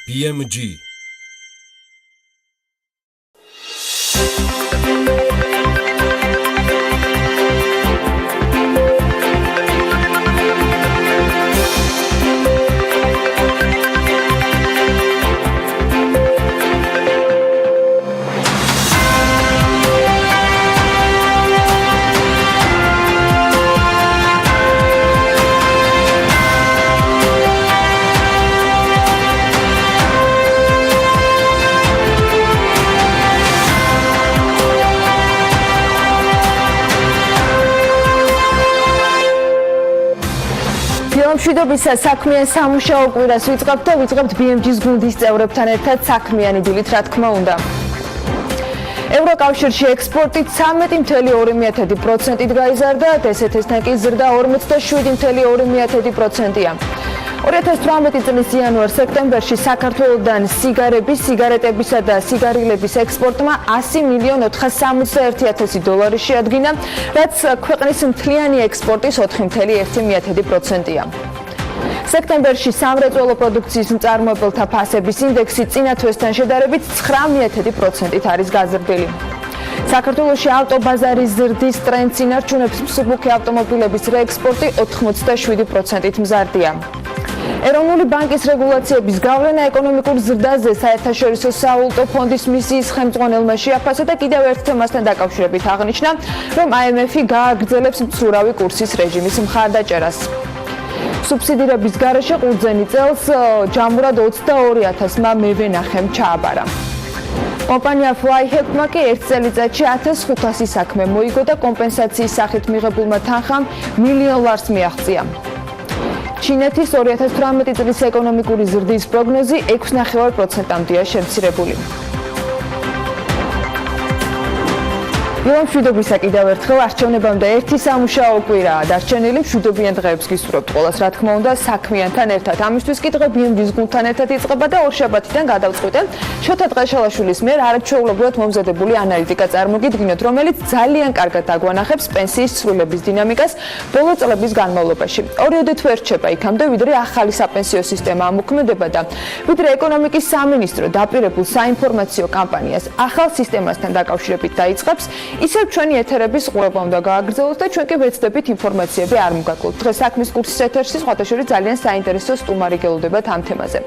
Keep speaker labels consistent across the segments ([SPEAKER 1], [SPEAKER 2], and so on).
[SPEAKER 1] BMG.
[SPEAKER 2] მშვიდობისა საქმიან სამუშაო კვირას ვიწყებთ და ვიწყებთ BMG-ს გუნდის წევრებთან ერთად საქმიანი დილით, რა თქმა უნდა. ევროკავშირში ექსპორტი 13.2%-ით გაიზარდა, DST-სთან კი ზრდა 47.2%-ია. 2018 წლის იანვარ-სექტემბერში საქართველოდან სიგარების, სიგარეტებისა და სიგარილების ექსპორტმა $100,461,000 შეადგინა, რაც ქვეყნის მთლიანი ექსპორტის 4.1%-ია. სექტემბერში სამრეწველო პროდუქციის მწარმოებელთა ფასების ინდექსი წინა თვესთან შედარებით 9.1%-ით არის გაზრდილი. საქართველოში ავტობაზარის ზრდის ტრენდს ინარჩუნებს მსუბუქი ავტომობილების რეექსპორტი 87%-ით მზარდია. ეროვნული ბანკის რეგულაციების გავლენა ეკონომიკურ ზრდაზე საერთაშორისო სავალუტო ფონდის მისიის ხელმძღვანელმა შეაფასა და კიდევ ერთ თემასთან დაკავშირებით აღნიშნა, რომ IMF-ი გააგრძელებს მცურავი კურსის რეჟიმის მხარდაჭერას. სუბსიდირების გარეშე ყურძენი წელს ჯამურად 22,000-მა მევენახემ ჩააბარა. კომპანია Flyhelp-მა კი ერთ წელიწადში 1500 საქმე მოიგო და კომპენსაციის სახით მიღებულმა თანხამ $1 მილიონ მიაღწია. ჩინეთის 2018 წლის ეკონომიკური ზრდის პროგნოზი 6.9%-ამდეა შემცირებული. მშვიდობისა კიდევ ერთხელ არჩევნებამდე ერთი სამუშაო კვირაა დარჩენილი. მშვიდობიან დღეებს გისურვებთ ყველას, რა თქმა უნდა, საქმიანთან ერთად. ამისთვის კი დღე BMG-ს გუნდთან ერთად იწყება და ორშაბათიდან გადავწყვიტეთ შოთა დღეშალაშვილის მიერ არაჩვეულებრივად მომზადებული ანალიტიკა წარმოგიდგინოთ, რომელიც ძალიან კარგად დაგვანახებს პენსიის ცვლილების დინამიკას ბოლო წლების განმავლობაში. პერიოდი თუ ერჩება იქამდე, ვიდრე ახალი საპენსიო სისტემა ამოქმედება და ვიდრე ეკონომიკის სამინისტრო დაპირებულ საინფორმაციო კამპანიას ახალ სისტემასთან დაკავშირებით დაიწყებს, ისევ ჩვენი ეთერების ყურება უნდა გააგრძელოთ და ჩვენ კი ვეცდებით ინფორმაციები არ მოგაკლოთ. დღეს საქმის კურსის ეთერში სხვათა შორის ძალიან საინტერესო სტუმარი გელოდებათ ამ თემაზე.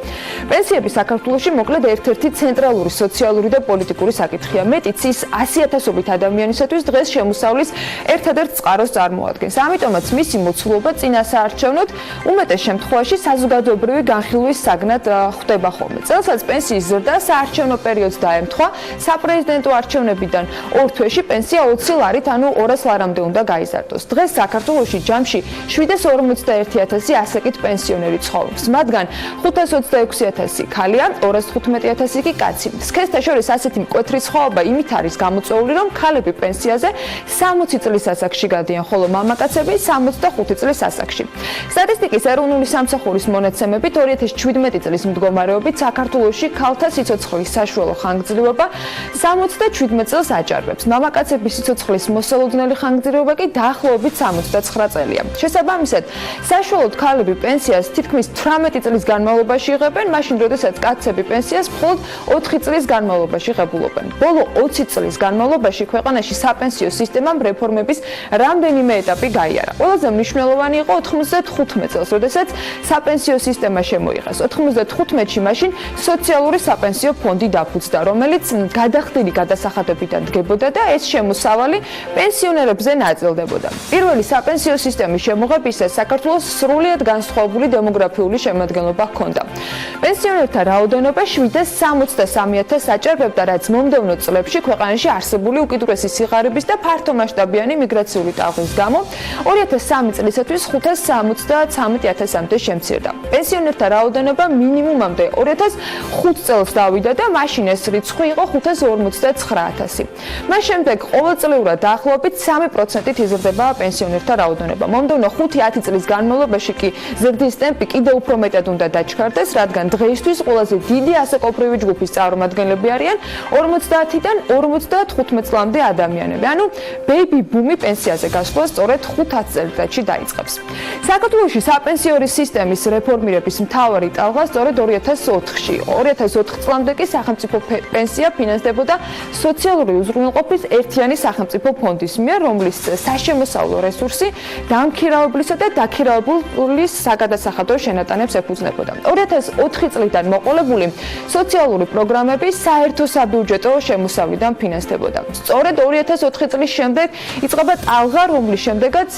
[SPEAKER 2] პენსიები საქართველოში მოკლედ ერთ-ერთი ცენტრალური სოციალური და პოლიტიკური საკითხია. მეტიც ის 100,000-ობით ადამიანისათვის დღეს შემოსავლის ერთადერთ წყაროს წარმოადგენს. ამიტომაც მისი მოცულობა წინასაარჩევნოდ უმეტეს შემთხვევაში საზოგადოებრივი განხილვის საგნად ხდება ხოლმე. წელსაც პენსიის ზრდა საარჩევნო პერიოდს დაემთხვა. საპრეზიდენტო არჩევნებიდან ორ თვეში პენსია 20 ლარით, ანუ 200 ლარამდე უნდა გაიზარდოს. დღეს საქართველოში ჯამში 741,000 ასაკით პენსიონერი ცხოვრობს. მათგან 526,000 ქალია, 215,000 კი კაცი. სქესთა შორის ასეთი მკვეთრი სხვაობა იმით არის გამოწვეული, რომ ქალები პენსიაზე 60 წლის ასაკში გადიან, ხოლო მამაკაცები 65 წლის ასაკში. სტატისტიკის ეროვნული სამსახურის მონაცემებით 2017 წლის მდგომარეობით საქართველოში ქალთა სიცოცხლის საშუალო ხანგრძლივობა 77 წელს აჭარბებს. მამაკაცების სიცოცხლის მოსალოდნელი ხანგრძლივობა კი დაახლოებით 69 წელია. შესაბამისად, საშუალოდ ქალები პენსიას თითქმის 18 წლის განმავლობაში იღებენ, მაშინ როდესაც კაცები პენსიას მხოლოდ 4 წლის განმავლობაში ღებულობენ. ბოლო 20 წლის განმავლობაში ქვეყანაში საპენსიო სისტემამ რეფორმების რამდენიმე ეტაპი გაიარა. ყველაზე მნიშვნელოვანი იყო 95 წელს, როდესაც საპენსიო სისტემა შემოიღეს. 95-ში მაშინ სოციალური საპენსიო ფონდი დაფუძნდა, რომელიც გადახდილი გადასახადებიდან დგებოდა და ეს შემოსავალი პენსიონერებზე ნაწილდებოდა. პირველი საპენსიო სისტემის შემოღებისას საქართველოს სრულიად განსხვავებული დემოგრაფიული შემადგენლობა ჰქონდა. პენსიონერთა რაოდენობა 763,000 აჭარბებდა, რაც მომდევნო წლებში ქვეყანაში არსებული უკიდურესი სიღარიბის და ფართომასშტაბიანი მიგრაციული ტალღის გამო 2003 წლისათვის 573,000-მდე შემცირდა. პენსიონერთა რაოდენობა მინიმუმამდე 2005 წელს დავიდა და მაშინ ეს რიცხვი იყო 559,000. მას შემდეგ ყოველწლიურად დაახლოებით 3%-ით იზრდება პენსიონერთა რაოდენობა. მომდევნო 5-10 წლის განმავლობაში კი ზრდის ტემპი კიდევ უფრო მეტად უნდა დაჩქარდეს, რადგან დღეისთვის ყველაზე დიდი ასაკობრივი ჯგუფის წარმომადგენლები არიან 50-დან 55 წლამდე ადამიანები. ანუ ბეიბი ბუმი პენსიაზე გასვლა სწორედ 5-10 წელიწადში დაიწყებს. საქართველოში საპენსიო სისტემის რეფორმირების მთავარი ტალღა სწორედ 2004-ში. 2004 წლამდე კი სახელმწიფო პენსია ფინანსდებოდა სოციალური უზრუნველყოფის ერთიანი სახელმწიფო ფონდის მიერ, რომლის საშემოსავლო რესურსი დამქირავებლისა და დაქირავებულის საგადასახადო შენატანებს ეფუძნებოდა. 2004 წლიდან მოყოლებული სოციალური პროგრამები საერთო საბიუჯეტო შემოსავლიდან ფინანსდებოდა. სწორედ 2004 წლის შემდეგ იწყება ტალღა, რომლის შემდეგაც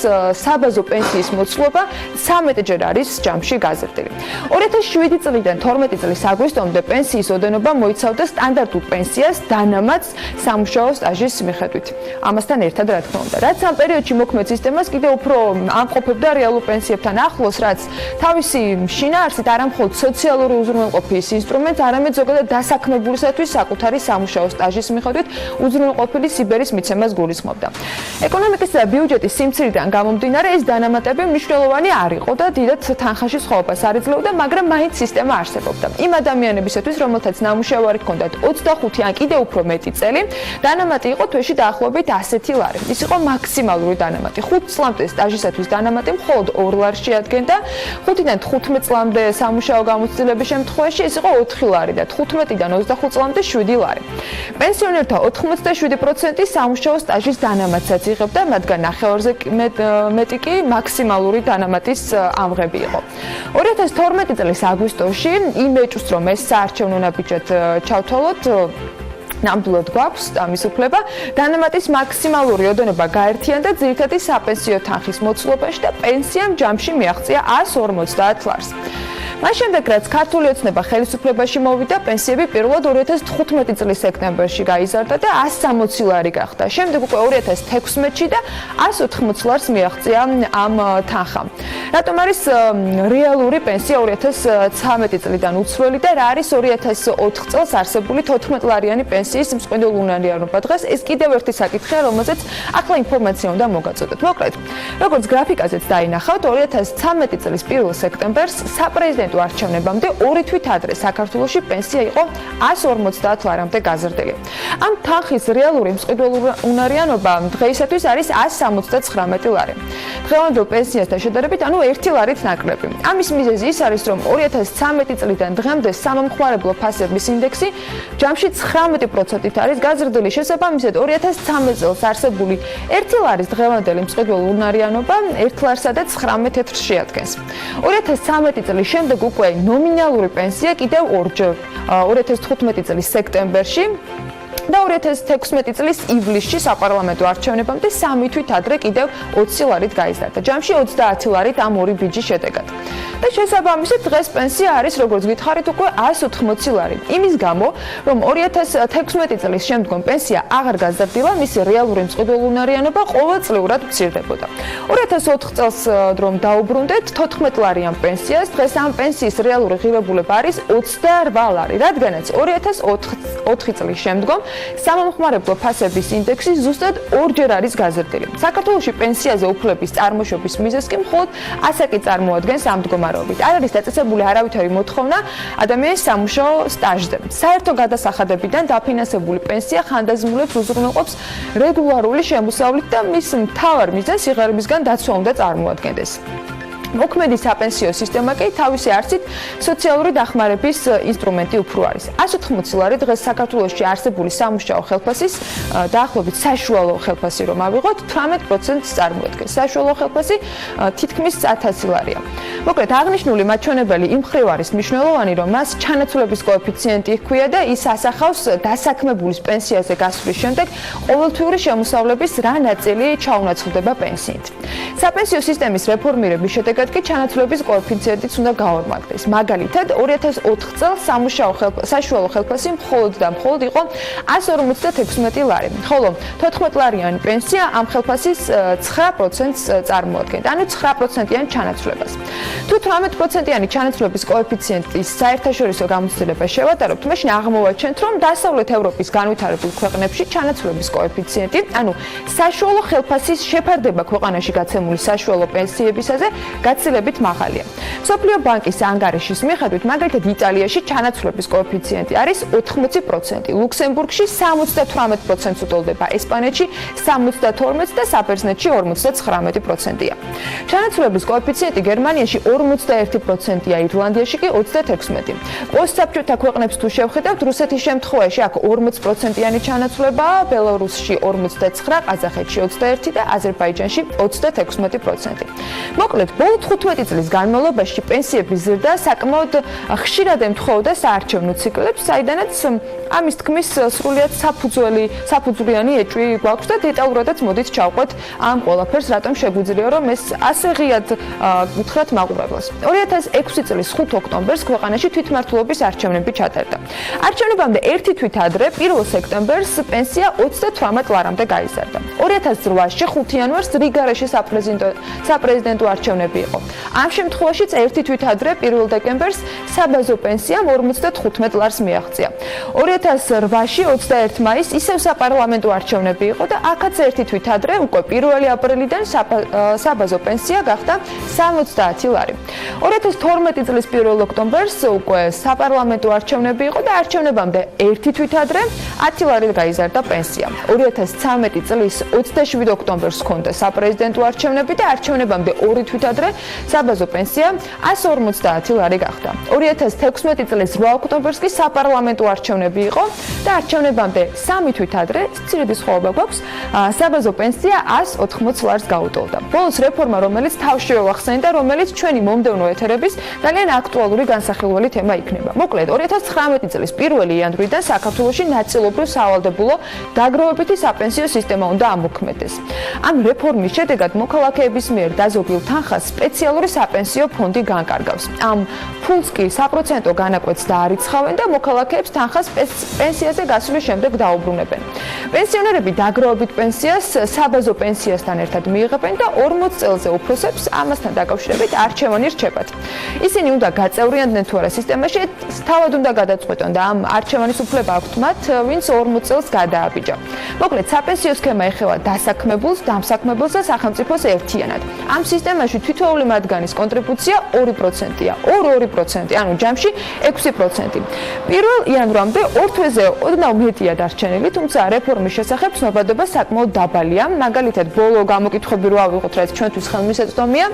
[SPEAKER 2] საბაზო პენსიის მოცულობა 13-ჯერ არის ჯამში გაზრდილი. 2007 წლიდან 12 წლის აგვისტომდე პენსიის ოდენობა მოიცავდა სტანდარტულ პენსიას დანამატს სამუშაო სტაჟის მიხედვით. ამასთან ერთად, რა თქმა უნდა, რაც ამ პერიოდში მოქმედ სისტემას კიდევ უფრო ამყოფებდა რეალურ პენსიებთან ახლოს, რაც თავისი შინაარსით არა მხოლოდ სოციალური უზრუნველყოფის ინსტრუმენტს, არამედ ზოგადად დასაქმებულისათვის საკუთარი სამუშაო სტაჟის მიხედვით უზრუნველყოფილი სიბერის მიცემას გულისხმობდა. ეკონომიკის და ბიუჯეტის სიმცირიდან გამომდინარე, ეს დანამატები მნიშვნელოვანი არ იყო და დიდად თანხაში სხვაობას არ ეძლეოდა, მაგრამ მაინც სისტემა არსებობდა. იმ ადამიანებისათვის, რომელთაც ნამუშევარი ჰქონდათ 25 ან კიდევ უფრო მეტი წელი, დანამატი იყო თვეში დაახლოებით 100 ლარი. ის იყო მაქსიმალური დანამატი. 5 წლამდე სტაჟისათვის დანამატი მხოლოდ 2 ლარს შეადგენდა, 5-დან 15 წლამდე სამუშაო გამოცდილების შემთხვევაში ეს იყო 4 ლარი და 15-დან 25 წლამდე 7 ლარი. პენსიონერთა 87% სამუშაო სტაჟის დანამატსაც იღებდა, მათგან ნახევარზე მეტი კი მაქსიმალური დანამატის ამღები იყო. 2012 წლის აგვისტოში იმ ეჭვს, რომ ეს საარჩევნო ნაბიჯად ჩავთვალოთ, ნამდვილად გვაქვს ამის უფლება, დანამატის მაქსიმალური ოდენობა გაერთიანდა ძირითადი საპენსიო თანხის მოცულობაში და პენსიამ ჯამში მიაღწია 150 ლარს. მას შემდეგ, რაც ქართული ოცნება ხელისუფლებაში მოვიდა, პენსიები პირველად 2015 წლის სექტემბერში გაიზარდა და 160 ლარი გახდა. შემდეგ უკვე 2016-ში და 180 ლარს მიაღწია ამ თანხამ. რატომ არის რეალური პენსია 2013 წლიდან უცვლელი და რა არის 2004 წელს არსებული 14 ლარიანი პენსიის მსხვილი უნარიანობა? დღეს ეს კიდევ ერთი საკითხია, რომელზეც ახლა ინფორმაცია უნდა მოგაწოდოთ. მოკლედ, როგორც გრაფიკაზეც დაინახავთ, 2013 წლის 1 სექტემბერს საპრეზიდენტო არჩევნებამდე 2 თვით ადრე საქართველოში პენსია იყო 150 ლარამდე გაზრდილი. ამ თანხის რეალური მსყიდველი უნარიანობა დღეისათვის არის 179 ლარი. დღევანდელ პენსიასთან შედარებით, ანუ 1 ლარით ნაკლები. ამის მიზეზი ის არის, რომ 2013 წლიდან დღემდე სამომხმარებლო ფასების ინდექსი ჯამში 19%-ით არის გაზრდილი. შესაბამისად, 2013 წელს არსებული 1 ლარის დღევანდელი მსყიდველი უნარიანობა 1 ლარსა და 19 თეთრს შეადგენს. 2013 წლის შემდეგ უკვე ნომინალური პენსია კიდევ ორჯერ 2015 წლის სექტემბერში და 2016 წლის ივლისში საპარლამენტო არჩევნებამდე 3 თვით ადრე კიდევ 20 ლარით გაიზარდა. ჯამში 30 ლარით ამ ორი ბიჯის შედეგად. და შესაბამისად დღეს პენსია არის, როგორც გითხარით, უკვე 180 ლარი. იმის გამო, რომ 2016 წლის შემდგომ პენსია აღარ გაზრდილა, მისი რეალური მსყიდველი უნარიანობა ყოველწლიურად მცირდებოდა. 2004 წელს რომ დაუბრუნდეთ 14 ლარიან პენსიას, დღეს ამ პენსიის რეალური ღირებულება არის 28 ლარი, რადგანაც 2004 წლის შემდგომ სამომხმარებლო ფასების ინდექსი ზუსტად ორჯერ არის გაზრდილი. საქართველოში პენსიაზე უფლების წარმოშობის მიზეზს კი მხოლოდ ასაკი წარმოადგენს ამ მდგომარეობით. არ არის დაწესებული არავითარი მოთხოვნა ადამიანის სამუშაო სტაჟზე. საერთო გადასახადებიდან დაფინანსებული პენსია ხანდაზმულებს უზრუნველყოფს რეგულარული შემოსავლით და მის მთავარ მიზანს სიღარიბისგან დაცვა უნდა წარმოადგენდეს. მოქმედი საპენსიო სისტემა კი თავისი არცით სოციალური დახმარების ინსტრუმენტი უფრო არის. 180 ლარი დღეს საქართველოში არსებული სამუშაო ხელფასის დაახლოებით საშუალო ხელფასი რომ ავიღოთ 18%-ს წარმოადგენს. საშუალო ხელფასი თითქმის 1000 ლარია. მოკლედ, აღნიშნული მაჩვენებელი იმ მხრივ არის მნიშვნელოვანი, რომ მას ჩანაცვლების კოეფიციენტი ჰქვია და ის ასახავს დასაქმებულის პენსიაზე გასვლის შემდეგ ყოველთვიური შემოსავლების რა ნაწილი ჩაუნაცვლდება პენსიით. საპენსიო სისტემის რეფორმირების შედეგად ერთად კი ჩანაცვლების კოეფიციენტიც უნდა გაორმაგდეს. მაგალითად, 2004 წელს საშუალო ხელფასი მხოლოდ და მხოლოდ იყო 156 ლარი, ხოლო 14 ლარიანი პენსია ამ ხელფასის 9%-ს წარმოადგენდა, ანუ 9%-იანი ჩანაცვლებას. თუ 18%-იანი ჩანაცვლების კოეფიციენტის საერთაშორისო გამოცდილებას შევატარებთ, მაშინ აღმოვაჩენთ, რომ დასავლეთ ევროპის განვითარებულ ქვეყნებში ჩანაცვლების კოეფიციენტი, ანუ საშუალო ხელფასის შეფარდება ქვეყანაში გაცემული საშუალო პენსიებისაზე გაცილებით მაღალია. მსოფლიო ბანკის ანგარიშის მიხედვით, მაგალითად იტალიაში ჩანაცვლების კოეფიციენტი არის 80%, ლუქსემბურგში 78%-ს უტოლდება, ესპანეთში 72% და საბერძნეთში 59%-ია. ჩანაცვლების კოეფიციენტი გერმანიაში 41%-ია, ირლანდიაში კი 36%. პოსტსაბჭოთა ქვეყნებს თუ შევხედავთ, რუსეთის შემთხვევაში აქ 40%-იანი ჩანაცვლებაა, ბელარუსში 49%, ყაზახეთში 21% და აზერბაიჯანში 36%. მოკლედ, ბოლო 15 წლის განმავლობაში პენსიების ზრდა საკმაოდ ხშირად ემთხვეოდა საარჩევნო ციკლებს, საიდანაც ამის თქმის სრულიად საფუძვლიანი ეჭვი გვაქვს და დეტალურადაც მოდით ჩავყვეთ ამ ყველაფერს, რატომ შეგვიძლია რომ ეს ასე ღიად უთხრათ მაყურებელს. 2006 წლის 5 ოქტომბერს ქვეყანაში თვითმმართველობის არჩევნები ჩატარდა. არჩევნებამდე ერთი თვით ადრე, 1 სექტემბერს პენსია 38 ლარამდე გაიზარდა. 2008-ში 5 იანვარს რიგარეში საპრეზიდენტო არჩევნები იყო. ამ შემთხვევაშიც ერთი თვით ადრე, 1 დეკემბერს საბაზო პენსიამ 55 ლარს მიაღწია. 2008-ში 21 მაისს ისევ საპარლამენტო არჩევნები იყო და აქაც ერთი თვით ადრე, უკვე 1 აპრილიდან საბაზო პენსია გახდა 70 ლარი. 2012 წლის 1 ოქტომბერს უკვე საპარლამენტო არჩევნები იყო და არჩევნებამდე ერთი თვით ადრე 10 ლარი გაიზარდა პენსია. 2013 წლის 27 ოქტომბერს ჰქონდა საპრეზიდენტო არჩევნები და არჩევნებამდე ორი თვით ადრე საბაზო პენსია 150 ლარი გახდა. 2016 წლის 8 ოქტომბერს კი საპარლამენტო არჩევნები იყო და არჩევნებამდე 3 თვით ადრე, ცირიდი სხვაობა გვაქვს, საბაზო პენსია 180 ლარს გაუტოლდა. ბოლოს რეფორმა, რომელიც თავშივე ვახსენე და რომელიც ჩვენი მომდევნო ეთერების ძალიან აქტუალური განსახილველი თემა იქნება. მოკლედ, 2019 წლის 1 იანვრიდან საქართველოში ნაწილობრივ სავალდებულო დაგროვებითი საპენსიო სისტემა უნდა ამოქმედდეს. ამ რეფორმის შედეგად მოქალაქეების მიერ დაზოგილ თანხას სპეციალური საპენსიო ფონდი განკარგავს. ამ ფულს კი საპროცენტო განაკვეთს დაარიცხავენ და მოქალაქეებს თანხას პენსიაზე გასვლის შემდეგ დაუბრუნებენ. პენსიონერები დაგროვებით პენსიას საბაზო პენსიასთან ერთად მიიღებენ და 40 წელზე უფროსებს ამასთან დაკავშირებით არჩევანი რჩებათ. ისინი უნდა გაწევრიანდნენ თუ არა სისტემაში, თავად უნდა გადაწყვეტონ და ამ არჩევანის უფლება აქვთ მათ, ვინც 40 წელს გადააბიჯა. მოკლედ, საპენსიო სქემა ეხება დასაქმებულს, დამსაქმებულს და სახელმწიფოს ერთიანად. ამ სისტემაში თითოეული მათგანის კონტრიბუცია 2%-ია, 2%, ანუ ჯამში 6%. 1 იანვრამდე 2 თვეზე ოდნავ მეტია დარჩენილი, თუმცა რეფორმის შესახებ ცნობადობა საკმაოდ დაბალია. მაგალითად, ბოლო გამოკითხვები რო ავიღოთ, რაც ჩვენთვის ხელმისაწვდომია,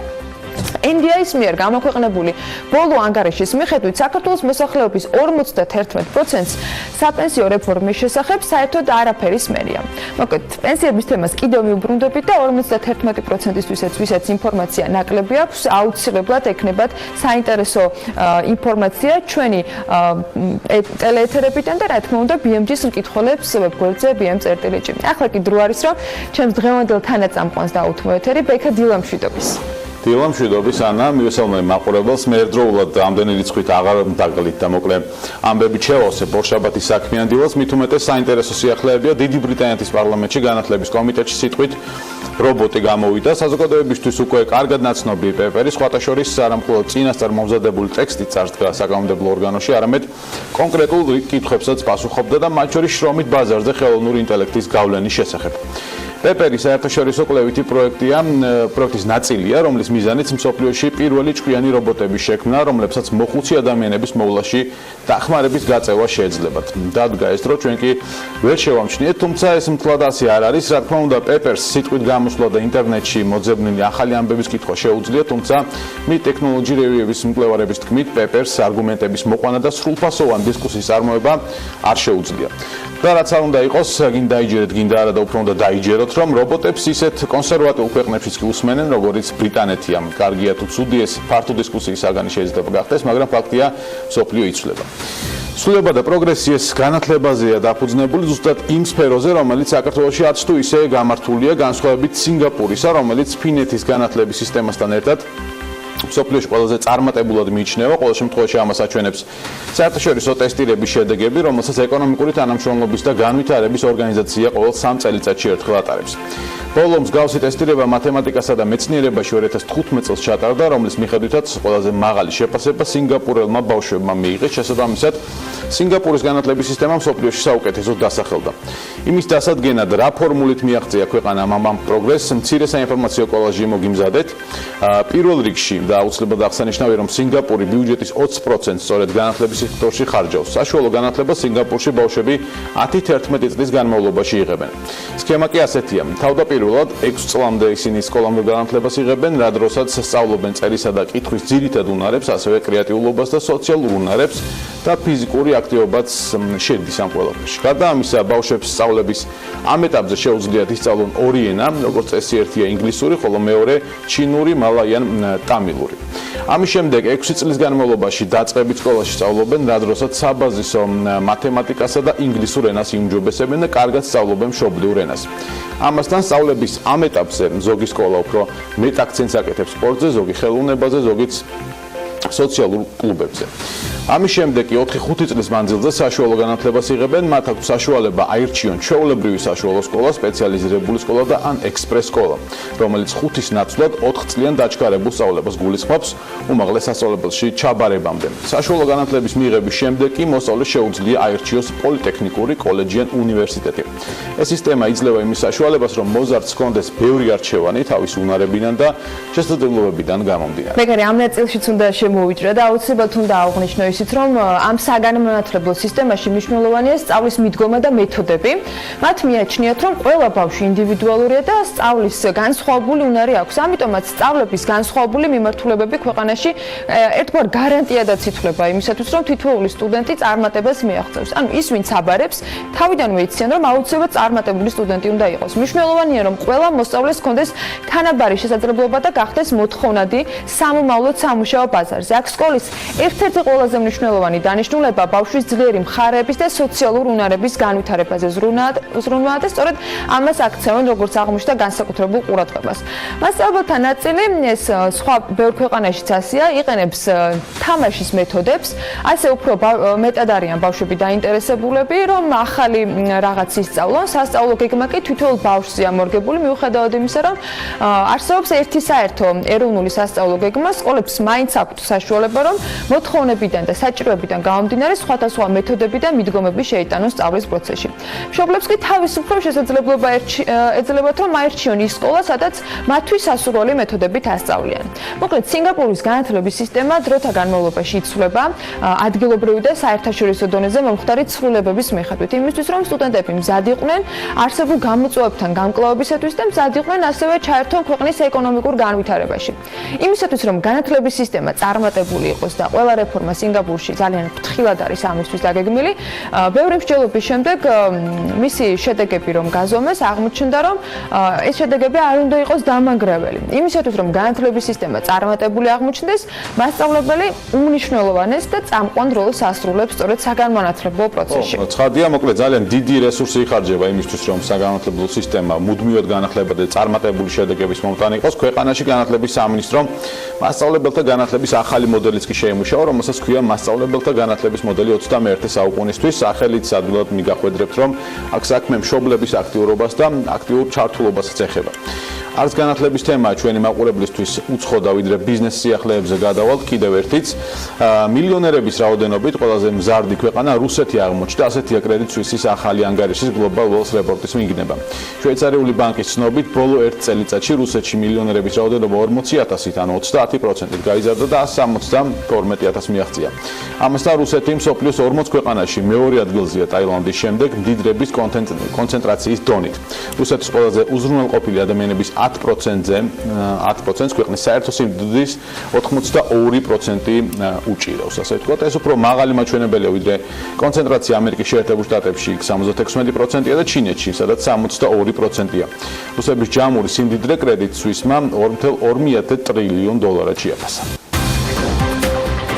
[SPEAKER 2] NDI-ის მიერ გამოქვეყნებული ბოლო ანგარიშის მიხედვით საქართველოს მოსახლეობის 51%-ს საპენსიო რეფორმის შესახებ საერთოდ არაფერი სმენია. მოკლედ, პენსიების თემას კიდევ მივუბრუნდებით და 51%-ისთვისაც, ვისაც ინფორმაცია ნაკლები აქვს, აუცილებლად ექნებათ საინტერესო ინფორმაცია ჩვენი ტელეეთერებიდან და რა თქმა უნდა BMG-ის მკითხველებს ვებგვერდზე bm.gr. ახლა კი დრო არის, რომ ჩემს დღევანდელ თანაწამყვანს დაუთმო ეთერი ბექა დილა მშვიდობის.
[SPEAKER 1] დილა მშვიდობის, ანა, მივესალმები მაყურებელს, მე ერთდროულად ამდენი რიცხვით აღარ დაგკლით და მოკლე ამბებით შევავსებ ორშაბათის საქმიან დილას, მით უმეტეს საინტერესო სიახლეებია დიდი ბრიტანეთის პარლამენტში განათლების კომიტეტში სიტყვით რობოტი გამოვიდა, საზოგადოებისთვის უკვე კარგად ნაცნობი პეპერი, სხვათა შორის არა მხოლოდ წინასწარ მომზადებული ტექსტი წარსდგა საკანონმდებლო ორგანოში, არამედ კონკრეტულ კითხვებსაც პასუხობდა და მათ შორის შრომით ბაზარზე ხელოვნური ინტელექტის გავლენის შესახებ. პეპერი საერთაშორისო კვლევითი პროექტის ნაწილია, რომლის მიზანიც მსოფლიოში პირველი ჭკვიანი რობოტების შექმნა, რომლებსაც მოხუცი ადამიანების მოვლაში დახმარების გაწევა შეეძლებათ. დადგა ეს დრო, ჩვენ კი ვერ შევამჩნიეთ, თუმცა ეს მთლად ასე არ არის, რა თქმა უნდა, პეპერს სიტყვით გამოსვლა და ინტერნეტში მოძებნილი ახალი ამბების კითხვა შეუძლია, თუმცა მით ტექნოლოჯი რევიუების მკვლევარების თქმით, პეპერს არგუმენტების მოყვანა და სრულფასოვანი დისკუსიის წარმოება არ შეუძლია. და რაც არ უნდა იყოს, გინ დაიჯერეთ, გინდა არა და უფრო უნდა დაიჯეროთ, რომ რობოტებს ისეთ კონსერვატიულ ქვეყნებშიც კი უსმენენ, როგორც ბრიტანეთია. კარგია თუ ცუდი, ეს ფართო დისკუსიის საგანი შეიძლება გახდეს, მაგრამ ფაქტია, მსოფლიო იცვლება. სრულება და პროგრესი ეს განათლებაზეა დაფუძნებული ზუსტად იმ სფეროზე, რომელიც საქართველოში არც თუ ისე გამართულია, განსხვავებით სინგაპურისა, რომელიც ფინეთის განათლების სისტემასთან ერთად მსოფლიოში ყველაზე წარმატებულად მიიჩნევა, ყოველ შემთხვევაში ამას აჩვენებს საერთაშორისო ტესტირების შედეგები, რომელსაც ეკონომიკური თანამშრომლობის და განვითარების ორგანიზაცია ყოველ 3 წელიწადში ერთხელ ატარებს. ბოლო მსგავსი ტესტირება მათემატიკასა და მეცნიერებაში 2015 წელს ჩატარდა, რომლის მიხედვითაც ყველაზე მაღალი შეფასება სინგაპურელმა ბავშვებმა მიიღეს, შესაბამისად სინგაპურის განათლების სისტემა მსოფლიოში საუკეთესოდ დასახელდა. იმის დასადგენად რა ფორმულით მიაღწია ქვეყანამ ამ პროგრესს, მცირე საინფორმაციო კოლაჟი მოგიმზადეთ. პირველ რიგში და აუცილებლად აღსანიშნავია, რომ სინგაპური ბიუჯეტის 20%-ს სწორედ განათლების სექტორში ხარჯავს. საშუალო განათლებას სინგაპურში ბავშვები 10-11 წლის განმავლობაში იღებენ. სქემა კი ასეთია. თავდაპირველად 6 წლამდე ისინი სკოლამდელ განათლებას იღებენ, რა დროსაც სწავლობენ წერისა და კითხვის ძირითად უნარებს, ასევე კრეატიულობას და სოციალურ უნარებს და ფიზიკური აქტივობაც შედის ამ ყველაფერში. გარდა ამისა, ბავშვებს სწავლების ამ ეტაპზე შეუძლიათ ისწავლონ 2 ენა, როგორც წესი, ერთია ინგლისური, ხოლო მეორე ჩინური, მალაი ან ტამილური. ამის შემდეგ 6 წლის განმავლობაში დაწყებით სკოლაში სწავლობენ, რა დროსაც საბაზისო მათემატიკასა და ინგლისურ ენას იუმჯობესებენ და კარგად სწავლობენ მშობლიურ ენას. ამასთან სწავლების ამ ეტაპზე ზოგი სკოლა უფრო მეტ აქცენტს აკეთებს სპორტზე, ზოგი ხელოვნებაზე, ზოგიც სოციალურ კლუბებზე. ამის შემდეგ 4-5 წლის მანძილზე საშუალო განათლებას იღებენ, მათ აქვს საშუალება აირჩიონ ჩვეულებრივი საშუალო სკოლა, სპეციალიზირებული სკოლა და ან ექსპრეს სკოლა, რომელიც 5-ის ნაცვლად 4 წლიან დაჩქარებულ სწავლებას გულისხმობს უმაღლეს სასწავლებელში ჩაბარებამდე. საშუალო განათლების მიღების შემდეგ კი მოსწავლეს შეუძლია აირჩიოს პოლიტექნიკური კოლეჯი ან უნივერსიტეტი. ეს სისტემა იძლევა იმის საშუალებას, რომ მოზარდს ჰქონდეს ბევრი არჩევანი თავის უნარებიდან და შესაძლებლობებიდან გამომდინარე.
[SPEAKER 2] მეგარი ამ ნაწილშიც უნდა შემოვიჭრა და აუცილებლად უნდა აღვნიშნო ისიც, რომ ამ საგანმანათლებლო სისტემაში მნიშვნელოვანია სწავლის მიდგომა და მეთოდები. მათ მიაჩნიათ, რომ ყველა ბავშვი ინდივიდუალურია და სწავლის განსხვავებული უნარი აქვს. ამიტომაც სწავლების განსხვავებული მიმართულებები ქვეყანაში ერთგვარ გარანტიადაც ითვლება იმისათვის, რომ თითოეული სტუდენტი წარმატებას მიაღწევს. ანუ ის, ვინც აბარებს, თავიდანვე იციან, რომ აუცილებლად წარმატებული სტუდენტი უნდა იყოს. მნიშვნელოვანია, რომ ყველა მოსწავლეს ჰქონდეს თანაბარი შესაძლებლობა და გახდეს მოთხოვნადი სამომავლოდ სამუშაო ბაზარზე. აქ სკოლის ერთ-ერთი ყველაზე მნიშვნელოვანი დანიშნულება ბავშვის ძლიერი მხარეების და სოციალურ უნარების განვითარებაზე ზრუნვაა და სწორედ ამას აქცევენ, როგორც აღმოჩნდა, განსაკუთრებულ ყურადღებას. მასწავლებელთა ნაწილი, ეს სხვა ბევრ ქვეყანაშიც ასეა, იყენებს თამაშის მეთოდებს, ასე უფრო მეტად არიან ბავშვები დაინტერესებულები, რომ ახალი რაღაც ისწავლონ. სასწავლო გეგმა კი თითოეულ ბავშვზეა მორგებული, მიუხედავად იმისა, რომ არსებობს ერთი საერთო ეროვნული სასწავლო გეგმა, სკოლებს მაინც აქვთ საშუალება, რომ მოთხოვნებიდან და საჭიროებიდან გამომდინარე სხვადასხვა მეთოდები და მიდგომები შეიტანონ სწავლის პროცესში. მშობლებს კი თავისუფლ შესაძლებლობა ეძლებათ, რომ აირჩიონ ის სკოლა, სადაც მათთვის სასურველი მეთოდებით ასწავლიან. მოკლედ, სინგაპურის განათლების სისტემა დროთა განმავლობაში იცვლება ადგილობრივი და საერთაშორისო დონეზე მომხდარი ცვლილებების მიხედვით, იმისთვის, რომ სტუდენტები მზად იყვნენ არსებულ გამოწვევებთან გამკლავებისათვის და მზად იყვნენ ასევე ჩაერთონ ქვეყნის ეკონომიკურ განვითარებაში. იმისათვის, რომ განათლების სისტემა წარმატებული იყოს და ყველა რეფორმა სინგაპურში ძალიან ფრთხილად არის ამისთვის დაგეგმილი, ბევრი მსჯელობის შემდეგ მისი შედეგები რომ გაზომეს, აღმოჩნდა, რომ ეს შედეგები არ უნდა იყოს დამანგრეველი. იმისათვის, რომ განათლების სისტემა წარმატებული აღმოჩნდეს, მასწავლებელი უმნიშვნელოვანეს და წამყვან როლს ასრულებს სწორედ საგანმანათლებლო პროცესში.
[SPEAKER 1] ცხადია, მოკლედ ძალიან დიდი რესურსი იხარჯება იმისთვის, რომ საგანმანათლებლო სისტემა მუდმივად განახლება და წარმატებული შედეგების მომტანი იყოს. ქვეყანაში განათლების სამინისტრომ მასწავლებელთა განათლების ახალი მოდელიც კი შეიმუშავა, რომელსაც ქვია მასწავლებელთა განათლების მოდელი 21 საუკუნისთვის. სახელით ადვილად მიგახვედრებთ, რომ აქ საქმე მშობლების აქტიურობას და აქტიურ ჩართულობასაც ეხება. არც განათლების თემაა ჩვენი მაყურებლისთვის უცხოდა, ვიდრე ბიზნეს სიახლეებზე გადავალთ კიდევ ერთიც. მილიონერების რაოდენობით ყველაზე მზარდი ქვეყანა რუსეთი აღმოჩნდა, ასეთია კრედიტ სუისის ახალი ანგარიშის Global Wealth Report-ის მიგნება. შვეიცარიული ბანკის ცნობით, ბოლო 1 წელიწადში რუსეთში მილიონერების რაოდენობა 40,000-ით, ანუ 30%-ით გაიზარდა და 172,000 მიაღწია. ამასთან რუსეთი მსოფლიოს 40 ქვეყანაში მეორე ადგილზეა ტაილანდის შემდეგ მდიდრების კონცენტრაციის დონით. რუსეთის ყველაზე უზრუნველყოფილი ადამიანების 10%-ს ქვეყნის საერთო სიმდიდრის 82% უჭირავს, ასე ვთქვათ. ეს უფრო მაღალი მაჩვენებელია, ვიდრე კონცენტრაცია ამერიკის შეერთებულ შტატებში 76%-ია და ჩინეთში, სადაც 62%-ია. რუსების ჯამური სიმდიდრე კრედიტ სუისმა $2.2 ტრილიონ შეაფასა.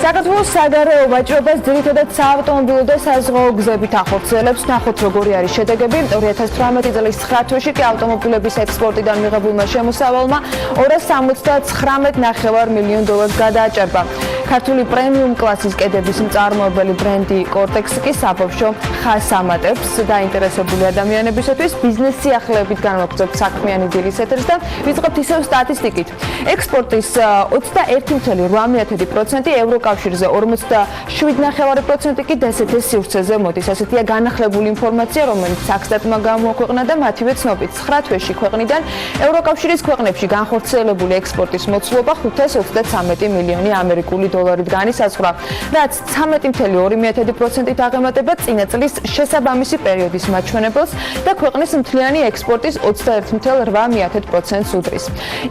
[SPEAKER 2] საქართველოს საგარეო ვაჭრობას ძირითადად საავტომობილო და საზღვაო გზებით ახორციელებს. ნახოთ როგორი არის შედეგები. 2018 წლის 9 თვეში კი ავტომობილების ექსპორტიდან მიღებულმა შემოსავალმა 279,9 მილიონ დოლარს გადააჭარბა. ქართული პრემიუმ კლასის კედების მწარმოებელი ბრენდი კორტექსი კი საბავშვო ხაზს ამატებს დაინტერესებული ადამიანებისათვის. ბიზნეს სიახლეებით განვაგრძობთ საქმიანი დილის ეთერს და ვიწყებთ ისევ სტატისტიკით. ექსპორტის 21,8% ევროკავშირზე 47,9% კი DST-ის სივრცეზე მოდის. ასეთია განახლებული ინფორმაცია, რომელიც საქსტატმა გამოაქვეყნა და მათივე ცნობით 9 თვეში ქვეყნიდან ევროკავშირის ქვეყნებში განხორციელებული ექსპორტის მოცულობა 523 მილიონი ამერიკული დოლარით განისაზღვრა, რაც 13,2%-ით აღემატება წინა წლის შესაბამისი პერიოდის მაჩვენებელს და ქვეყნის მთლიანი ექსპორტის 21,8%-ს უდრის.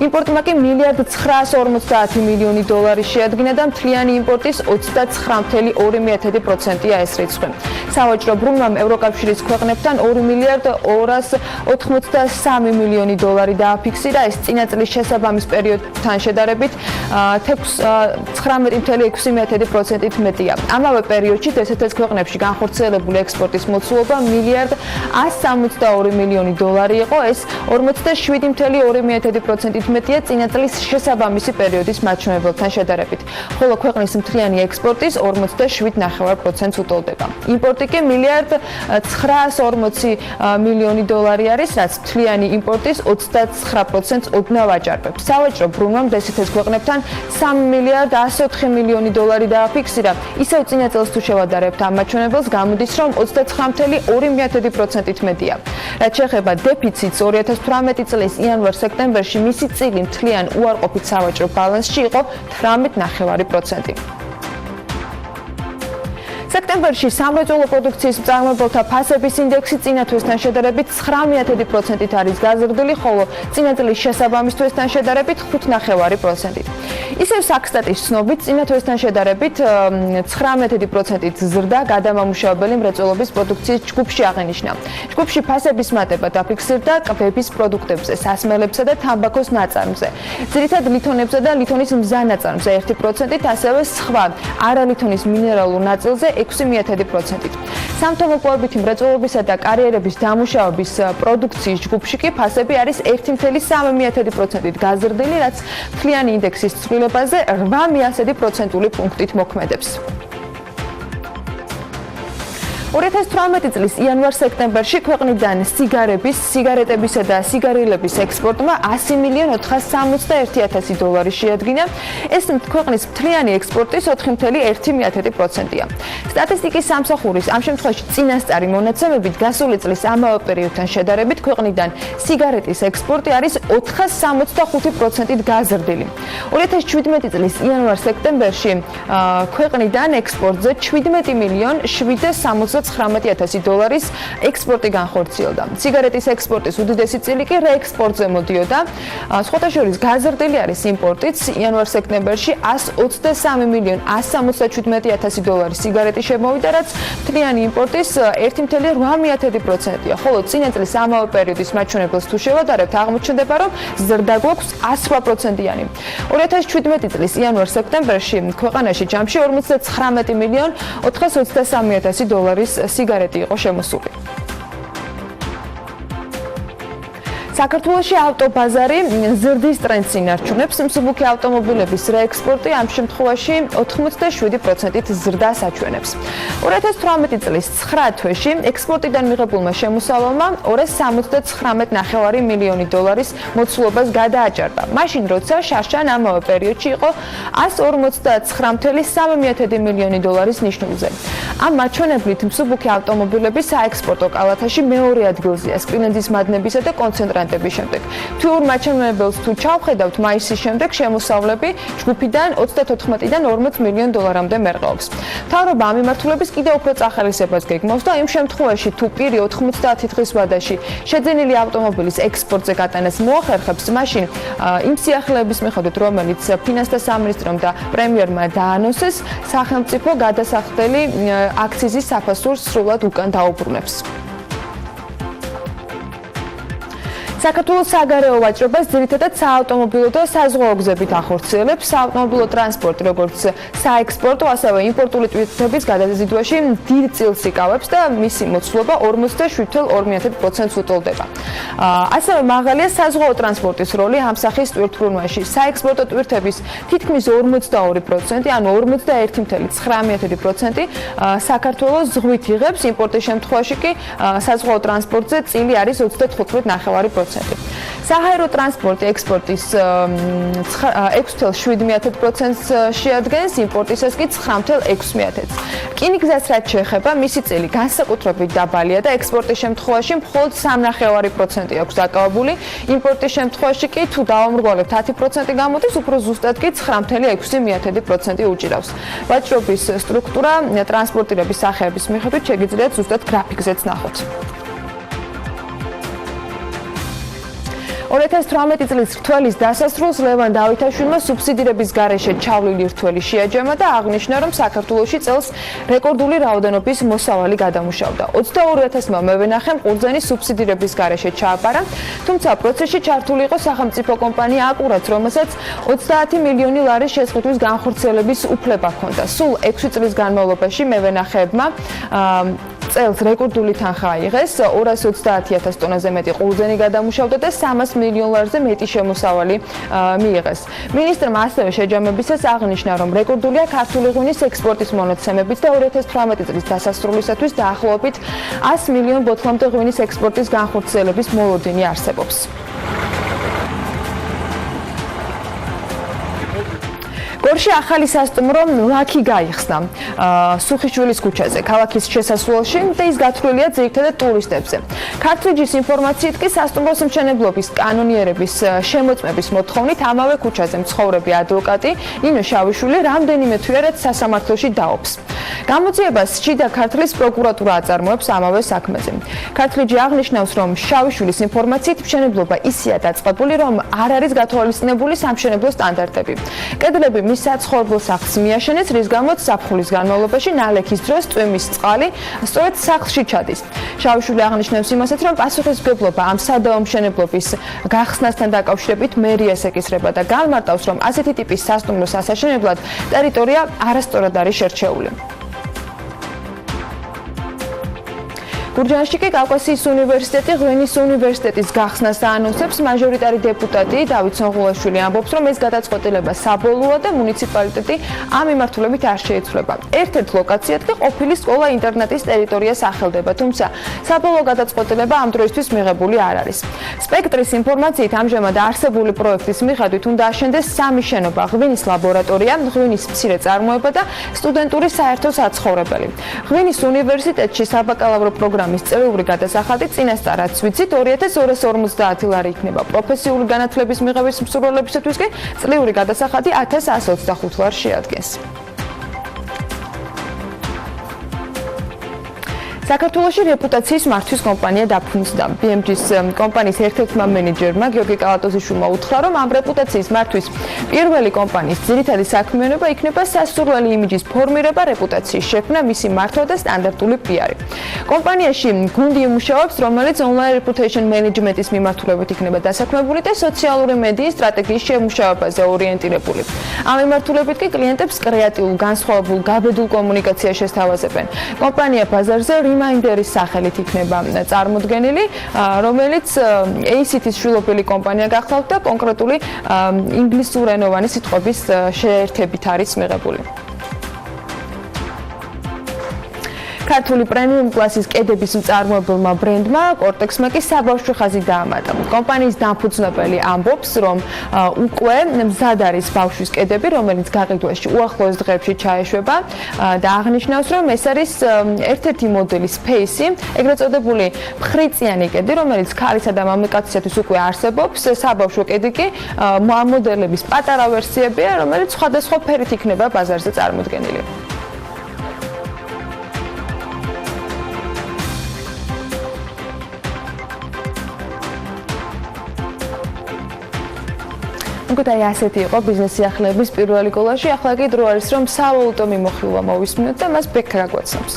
[SPEAKER 2] იმპორტმა კი 1,950 მილიონი დოლარი შეადგინა და მთლიანი იმპორტის 29,2%-ია ეს რიცხვი. სავაჭრო ბრუნვამ ევროკავშირის ქვეყნებთან 2,283 მილიონი დოლარი დააფიქსირა, ეს წინა წლის შესაბამის პერიოდთან შედარებით 19,6%-ით მეტია. ამავე პერიოდში DST-ის ქვეყნებში განხორციელებული ექსპორტის მოცულობა 1,162 მილიონი დოლარი იყო, ეს 47,2%-ით მეტია წინა წლის შესაბამისი პერიოდის მაჩვენებელთან შედარებით. ხოლო ქვეყნის მთლიანი ექსპორტის 47,9%-ს უტოლდება. იმპორტი კი 1,940 მილიონი დოლარი არის, რაც მთლიანი იმპორტის 29%-ს ოდნავ აჭარბებს. სავაჭრო ბრუნვამ DST-ის ქვეყნებთან 3,104 მილიონი დოლარი დააფიქსირა. ისევ წინა წელს თუ შევადარებთ ამ მაჩვენებელს, გამოდის, რომ 29,2%-ით მეტია. რაც შეეხება დეფიციტს, 2018 წლის იანვარ-სექტემბერში მისი წილი მთლიან უარყოფით სავაჭრო ბალანსში იყო 18,9%. სექტემბერში სამრეწველო პროდუქციის მწარმოებელთა ფასების ინდექსი წინა თვესთან შედარებით 9,1%-ით არის გაზრდილი, ხოლო წინა წლის შესაბამის თვესთან შედარებით 5,9%-ით. ისევ საქსტატის ცნობით, წინა თვესთან შედარებით 19%-ით ზრდა გადამამუშავებელი მრეწველობის პროდუქციის ჯგუფში აღენიშნა. ჯგუფში ფასების მატება დაფიქსირდა კვების პროდუქტებზე, სასმელებსა და თამბაქოს ნაწარმზე. ძირითად ლითონებზე და ლითონის მზა ნაწარმზე 1%-ით, ასევე სხვა არალითონის მინერალურ ნაწილზე 6,1%-ით. სამთო-მოპოვებითი მრეწველობისა და კარიერების დამუშავების პროდუქციის ჯგუფში კი ფასები არის 1,3%-ით გაზრდილი, რაც მთლიანი ინდექსის ცვლილებაზე 8% პუნქტით მოქმედებს. 2018 წლის იანვარ-სექტემბერში ქვეყნიდან სიგარეტებისა და სიგარილების ექსპორტმა 100,461,000 დოლარი შეადგინა. ეს ქვეყნის მთლიანი ექსპორტის 4,1%-ია. სტატისტიკის სამსახურის ამ შემთხვევაში წინასწარი მონაცემებით გასული წლის ამავე პერიოდთან შედარებით ქვეყნიდან სიგარეტის ექსპორტი არის 465%-ით გაზრდილი. 2017 წლის იანვარ-სექტემბერში ქვეყნიდან ექსპორტზე 17,769,000 დოლარის ექსპორტი განხორციელდა. სიგარეტის ექსპორტის უდიდესი წილი კი რეექსპორტზე მოდიოდა. სხვათა შორის გაზრდილი არის იმპორტიც. იანვარ-სექტემბერში 123,177,000 დოლარი სიგარეტი შემოვიდა, რაც მთლიანი იმპორტის 1,8%-ია. ხოლო წინა წლის ამავე პერიოდის მაჩვენებელს თუ შევადარებთ, აღმოჩნდება, რომ ზრდა გვაქვს 108%-იანი. 2017 წლის იანვარ-სექტემბერში ქვეყანაში ჯამში 59,423,000 დოლარის სიგარეტი იყო შემოსული. საქართველოში ავტობაზარი ზრდის ტრენდს ინარჩუნებს. მსუბუქი ავტომობილების რეექსპორტი ამ შემთხვევაში 87%-ით ზრდას აჩვენებს. 2018 წლის 9 თვეში ექსპორტიდან მიღებულმა შემოსავალმა 279,9 მილიონი დოლარის მოცულობას გადააჭარბა. მაშინ, როცა შარშან ამავე პერიოდში იყო 159,3 მილიონი დოლარის ნიშნულზე. ამ მაჩვენებლით მსუბუქი ავტომობილები საექსპორტო კალათაში მეორე ადგილზეა სპილენძის მადნებისა და კონცენტრატების შემდეგ. თვიურ მაჩვენებელს თუ ჩავხედავთ, მაისის შემდეგ შემოსავლები ჯგუფიდან 34-დან 40 მილიონ დოლარამდე მერყეობს. მთავრობა ამ მიმართულების კიდევ უფრო წახალისებას გეგმავს და იმ შემთხვევაში თუ პირი 90 დღის ვადაში შეძენილი ავტომობილის ექსპორტზე გატანას მოახერხებს, მაშინ იმ სიახლეების მიხედვით, რომელიც ფინანსთა სამინისტრომ და პრემიერმა დაანონსეს, სახელმწიფო გადასახდელი აქციზის საფასურს სრულად უკან დაუბრუნებს. საქართველოს საგარეო ვაჭრობას ძირითადად საავტომობილო და საზღვაო გზებით ახორციელებს. საავტომობილო ტრანსპორტი, როგორც საექსპორტო, ასევე იმპორტული ტვირთების გადაზიდვაში დიდ წილს იკავებს და მისი მოცულობა 47.2%-ს უტოლდება. ასევე მაღალია საზღვაო ტრანსპორტის როლი ამ სახის ტვირთბრუნვაში. საექსპორტო ტვირთების თითქმის 42%, ანუ 41.9% საქართველოს ზღვით იღებს, იმპორტის შემთხვევაში კი საზღვაო ტრანსპორტზე წილი არის 35.9%. საჰაერო ტრანსპორტი ექსპორტის 6.7%-ს შეადგენს, იმპორტისას კი 9.6%-ს. რკინიგზას რაც შეეხება, მისი წილი განსაკუთრებით დაბალია და ექსპორტის შემთხვევაში მხოლოდ 3.5% აქვს დაკავებული, იმპორტის შემთხვევაში კი თუ დავამრგვალებთ 10% გამოდის, უფრო ზუსტად კი 9.6% უჭირავს. ვაჭრობის სტრუქტურა ტრანსპორტირების სახეების მიხედვით შეგიძლიათ ზუსტად გრაფიკზეც ნახოთ. 2018 წლის რთველის დასასრულს ლევან დავითაშვილმა სუბსიდირების გარეშე ჩავლილი რთველი შეაჯამა და აღნიშნა, რომ საქართველოში წელს რეკორდული რაოდენობის მოსავალი გადამუშავდა. 22,000-მა მევენახემ ყურძენი სუბსიდირების გარეშე ჩააბარა, თუმცა პროცესში ჩართული იყო სახელმწიფო კომპანია აკურაც, რომელსაც 30 მილიონი ლარის შესყიდვის განხორციელების უფლება ჰქონდა. სულ 6 წლის განმავლობაში მევენახეებმა წელს რეკორდული თანხა აიღეს, 230,000 ტონაზე მეტი ყურძენი გადამუშავდა და 300 მილიონ ლარზე მეტი შემოსავალი მიიღეს. მინისტრმა ასევე შეჯამებისას აღნიშნა, რომ რეკორდულია ქართული ღვინის ექსპორტის მონაცემებით და 2018 წლის დასასრულისათვის დაახლოებით 100 მილიონ ბოთლამდე ღვინის ექსპორტის განხორციელების მოლოდინი არსებობს. გორში ახალი სასტუმრო ლაკი გაიხსნა სუხიშვილის ქუჩაზე, ქალაქის შესასვლელში და ის გათვლილია ძირითადად ტურისტებზე. ქართლიჯის ინფორმაციით კი სასტუმროს მშენებლობის კანონიერების შემოწმების მოთხოვნით ამავე ქუჩაზე მცხოვრები ადვოკატი ნინო შავიშვილი რამდენიმე თვეად სასამართლოში დაობს. გამოძიებას შიდა ქართლის პროკურატურა აწარმოებს ამავე საქმეზე. ქართლიჯი აღნიშნავს, რომ შავიშვილის ინფორმაციით მშენებლობა ისეა დაწყებული, რომ არ არის გათვალისწინებული სამშენებლო სტანდარტები. კედლები მის საცხოვრებელ სახლს მიაშენეს, რის გამოც ზაფხულის განმავლობაში ნალექის დროს წვიმის წყალი სწორედ სახლში ჩადის. შავიშვილი აღნიშნავს იმასაც, რომ პასუხისმგებლობა ამ სადავო მშენებლობის გახსნასთან დაკავშირებით მერიას ეკისრება და განმარტავს, რომ ასეთი ტიპის სასტუმროს ასაშენებლად ტერიტორია არასწორად არის შერჩეული. გურჯაანში კი კავკასიის უნივერსიტეტი ღვინის უნივერსიტეტის გახსნას აანონსებს. მაჟორიტარი დეპუტატი დავით სონღულაშვილი ამბობს, რომ ეს გადაწყვეტილება საბოლოოა და მუნიციპალიტეტი ამ მიმართულებით არ შეიცვლება. ერთ-ერთ ლოკაციად კი ყოფილი სკოლა-ინტერნატის ტერიტორიას ახელდება, თუმცა საბოლოო გადაწყვეტილება ამ დროისთვის მიღებული არ არის. სპექტრის ინფორმაციით ამჟამად არსებული პროექტის მიხედვით უნდა აშენდეს 3 შენობა: ღვინის ლაბორატორია, ღვინის მცირე წარმოება და სტუდენტური საერთო საცხოვრებელი. ღვინის უნივერსიტეტში საბაკალავრო პროგრამა პროგრამის წელიური გადასახადი წინასწარ რაც ვიცით 2250 ლარი იქნება. პროფესიული განათლების მიღების მსურველებისათვის კი წლიური გადასახადი 1125 ლარს შეადგენს. საქართველოში რეპუტაციის მართვის კომპანია დაფუძნდა. BMG-ის კომპანიის ერთ-ერთმა მენეჯერმა გიორგი კალატოზიშვილმა უთხრა, რომ ამ რეპუტაციის მართვის პირველი კომპანიის ძირითადი საქმიანობა იქნება სასურველი იმიჯის ფორმირება, რეპუტაციის შექმნა, მისი მართვა და სტანდარტული PR-ი. კომპანიაში გუნდი იმუშავებს, რომელიც online reputation management-ის მიმართულებით იქნება დასაქმებული და სოციალური მედიის სტრატეგიის შემუშავებაზე ორიენტირებული. ამ მიმართულებით კი კლიენტებს კრეატიულ, განსხვავებულ, გაბედულ კომუნიკაციას შესთავაზებენ. კომპანია ბაზარზე Reminderis სახელით იქნება წარმოდგენილი, რომელიც ACT-ის შვილობილი კომპანია გახლავთ და კონკრეტული ინგლისურენოვანი სიტყვების შეერთებით არის მიღებული. ქართული პრემიუმ კლასის კედების მწარმოებელმა ბრენდმა კორტექსმა კი საბავშვო ხაზი დაამატა. კომპანიის დამფუძნებელი ამბობს, რომ უკვე მზად არის ბავშვის კედები, რომელიც გაყიდვაში უახლოეს დღეებში ჩაეშვება და აღნიშნავს, რომ ეს არის ერთ-ერთი მოდელი Space-ი, ეგრეთ წოდებული მხრიწიანი კედი, რომელიც ქალისა და მამაკაცისათვის უკვე არსებობს. საბავშვო კედი კი ამ მოდელების პატარა ვერსიებია, რომელიც სხვადასხვა ფერით იქნება ბაზარზე წარმოდგენილი. მგონია ასეთი იყო ბიზნეს სიახლეების პირველი კოლაჟი. ახლა კი დრო არის, რომ სავალუტო მიმოხილვა მოვისმინოთ და მას ბექრა გვაცნობს.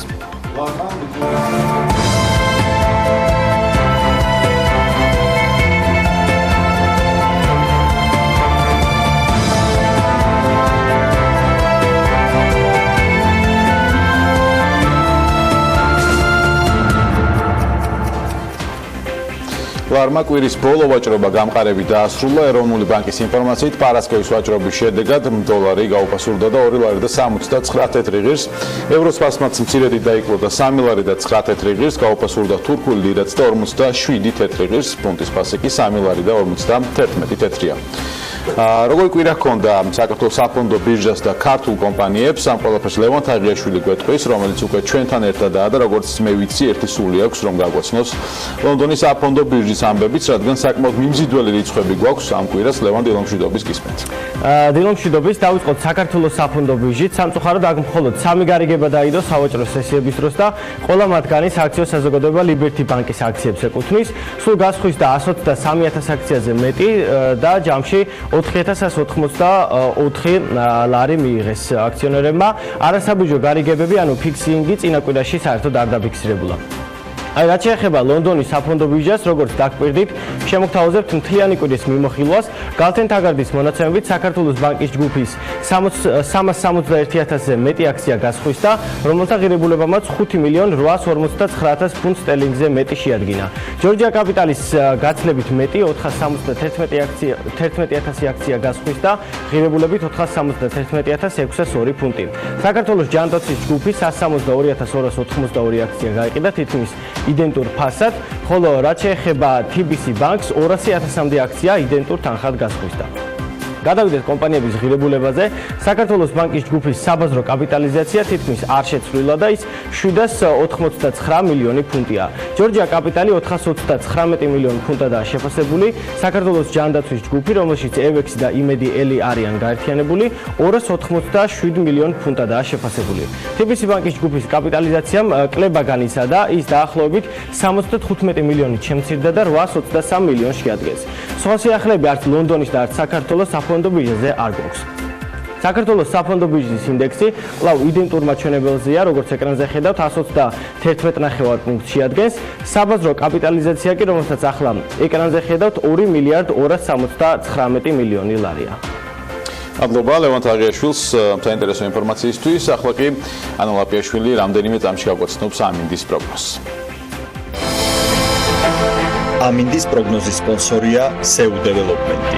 [SPEAKER 1] მწვერვალმა კვირის ბოლო ვაჭრობა გამყარებით დაასრულა. ეროვნული ბანკის ინფორმაციით პარასკევის ვაჭრობის შედეგად $1 გაუფასურდა და $2.69 ღირს, ევროს ფასმაც მცირედი დაიკლო და $3.09 ღირს, გაუფასურდა თურქული ლირაც და 47 ღირს, ფუნტის ფასი კი $3.51. Როგორი კვირა ჰქონდა საქართველოს საფონდო ბირჟას და ქართულ კომპანიებს, ამ ყველაფერს ლევან თაღიაშვილი გვეტყვის, რომელიც უკვე ჩვენთან ერთადაა და როგორც მე ვიცი, ერთი სული აქვს რომ გაგვაცნოს ლონდონის საფონდო ბირჟის ამბებიც, რადგან საკმაოდ მიმზიდველი რიცხვები გვაქვს ამ კვირას. ლევან, დილომშვიდობის გისმენთ.
[SPEAKER 3] დილომშვიდობის, დავიწყოთ საქართველოს საფონდო ბირჟით. სამწუხაროდ აქ მხოლოდ 3 გარიგება დაიდო სავაჭრო სესიების დროს და ყველა მათგანი სააქციო საზოგადოება Liberty ბანკის აქციებს ეკუთვნის. სულ გასხვის და 123,000 აქციაზე მეტი და ჯამში 4,184 ლარი მიიღეს აქციონერებმა. არასაბუჯო გარიგებები, ანუ ფიქსინგი წინა კვირაში საერთოდ არ დაფიქსირებულა. აი, რაც შეეხება ლონდონის საფონდო ბირჟას, როგორც დაგკვირდით, შემოგთავაზებთ მთლიანი კვირის მიმოხილვას. გალთენ თაგარდის მონაცემებით საქართველოს ბანკის ჯგუფის 371,000-ზე მეტი აქცია გასხვის და რომელთა ღირებულებამაც 5,859,000 ფუნტ სტერლინგზე მეტი შეადგინა. ჯორჯია კაპიტალის გაცნებით მეტი 471,000 აქცია გასხვის და ღირებულებით 471,602 ფუნტი. საქართველოს ჯანდაცვის ჯგუფი 162,282 აქცია გაიყიდა თითქმის იდენტურ ფასად, ხოლო რაც შეეხება TBC ბანკს 200,000-მდე აქცია იდენტურ თანხად გასხვისდა. გადავიდეთ კომპანიების ღირებულებაზე. საქართველოს ბანკის ჯგუფის საბაზრო კაპიტალიზაცია თითქმის არ შეცვლილა და ის 789 მილიონი ფუნტია. ჯორჯია კაპიტალი 429 მილიონი ფუნტადაა შეფასებული. საქართველოს ჯანდაცვის ჯგუფი, რომელშიც ევექსი და იმედი ელი არიან გაერთიანებული, 287 მილიონი ფუნტადაა შეფასებული. TBC ბანკის ჯგუფის კაპიტალიზაციამ კლება განიცადა და ის დაახლოებით 75 მილიონით შემცირდა და 823 მილიონს შეადგენს. სხვა სიახლეები არც ლონდონის და არც საქართველოს საფონდო ბირჟაზე არ გვაქვს. საქართველოს საფონდო ბირჟის ინდექსი კვლავ იდენტურ მაჩვენებელზეა, როგორც ეკრანზე ხედავთ, 121.9 პუნქტს შეადგენს. საბაზრო კაპიტალიზაცია კი, რომელსაც ახლა ეკრანზე ხედავთ, 2,279 მილიონი ლარია.
[SPEAKER 1] მადლობა ლევან თაღიაშვილს საინტერესო ინფორმაციისთვის. ახლა კი ანა ლაპიაშვილი რამდენიმე წამში გაგვაცნობს ამინდის პროგნოზს.
[SPEAKER 4] ამინდის პროგნოზის სპონსორია SEU დეველოპმენტი.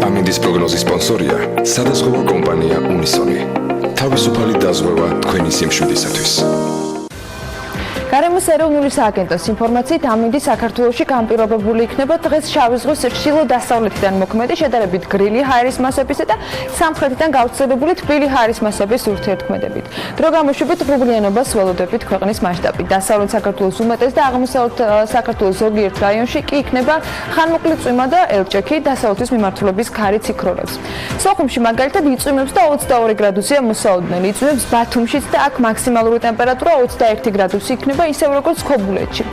[SPEAKER 5] ამინდის პროგნოზის სპონსორია სადაზღვევო კომპანია უნისონი. თავისუფალი დაზღვევა თქვენი სიმშვიდისათვის.
[SPEAKER 2] გარემოს ეროვნული სააგენტოს ინფორმაციით ამინდი საქართველოში განპირობებული იქნება დღეს შავი ზღვის ჩრდილო-დასავლეთიდან მოქმედი შედარებით გრილი ჰაერის მასებისა და სამხრეთიდან გავრცელებული თბილი ჰაერის მასების ურთიერთქმედებით. დრო გამოშვებით ღრუბლიანობას ველოდებით ქვეყნის მასშტაბით. დასავლეთ საქართველოს უმეტეს და აღმოსავლეთ საქართველოს ზოგიერთ რაიონში კი იქნება ხანმოკლე წვიმა და ელჭექი, დასავლეთის მიმართულების ქარი ციქრორებს. სოხუმში მაგალითად იწვიმებს და 22 გრადუსია მოსაოდნელი. იწვიმებს ბათუმშიც და აქ მაქსიმალური ტემპერატურა 21 გრადუსი იქნება ისევ როგორც ქობულეთში.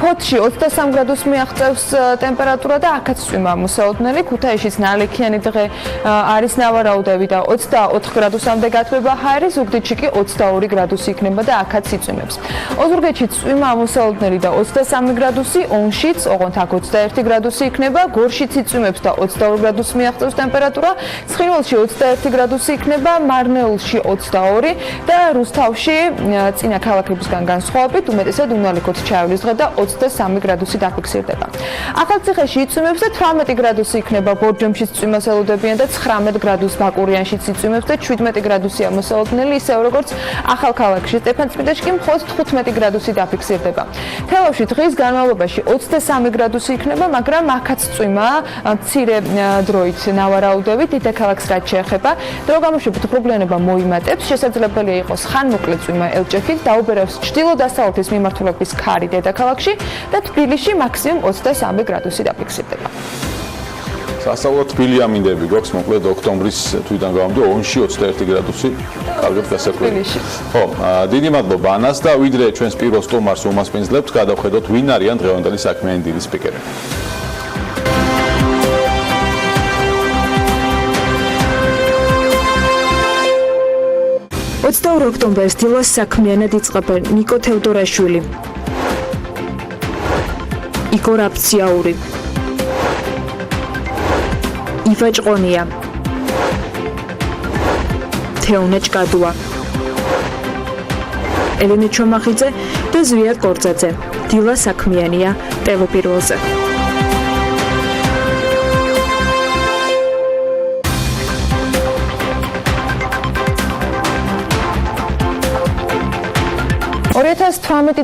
[SPEAKER 2] ფოთში 23 გრადუსს მიაღწევს ტემპერატურა და აქაც წვიმა მოსაოდნელი. ქუთაისშიც ნალექიანი დღე არის ნავარაუდები და 24 გრადუსამდე გათბება ჰაერი, ზუგდიდში კი 22 გრადუსი იქნება და აქაც იწვიმებს. ოზურგეთში წვიმა მოსაოდნელი და 23 გრადუსი, ონშიც, ოღონდ აქ 21 გრადუსი იქნება, გორშიც იწვიმებს და 22 გრადუსს მიაღწევს ტემპერატურა, ცხინვალში 21 გრადუსი იქნება, მარნეულში 22 და რუსთავში წინა ქალაქებისგან განსხვავებით უმეტესად უნალექოთ ჩაივლის დღე და 23 გრადუსი დაფიქსირდება. ახალციხეში იწვიმებს და 18 გრადუსი იქნება, ბორჯომშიც წვიმას ელოდებიან და 19 გრადუსს ბაკურიანშიც იწვიმებს და 17 გრადუსია მოსაოდნელი, ისევ როგორც ახალქალაქში. სტეფანწმინდაში კი მხოლოდ 15 გრადუსი დაფიქსირდება. თელავში დღის განმავლობაში 23 გრადუსი იქნება, მაგრამ აქაც წვიმა მცირე დროით ნავარაუდებით. დედაქალაქს რაც შეეხება, დრო გამოშვებით ღრუბლიანობა მოიმატებს, შესაძლებელია იყოს ხანმოკლე წვიმა ელჭექით, დაუბერავს ჩრდილო-დასავლეთის მიმართულების ქარი დედაქალაქში და თბილისში მაქსიმუმ 23 გრადუსი დაფიქსირდება.
[SPEAKER 1] სასწავლო თბილი ამინდები გვაქვს, მოკლედ ოქტომბრის თვიდან გამომდინარე, ონში 21 გრადუსი, კარგად გასაკვირია. ხო, დიდი მადლობა ანას და ვიდრე ჩვენს პირველ სტუმარს უმასპინძლებთ, გადავხედოთ ვინ არიან დღევანდელი საქმიანი დილის სპიკერები.
[SPEAKER 2] 22 ოქტომბერს დილას საქმიანად იწყებენ ნიკო თევდორაშვილი, იგორ აფციაური, იბა ჭყონია, თეონა ჭკადუა, ელენე ჩომახიძე და ზვია კორძაძე. დილა საქმიანია ტელეპირველზე.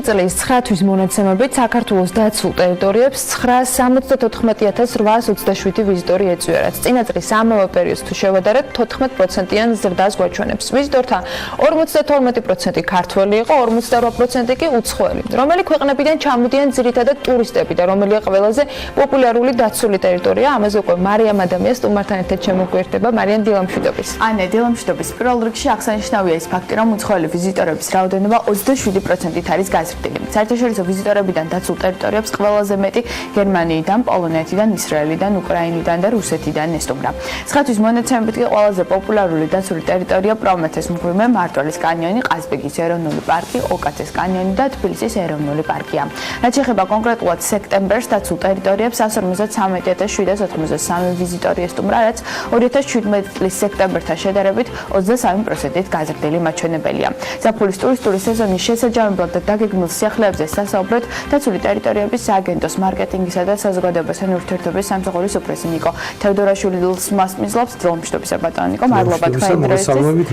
[SPEAKER 2] წლის 9 თვის მონაცემებით საქართველოს დაცულ ტერიტორიებს 974,827 ვიზიტორი ეწვია, რაც წინა წლის ამავე პერიოდს თუ შევადარებთ 14%-იან ზრდას გვაჩვენებს. ვიზიტორთა 52% ქართველი იყო, 48% კი უცხოელი. რომელი ქვეყნებიდან ჩამოდიან ძირითადად ტურისტები და რომელია ყველაზე პოპულარული დაცული ტერიტორია? ამაზე უკვე მარიამ ადამიანს სტუმართან ერთად შემოგვიერთდება. მარიამ, დილა მშვიდობის.
[SPEAKER 6] დილა მშვიდობის. პირველ რიგში აღსანიშნავია ის ფაქტი, რომ უცხოელი ვიზიტორების რაოდენობა 27%-ით არის გაზრდილი. საერთაშორისო ვიზიტორებიდან დაცულ ტერიტორიებს ყველაზე მეტი გერმანიიდან, პოლონეთიდან, ისრაელიდან, უკრაინიდან და რუსეთიდან ესტუმრა. 9 თვის მონაცემებით კი ყველაზე პოპულარული დაცული ტერიტორია პრომეთეს მღვიმე, მარტოლის კანიონი, ყაზბეგის ეროვნული პარკი, ოკაცეს კანიონი და თბილისის ეროვნული პარკია. რაც შეეხება კონკრეტულად სექტემბერს, დაცულ ტერიტორიებს 153,793 ვიზიტორი ესტუმრა, რაც 2017 წლის სექტემბერთან შედარებით 23%-ით გაზრდილი მაჩვენებელია. ზაფხულის ტურისტული სეზონის შესაჯამებლად და დაგეგმილ სიახლეებზე სასაუბრად დაცული ტერიტორიების სააგენტოს მარკეტინგისა და საზოგადოებასთან ურთიერთობის სამსახურის უფროსი ნიკო თევდორაშვილის მასმიზლობს. დილამშვიდობისა ბატონო ნიკო, მადლობა თქვენი დროისთვის.
[SPEAKER 7] მოგესალმებით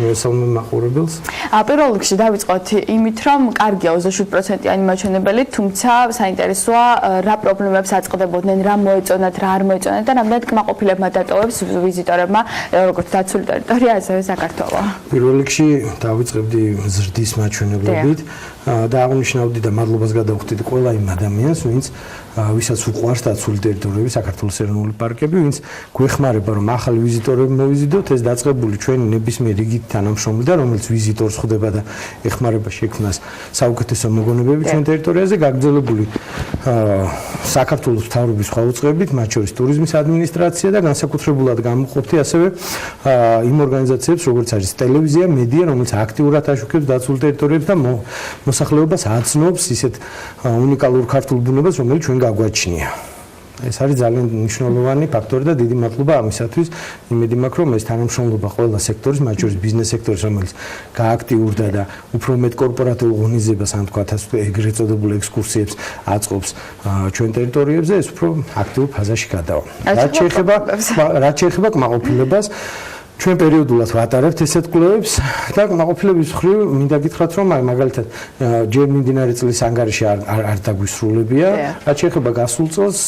[SPEAKER 7] მაყურებელს.
[SPEAKER 6] პირველ რიგში დავიწყოთ იმით, რომ კარგია 27%-იანი მაჩვენებელი, თუმცა საინტერესოა რა პრობლემებს აწყდებოდნენ, რა მოეწონათ, რა არ მოეწონათ და რამდენად კმაყოფილებმა დატოვებს ვიზიტორებმა როგორც დაცული ტერიტორია, ასევე საქართველო.
[SPEAKER 7] პირველ რიგში დავიწყებდი ზრდის მაჩვენებლებით და აღნიშნავდი და მადლობას გადავხდით ყველა იმ ადამიანს, ვისაც უყვარს დაცული ტერიტორიები, საქართველოს ეროვნული პარკები, ვინც გვეხმარება რომ ახალი ვიზიტორები მოვიზიდოთ, ეს დაწყებული ჩვენი ნებისმიერ რიგით თანამშრომლი და რომელიც ვიზიტორს ხვდება და ეხმარება შექმნას საუკეთესო მოგონებები ჩვენ ტერიტორიაზე, გაგრძელებული საქართველოს მთავრობის ხელმძღვანელობით, მათ შორის ტურიზმის ადმინისტრაცია და განსაკუთრებულად გამოყოფთი ასევე იმ ორგანიზაციებს, როგორც არის ტელევიზია, მედია, რომელიც აქტიურად აშუქებს დაცულ ტერიტორიებს და მოსახლეობას აცნობს ისეთ უნიკალურ ქართულ ბუნებას, რომელიც ჩვენ გაგვაჩნია. ეს არის ძალიან მნიშვნელოვანი ფაქტორი და დიდი მადლობა ამისათვის. იმედი მაქვს, რომ ეს თანამშრომლობა ყველა სექტორის, მათ შორის ბიზნეს სექტორის, რომელიც გააქტიურდა და უფრო მეტ კორპორატიულ ღონისძიებას, ან თქვათ ეგრეთ წოდებულ ექსკურსიებს აწყობს ჩვენ ტერიტორიებზე, ეს უფრო აქტიურ ფაზაში გადავა. რაც შეეხება კმაყოფილებას, ჩვენ პერიოდულად ვატარებთ ესეთ კვლევებს და კმაყოფილების მხრივ მინდა გითხრათ, რომ მაგალითად ჯერ მიმდინარე წლის ანგარიში არ დაგვისრულებია. რაც შეეხება გასულ წელს,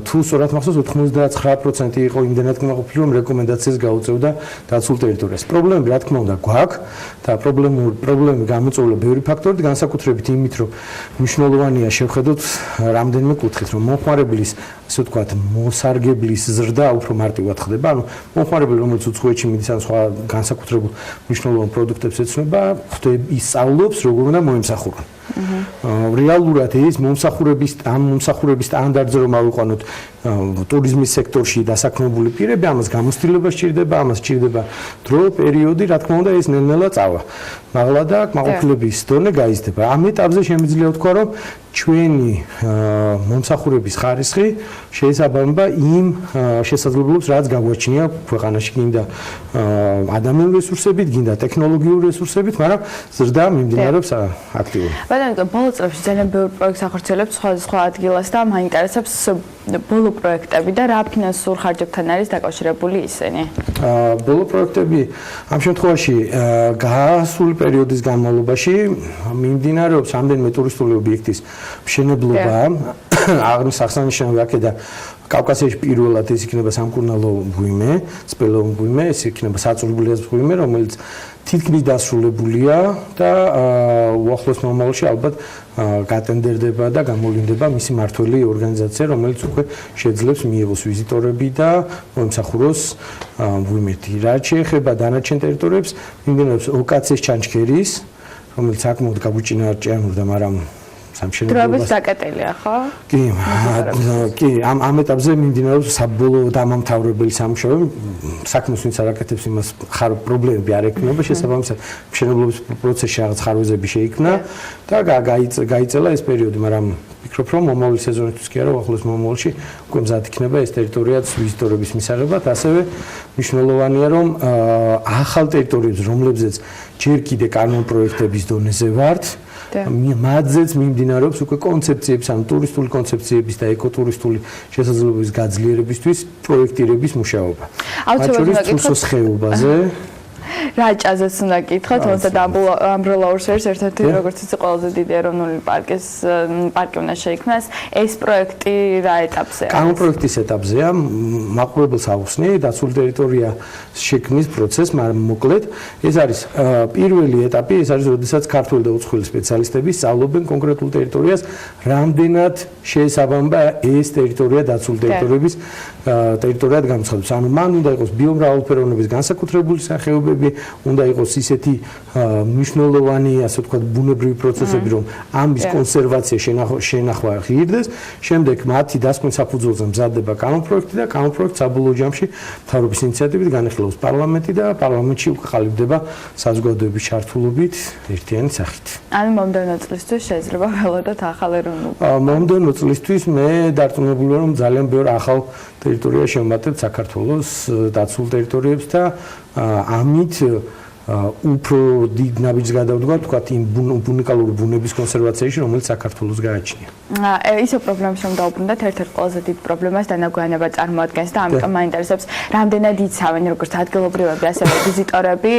[SPEAKER 7] თუ სწორად მახსოვს 99% იყო იმდენად კმაყოფილი, რომ რეკომენდაციას გაუწევდა დაცულ ტერიტორიას. პრობლემები რა თქმა უნდა გვაქვს და პრობლემები გამოწვეულია ბევრი ფაქტორით, განსაკუთრებით იმით, რომ მნიშვნელოვანია შევხედოთ რამდენიმე კუთხით, რომ მომხმარებლის, ასე ვთქვათ, მოსარგებლის ზრდა უფრო მარტივად ხდება, ანუ მომხმარებელი რომელიც უცხოეთში მიდის ან სხვა განსაკუთრებულ მნიშვნელოვან პროდუქტებს ეცნობა, ისწავლობს როგორ უნდა მოემსახურონ. რეალურად ის მომსახურების სტანდარტზე რომ ავიყვანოთ ტურიზმის სექტორში დასაქმებული პირები, ამას გამოცდილება სჭირდება, ამას სჭირდება დრო, პერიოდი, რა თქმა უნდა, ეს ნელ-ნელა წავა. მაღლა და კმაყოფილების დონე გაიზრდება. ამ ეტაპზე შემიძლია ვთქვა, რომ ჩვენი მომსახურების ხარისხი შეესაბამება იმ შესაძლებლობებს, რაც გაგვაჩნია ქვეყანაში, გინდა ადამიანური რესურსებით, გინდა ტექნოლოგიური რესურსებით, მაგრამ ზრდა მიმდინარეობს აქტიურად.
[SPEAKER 6] ბატონო, ბოლო წლებში ძალიან ბევრი პროექტს ახორციელებთ სხვადასხვა ადგილას და მაინტერესებს ბოლო პროექტები და რა ფინანსურ ხარჯებთან არის დაკავშირებული ისინი?
[SPEAKER 7] ბოლო პროექტები ამ შემთხვევაში გასული პერიოდის განმავლობაში მიმდინარეობს რამდენიმე ტურისტული ობიექტის მშენებლობა. აღსანიშნავია აქედან კავკასიაში პირველად ეს იქნება სამკურნალო მღვიმე, სპელო მღვიმე, ეს იქნება საწურგულიას მღვიმე, რომელიც თითქმის დასრულებულია და უახლოს მომავალში ალბათ გატენდერდება და გამოვლინდება მისი მართველი ორგანიზაცია, რომელიც უკვე შეძლებს მიიღოს ვიზიტორები და მოემსახუროს მღვიმეთი. რაც შეეხება დანარჩენ ტერიტორიებს, მიმდინარეობს ოკაცეს ჩანჩქერის, რომელიც საკმაოდ გაგვიჭინარჭიანურდა, მაგრამ
[SPEAKER 2] დროების დაკეტილია, ხო?
[SPEAKER 7] კი, ამ ეტაპზე მიმდინარეობს საბოლოო დამამთავრებელი სამუშაოები. საქმეს ვინც არ აკეთებს იმას პრობლემები არ ექნება, შესაბამისად მშენებლობის პროცესში რაღაც ხარვეზები შეიქმნა და გაიწელა ეს პერიოდი, მაგრამ ვფიქრობ, რომ მომავალი სეზონისთვის კი არა, ახლოს მომავალში უკვე მზად იქნება ეს ტერიტორიაც ვიზიტორების მისაღებად, ასევე მნიშვნელოვანია, რომ ახალ ტერიტორიებს, რომლებზეც ჯერ კიდე კანონპროექტების დონეზე ვართ, მათზეც მიმდინარეობს უკვე კონცეფციების, ანუ ტურისტული კონცეფციების და ეკოტურისტული შესაძლებლობების გაძლიერებისთვის პროექტირების მუშაობა. მათ შორის თუსოს ხეობაზე
[SPEAKER 6] რაჭაზეც უნდა გითხრათ, თუმცა ამბრელაურს ერთ-ერთი როგორც იცი ყველაზე დიდი ეროვნული პარკი უნდა შეიქმნას. ეს პროექტი რა ეტაპზეა?
[SPEAKER 7] კანონპროექტის ეტაპზეა, მაყურებელს აუხსნი დაცული ტერიტორია შექმნის პროცესს, მაგრამ მოკლედ ეს არის პირველი ეტაპი, ეს არის როდესაც ქართული და უცხოელი სპეციალისტები სწავლობენ კონკრეტულ ტერიტორიას, რამდენად შეესაბამება ეს ტერიტორია დაცული ტერიტორიების ტერიტორიად გამოცხადებას. ანუ მან უნდა იყოს ბიომრავალფეროვნების განსაკუთრებული სახეობები, უნდა იყოს ისეთი მნიშვნელოვანი, ასე ვთქვათ, ბუნებრივი პროცესები, რომ ამის კონსერვაცია შენახვა ღირდეს, შემდეგ მათი დასკვნის საფუძველზე მზადდება კანონპროექტი და კანონპროექტს საბოლოო ჯამში მთავრობის ინიციატივით განიხილავს პარლამენტი და პარლამენტში უკვე ყალიბდება საზოგადოების ჩართულობით ერთიანი სახით.
[SPEAKER 6] ანუ მომდევნო წლისთვის შეიძლება ველოდოთ ახალ ეროვნულ
[SPEAKER 7] მომდევნო წლისთვის მე დარწმუნებული ვარ, რომ ძალიან ბევრ ახალ ტერიტორია შევმატებთ საქართველოს დაცულ ტერიტორიებს და ამით უფრო დიდ ნაბიჯს გადავდგა, თქვათ, იმ უნიკალური ბუნების კონსერვაციაში, რომელიც საქართველოს გააჩნია.
[SPEAKER 6] ისო პრობლემას რომ დაუბრუნდეთ, ერთ-ერთ ყველაზე დიდ პრობლემას დანაგვიანება წარმოადგენს და ამიტომ მაინტერესებს, რამდენად იცავენ როგორც ადგილობრივები, ასევე ვიზიტორები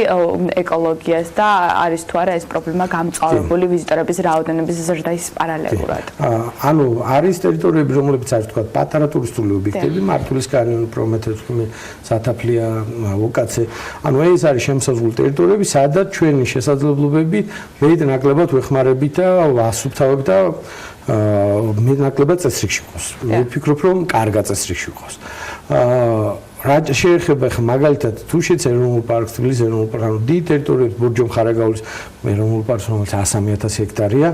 [SPEAKER 6] ეკოლოგიას და არის თუ არა ეს პრობლემა გამწვავებული ვიზიტორების რაოდენობის ზრდის პარალელურად.
[SPEAKER 7] ანუ არის ტერიტორიები, რომლებიც არის თქვათ პატარა ტურისტული ობიექტები, მართულის კანიონი, პრომეთევსკი, სათაფლია, ოკაცე. ანუ ეს არის შემოსაზღვრული ტერიტორიები, სადაც ჩვენი შესაძლებლობები მეტნაკლებად ვეხმარებით და ვასუფთავებით და მეტნაკლებად წესრიგში ვყავს. მე ვფიქრობ, რომ კარგად წესრიგში ვყავს. რა შეეხება ხა მაგალითად თუ შეც ეროვნულ პარკს, თბილისის ეროვნულ პარკს, ანუ დიდ ტერიტორიებს, ბორჯომ-ხარაგაულის ეროვნულ პარკს, რომელიც 103,000 ჰექტარია,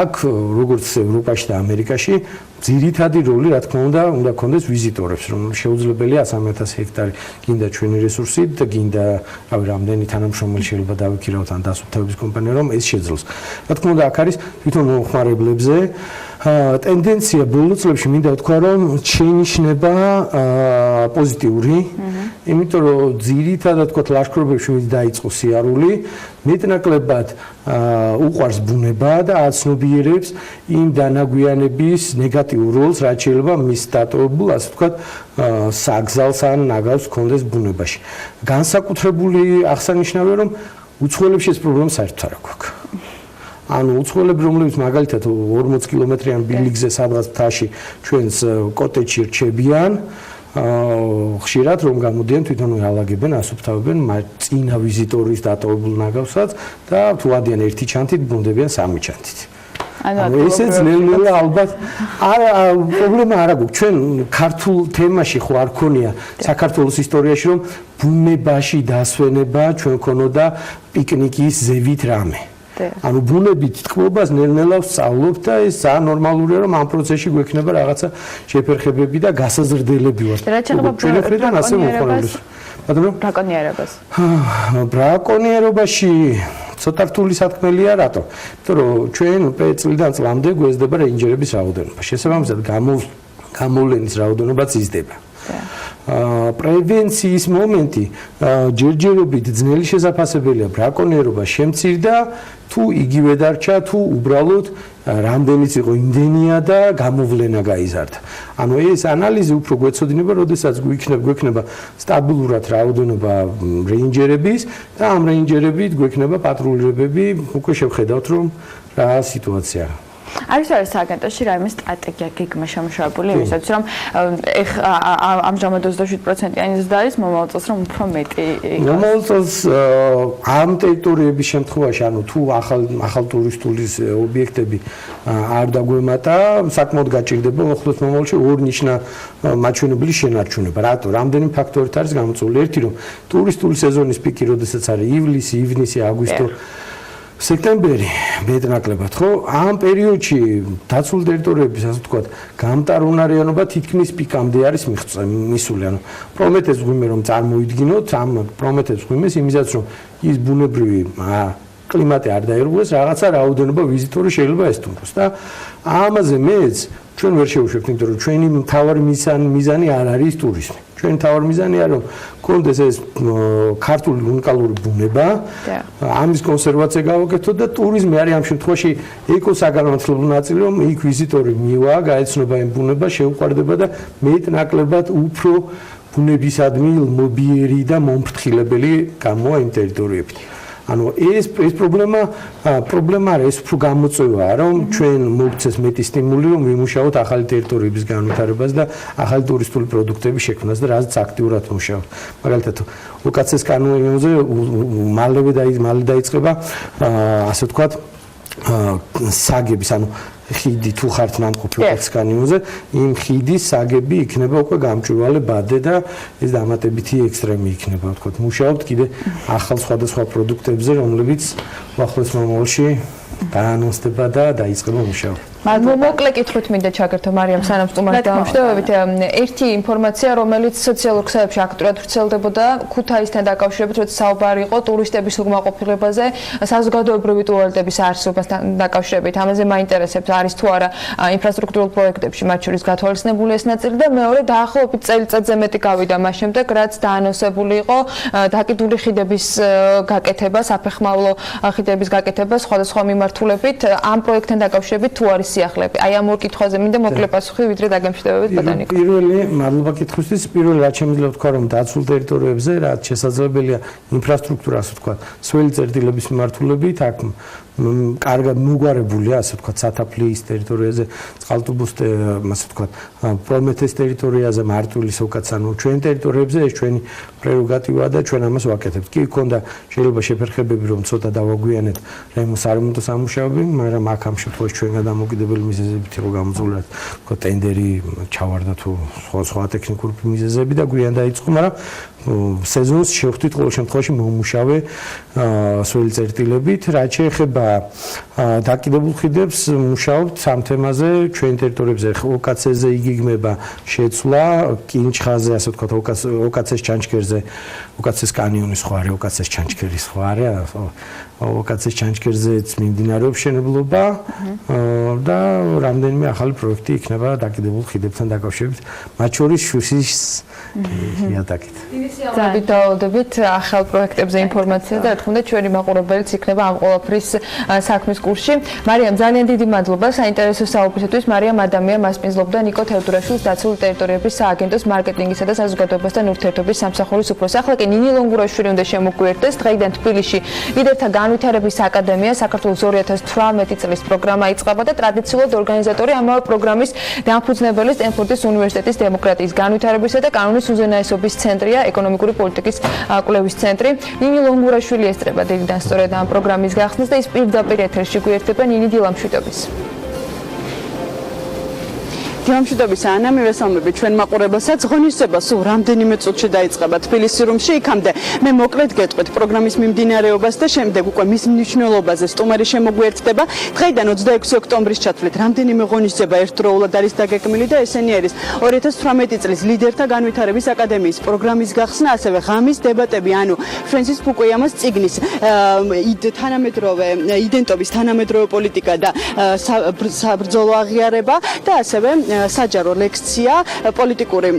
[SPEAKER 7] აქ როგორც ევროპაში და ამერიკაში ძირითადი როლი, რა თქმა უნდა გქონდეს ვიზიტორებს, რომ შეუძლებელია 103,000 ჰექტარი გინდა ჩვენი რესურსით და გინდა, რავი, რამდენი თანამშრომელი შეიძლება დავიქირავთ ან დასუფთავების კომპანია, რომ ეს შეძლოს. რა თქმა უნდა, აქ არის თვითონ მომხმარებლებზე ტენდენცია ბოლო წლებში მინდა ვთქვა, რომ შეინიშნება პოზიტიური, იმიტომ რომ ძირითადად თქვა ლაშქრობებში ვინც დაიწყო სიარული, მეტნაკლებად უყვარს ბუნება და აცნობიერებს იმ დანაგვიანების ნეგატიურ როლს, რაც შეიძლება მის დატოვებულ, ასე ვთქვათ, საგზალს ან ნაგავს ჰქონდეს ბუნებაში. განსაკუთრებული აღსანიშნავია, რომ უცხოელებში ეს პრობლემა საერთოდ არ აქვს. ანუ უცხოელები, რომლებიც მაგალითად 40 კილომეტრიან ბილიგზე სადღაც მთაში ჩვენს კოტეჯში რჩებიან, ხშირად რომ გამოდიან თვითონ ალაგებენ, ასუფთავებენ წინა ვიზიტორის დატოვებულ ნაგავსაც და თუ ადიან ერთი ჩანთით, ბრუნდებიან სამი ჩანთით. ანუ ესეც ნელ-ნელა ალბათ პრობლემა არ აქვს. ჩვენ ქართულ თემაში ხო არ ქონია საქართველოს ისტორიაში, რომ ბუნებაში დასვენება ჩვენ ქონოდა პიკნიკის ზევით რამე. ანუ ბუნებით თქმობას ნელ-ნელა ვსწავლობთ და ეს ძალიან ნორმალურია, რომ ამ პროცესში გვექნება რაღაცა შეფერხებები და გასაზრდელები ვართ. ჩვენებიდან ასე მოხმარებელს.
[SPEAKER 6] ბრაკონიერებას.
[SPEAKER 7] ბრაკონიერობაში ცოტა რთული სათქმელია, რატო? იმიტომ რომ ჩვენ წლიდან წლამდე გვეძდება რეინჯერების რაოდენობა. შესაბამისად, გამოვლენის რაოდენობაც იზრდება. პრევენციის მომენტი ჯერჯერობით ძნელი შესაძლებელია ბრაკონიერობა შემცირდა თუ იგივე დარჩა თუ უბრალოდ რამდენიც იყო იმდენია და გამოვლენა გაიზარდა. ანუ ეს ანალიზი უფრო გვეცოდინება, როდესაც გვექნება სტაბილურად რაოდენობა რეინჯერების და ამ რეინჯერებით გვექნება პატრულირებები, უკვე შევხედავთ რომ რა სიტუაციაა.
[SPEAKER 6] არის სააგენტოში რაიმე სტრატეგია გეგმა შემუშავებული იმისათვის, რომ ამჟამად 27%-იანი ზრდა არის, მომავალ წელს რომ უფრო მეტი იყოს.
[SPEAKER 7] მომავალ წელს ამ ტერიტორიების შემთხვევაში, ანუ თუ ახალ ტურისტული ობიექტები არ დაგვემატა, საკმაოდ გაჭირდება ახლოს მომავალში ორი ნიშნა მაჩვენებელი შენარჩუნება. რატო? რამდენი ფაქტორით არის გამოწვეული. ერთი რომ ტურისტული სეზონის პიკი, როდესაც არის ივლისი, ივნისი, აგვისტო სექტემბერი მეტნაკლებად ხო ამ პერიოდში დაცულ ტერიტორიების ასე ვთქვათ გამტარუნარიანობა თითქმის პიკამდე არის მისული ანუ პრომეთეს ღვიმე რომ წარმოიდგინოთ ამ პრომეთეს ღვიმეს იმისაც რომ ის ბუნებრივი კლიმატი არ დაერღვეს რაღაცა რაოდენობა ვიზიტორი შეიძლება ესტუმროს და ამაზე მეც ჩვენ ვერ შევუშვებთ იმიტომ რომ ჩვენი მთავარი მიზანი არ არის ტურიზმი ჩვენი მთავარი მიზანია რომ კონდეს ეს ქართული უნიკალური ბუნება ამის კონსერვაცია გავაკეთოთ და ტურიზმი არის ამ შემთხვევაში ეკოსაგანმანათლებლო ნაწილი რომ იქ ვიზიტორი მივა გაეცნობა იმ ბუნებას შეუყვარდება და მეტნაკლებად უფრო ბუნებისადმი მობიერი და მომფრთხილებელი გამოვა იმ ტერიტორიებით ანუ ეს პრობლემა არის უფრო გამოწვევაა რომ ჩვენ მოგცეს მეტი სტიმული რომ ვიმუშაოთ ახალი ტერიტორიების განვითარებას და ახალი ტურისტული პროდუქტების შექმნას და რაც აქტიურად მუშაობთ მაგალითად ოკაცეს კანიონზე მალე დაიწყება ასე ვთქვათ საგების ანუ ხიდი თუ ხართ ნამყოფი ოკაცეს კანიონზე იმ ხიდის საგები იქნება უკვე გამჭვირვალე ბადე და ეს დამატებითი ექსტრემი იქნება ვთქვათ მუშაობთ კიდე ახალ სხვადასხვა პროდუქტებზე რომლებიც ახლოს მომავალში დაანონსდება და დაიწყება მუშაობა
[SPEAKER 2] მოკლე კითხვით მინდა ჩაგერთო მარიამ სანამ სტუმარს დავამშვიდობებით ერთი ინფორმაცია რომელიც სოციალურ ქსელებში აქტიურად ვრცელდებოდა ქუთაისთან დაკავშირებით როცა საუბარი იყო ტურისტების უკმაყოფილებაზე საზოგადოებრივი ტუალეტების არსებობასთან დაკავშირებით ამაზე მაინტერესებს არის თუ არა ინფრასტრუქტურულ პროექტებში მათ შორის გათვალისწინებული ეს ნაწილი და მეორე დაახლოებით წელიწადზე მეტი გავიდა მას შემდეგ რაც დაანონსებული იყო დაკიდული ხიდების გაკეთება საფეხმავლო ხიდების გაკეთება სხვადასხვა მიმართულებით ამ პროექტთან დაკავშირებით თუ არის სიახლეები. აი ამ ორ კითხვაზე მინდა მოკლე პასუხი ვიდრე დაგემშვიდობებით ბატონიკო.
[SPEAKER 7] პირველი მადლობა კითხვისთვის. პირველი რაც შემიძლია ვთქვა რომ დაცულ ტერიტორიებზე რაც შესაძლებელია ინფრასტრუქტურა ასე ვთქვა სველი წერტილების მიმართულებით აქ კარგად მოგვარებულია ასე ვთქვათ სათაფლიის ტერიტორიაზე წყალტუბოს ასე ვთქვათ პრომეთეს ტერიტორიაზე მარტვილის ოკაც ანუ ჩვენ ტერიტორიებზე ეს ჩვენი პრეროგატივაა და ჩვენ ამას ვაკეთებთ. კი ქონდა შეიძლება შეფერხებები რომ ცოტა დავაგვიანეთ რემონტო სამუშაოები, მაგრამ აქ ამ შემთხვევაში ჩვენგან დამოკიდებელი მიზეზებით იყო გამოწვეული თქო ტენდერი ჩავარდა თუ სხვა ტექნიკური მიზეზები და გვიან დაიწყო, მაგრამ სეზონს შევხვდით ყოველ შემთხვევაში მომუშავე სველი წერტილებით, რაც შეეხება დაკიდებულ ხიდებს მუშაობთ სამ თემაზე ჩვენ ტერიტორიებზე ოკაცეზე იგიგმება შეცვლა კინჩხაზე ასე ვთქვათ ოკაცეს ჩანჩქერზე ოკაცეს კანიონის ხო არის ოკაცეს ჩანჩქერის ხო არის ოკაცეს ჩანჩქერზეც მიმდინარეობს შენებლობა და რამდენიმე ახალი პროექტი იქნება დაკიდებულ ხიდებთან დაკავშირებით მათ შორის შუშის იატაკით
[SPEAKER 2] ძალიან დავდებით ახალ პროექტებზე ინფორმაცია და რა თქმა უნდა ჩვენი მაყურებელიც იქნება ამ ყველაფრის საქმის კურსში. მარიამ ძალიან დიდი მადლობა საინტერესო საუბრისათვის. მარიამ ადამია მასპინძლობდა ნიკო თევდურაშვილის დაცული ტერიტორიების სააგენტოს მარკეტინგისა და საზოგადოებასთან ურთიერთობის სამსახურის უფროსი. ახლა კი ნინი ლონგურაშვილი უნდა შემოგვიერთდეს. დღეიდან თბილისში ლიდერთა განვითარების აკადემია საქართველოს 2018 წლის პროგრამა იწყება და ტრადიციულად ორგანიზატორი ამავე პროგრამის დამფუძნებელი სტენფორდის უნივერსიტეტის დემოკრატიის განვითარებისა და კანონის უზენაესობის ცენტრია ეკონომიკური პოლიტიკის კვლევის ცენტრი. ნინი ლონგურაშვილი ესწრება დილიდან სწორედ ამ პროგრამის გახსნას და ის პირდაპირ ეთერში გვერდება ნინი დილა მშვიდობის.
[SPEAKER 8] გამშვიდობის ანა მივესალმები ჩვენ მაყურებელსაც ღონისძიება სულ რამდენიმე წუთში დაიწყება თბილისის რუმში იქამდე მე მოკლედ გეტყვით პროგრამის მიმდინარეობას და შემდეგ უკვე მის მნიშვნელობაზე სტუმარი შემოგვიერთდება დღეიდან 26 ოქტომბრის ჩათვლით რამდენიმე ღონისძიება ერთდროულად არის დაგეგმილი და ესენი არის 2018 წლის ლიდერთა განვითარების აკადემიის პროგრამის გახსნა ასევე ღამის დებატები ანუ ფრენსის ფუკუიამას წიგნის თანამედროვე იდენტობის თანამედროვე პოლიტიკა და საბრძოლო აღიარება და ასევე საჯარო ლექცია პოლიტიკური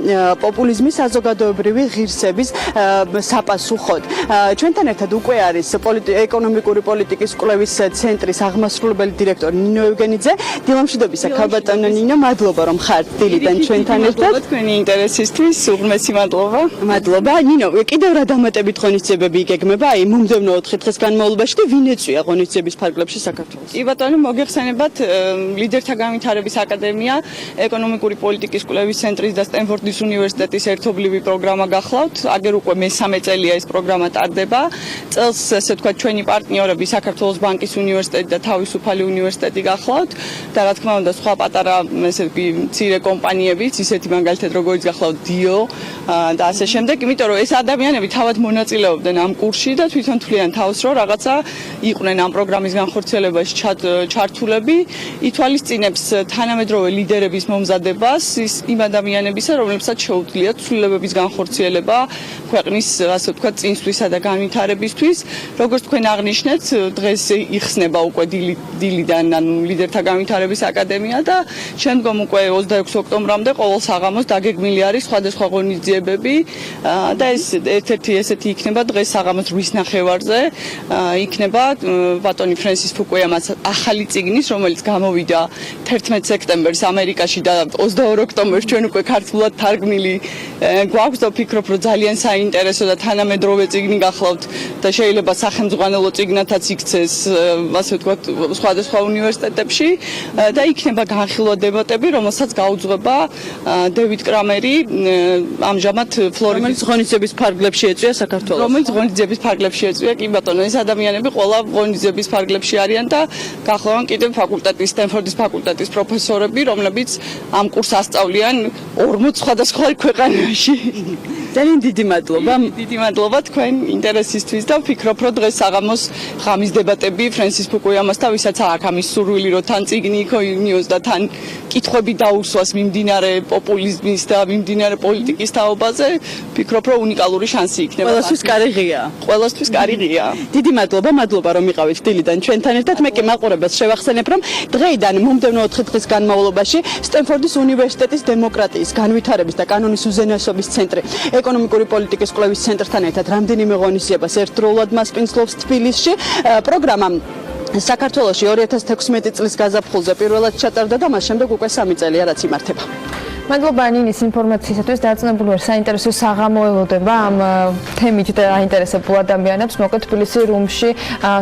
[SPEAKER 8] პოპულიზმის საზოგადოებრივი ღირსების საპასუხოდ. ჩვენთან ერთად უკვე არის ეკონომიკური პოლიტიკის კვლევის ცენტრის აღმასრულებელი დირექტორი ნინო ევგენიძე. დილამშვიდობისა ქალბატონო ნინო, მადლობა რომ ხართ დილიდან ჩვენთან ერთად.
[SPEAKER 9] თქვენი ინტერესისთვის უღმესი მადლობა.
[SPEAKER 8] მადლობა. ნინო, კიდევ რა დამატებით ღონისძიებები იგეგმება? აი, მომდევნო 4 დღის განმავლობაში და ვინ ეწვია ღონისძიების ფარგლებში საქართველოს?
[SPEAKER 9] კი ბატონო, მოგეხსენებათ ლიდერთა განვითარების აკადემია ეკონომიკური პოლიტიკის კვლევის ცენტრის და სტენფორდის უნივერსიტეტის ერთობლივი პროგრამა გახლავთ. აგერ უკვე მე-3 წელია ეს პროგრამა ტარდება. წელს ესე ვთქვათ ჩვენი პარტნიორები საქართველოს ბანკის უნივერსიტეტი და თავისუფალი უნივერსიტეტი გახლავთ და რა თქმა უნდა სხვა პატარა ესე იგი მცირე კომპანიებიც, ისეთი მაგალითად როგორც გახლავთ დილა და ასე შემდეგ, იმიტომ რომ ეს ადამიანები თავად მონაწილეობდნენ ამ კურსში და თვითონ თვლიან თავს რომ რაღაცა იყვნენ ამ პროგრამის განხორციელებაში ჩართულები, ითვალისწინებს თანამედროვე ლიდერების მომზადებას იმ ადამიანებისა, რომლებსაც შეუძლიათ ცვლილებების განხორციელება ქვეყნის ასე ვთქვათ წინსვლისა და განვითარებისთვის. როგორც თქვენ აღნიშნეთ, დღეს იხსნება უკვე დილიდან ანუ ლიდერთა განვითარების აკადემია და შემდგომ უკვე 26 ოქტომბრამდე ყოველ საღამოს დაგეგმილი არის სხვადასხვა ღონისძიებები და ეს ერთ-ერთი ესეთი იქნება დღეს საღამოს 8:30-ზე იქნება ბატონი ფრენსის ფუკუიამას ახალი წიგნის, რომელიც გამოვიდა 11 სექტემბერს ამერიკაში და 22 ოქტომბერს ჩვენ უკვე ქართულად თარგმნილი გვაქვს და ვფიქრობ, რომ ძალიან საინტერესო და თანამედროვე წიგნი გახლავთ და შეიძლება სახელმძღვანელო წიგნათაც იქცეს, ასე ვთქვათ, სხვადასხვა უნივერსიტეტებში და იქნება განხილვა დებატები, რომელსაც გაუძღვება დევიდ კრამერი, ამჟამად ფლორიდის
[SPEAKER 8] ღონისძიების ფარგლებში ეწვია საქართველოს.
[SPEAKER 9] რომელიც ღონისძიების ფარგლებში ეწვია, კი ბატონო, ეს ადამიანები ყველა ღონისძიების ფარგლებში არიან და გახლავენ კიდევ ფაკულტეტის, სტენფორდის ფაკულტეტის პროფესორები, რომლებიც ამ კურსს ასწავლიან 40 სხვადასხვა ქვეყანაში.
[SPEAKER 8] ძალიან დიდი მადლობა.
[SPEAKER 9] დიდი მადლობა თქვენ ინტერესისთვის და ვფიქრობ, რომ დღეს საღამოს ღამის დებატები ფრენსის ფუკუიამას და ვისაც აქვს ამის სურვილი, რომ თან წიგნი იქონიოს და თან კითხვები დაუსვას მიმდინარე პოპულიზმის და მიმდინარე პოლიტიკის თაობაზე, ვფიქრობ, რომ უნიკალური შანსი იქნება.
[SPEAKER 8] ყველასთვის კარი ღია.
[SPEAKER 9] ყველასთვის კარი ღია.
[SPEAKER 8] დიდი მადლობა რომ იყავით დილიდან ჩვენთან ერთად. მე კი მაყურებელს შევახსენებ, რომ დღეიდან მომდევნო 4 დღის განმავლობაში სტენფორდის უნივერსიტეტის დემოკრატიის, განვითარების და კანონის უზენაესობის ცენტრი ეკონომიკური პოლიტიკის კვლევის ცენტრთან ერთად რამდენიმე ღონისძიებას ერთდროულად მასპინძლობს თბილისში. პროგრამა საქართველოში 2016 წლის გაზაფხულზე პირველად ჩატარდა და მას შემდეგ უკვე 3 წელია რაც იმართება.
[SPEAKER 2] მადლობა ნინის ინფორმაციისათვის. დაწნებული ვარ საინტერესო საღამო ელოდება ამ თემით და აინტერესებულ ადამიანებს. მოკლედ თბილისის რუმში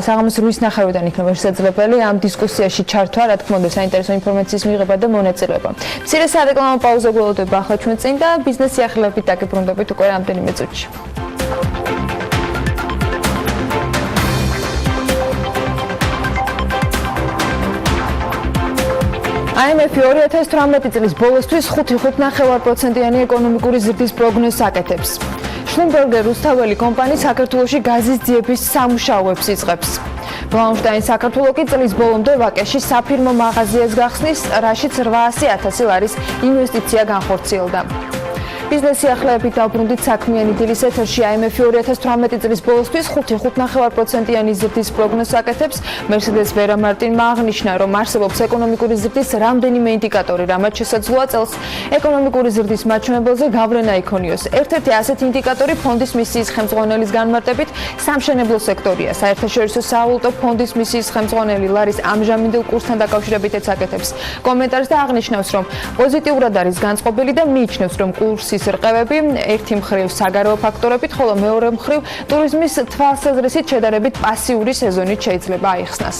[SPEAKER 2] საღამოს 8:30-დან იქნება შესაძლებელი ამ დისკუსიაში ჩართვა, რა თქმა უნდა, საინტერესო ინფორმაციის მიღება და მონაწილეობა. მცირე სარეკლამო პაუზა გველოდება ახლა ჩვენ წინ და ბიზნეს სიახლეებით დაგებრუნდებით უკვე რამდენიმე წუთში. IMF 2018 წლის ბოლოსთვის 5.5%-იანი ეკონომიკური ზრდის პროგნოზს აკეთებს. შლუმბერგერ რუსთაველი კომპანია საქართველოში გაზის ძიების სამუშაოებს იწყებს. ბლაუნშტაინ საქართველო კი წლის ბოლომდე ვაკეში საფირმო მაღაზიას გახსნის, რაშიც 800,000 ლარის ინვესტიცია განხორციელდა. ბიზნეს სიახლეებით დავბრუნდით საქმიანი დილის ეთერში. IMF 2018 წლის ბოლოსთვის 5.5%-იანი ზრდის პროგნოზს აკეთებს. მერსედეს ვერა მარტინმა აღნიშნა, რომ არსებობს ეკონომიკური ზრდის რამდენიმე ინდიკატორი, რამაც შესაძლოა წელს ეკონომიკური ზრდის მაჩვენებელზე გავლენა იქონიოს. ერთ-ერთი ასეთი ინდიკატორი ფონდის მისიის ხელმძღვანელის განმარტებით სამშენებლო სექტორია. საერთაშორისო სავალუტო ფონდის მისიის ხელმძღვანელი ლარის ამჟამინდელ კურსთან დაკავშირებითაც აკეთებს კომენტარს და აღნიშნავს, რომ პოზიტიურად არის განწყობილი და მიიჩნევს, რომ კურსის რყევები ერთი მხრივ საგარეო ფაქტორებით, ხოლო მეორე მხრივ ტურიზმის თვალსაზრისით შედარებით პასიური სეზონით შეიძლება აიხსნას.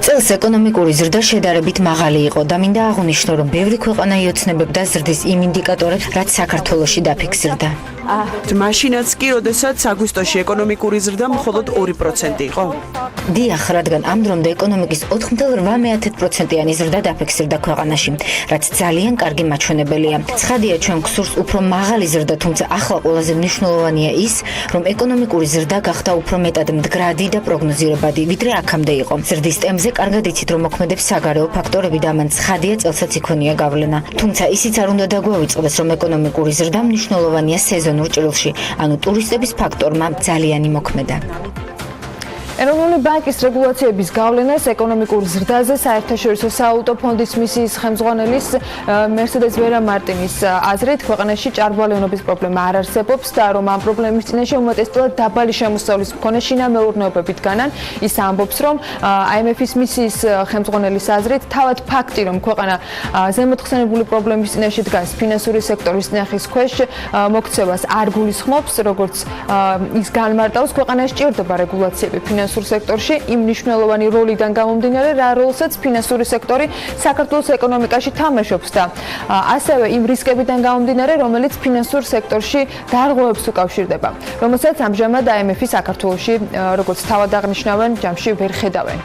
[SPEAKER 10] წელს ეკონომიკური ზრდა შედარებით მაღალი იყო და მინდა აღვნიშნო, რომ ბევრი ქვეყანა იოცნებებდა ზრდის იმ ინდიკატორებს, რაც საქართველოში დაფიქსირდა.
[SPEAKER 11] მაშინაც კი, როდესაც აგვისტოში ეკონომიკური ზრდა მხოლოდ 2% იყო.
[SPEAKER 10] დიახ, რადგან ამ დრომდე ეკონომიკის 4.8%-იანი ზრდა დაფიქსირდა ქვეყანაში, რაც ძალიან კარგი მაჩვენებელია. ცხადია, ჩვენ გვსურს უფრო მაღალი ზრდა, თუმცა ახლა ყველაზე მნიშვნელოვანია ის, რომ ეკონომიკური ზრდა გახდა უფრო მეტად მდგრადი და პროგნოზირებადი, ვიდრე აქამდე იყო. ზრდის ტემპზე კარგად იცით, რომ მოქმედებს საგარეო ფაქტორები და ამან ცხადია წელსაც იქონია გავლენა. თუმცა ისიც არ უნდა დაგვაუწყდეს, რომ ეკონომიკური ზრდა მნიშვნელოვანია სეზონურ ჭრილში, ანუ ტურისტების ფაქტორმა ძალიან იმოქმედა.
[SPEAKER 2] ეროვნული ბანკის რეგულაციების გავლენას ეკონომიკურ ზრდაზე საერთაშორისო სავალუტო ფონდის მისიის ხელმძღვანელის მერსედეს ვერა მარტინის აზრით, ქვეყანაში ჭარბვალეონობის პრობლემა არ არსებობს და რომ ამ პრობლემის წინაშე უმეტესწილად დაბალი შემოსავლის მქონე შინამეურნეობები დგანან. ის ამბობს, რომ IMF-ის მისიის ხელმძღვანელის აზრით, თავად ფაქტი, რომ ქვეყანა ზემოთხსენებული პრობლემის წინაშე დგას ფინანსური სექტორის წინახის ქვეშ მოქცევას არ გულისხმობს, როგორც ის განმარტავს, ქვეყანას ჭირდება რეგულაციები ფინანსურ სექტორში იმ მნიშვნელოვანი როლიდან გამომდინარე, რა როლსაც ფინანსური სექტორი საქართველოს ეკონომიკაში თამაშობს და ასევე იმ რისკებიდან გამომდინარე, რომელიც ფინანსურ სექტორში დარღვევებს უკავშირდება, რომელსაც ამჟამად IMF-ი საქართველოში, როგორც თავად აღნიშნავენ, ჯამში ვერ ხედავენ.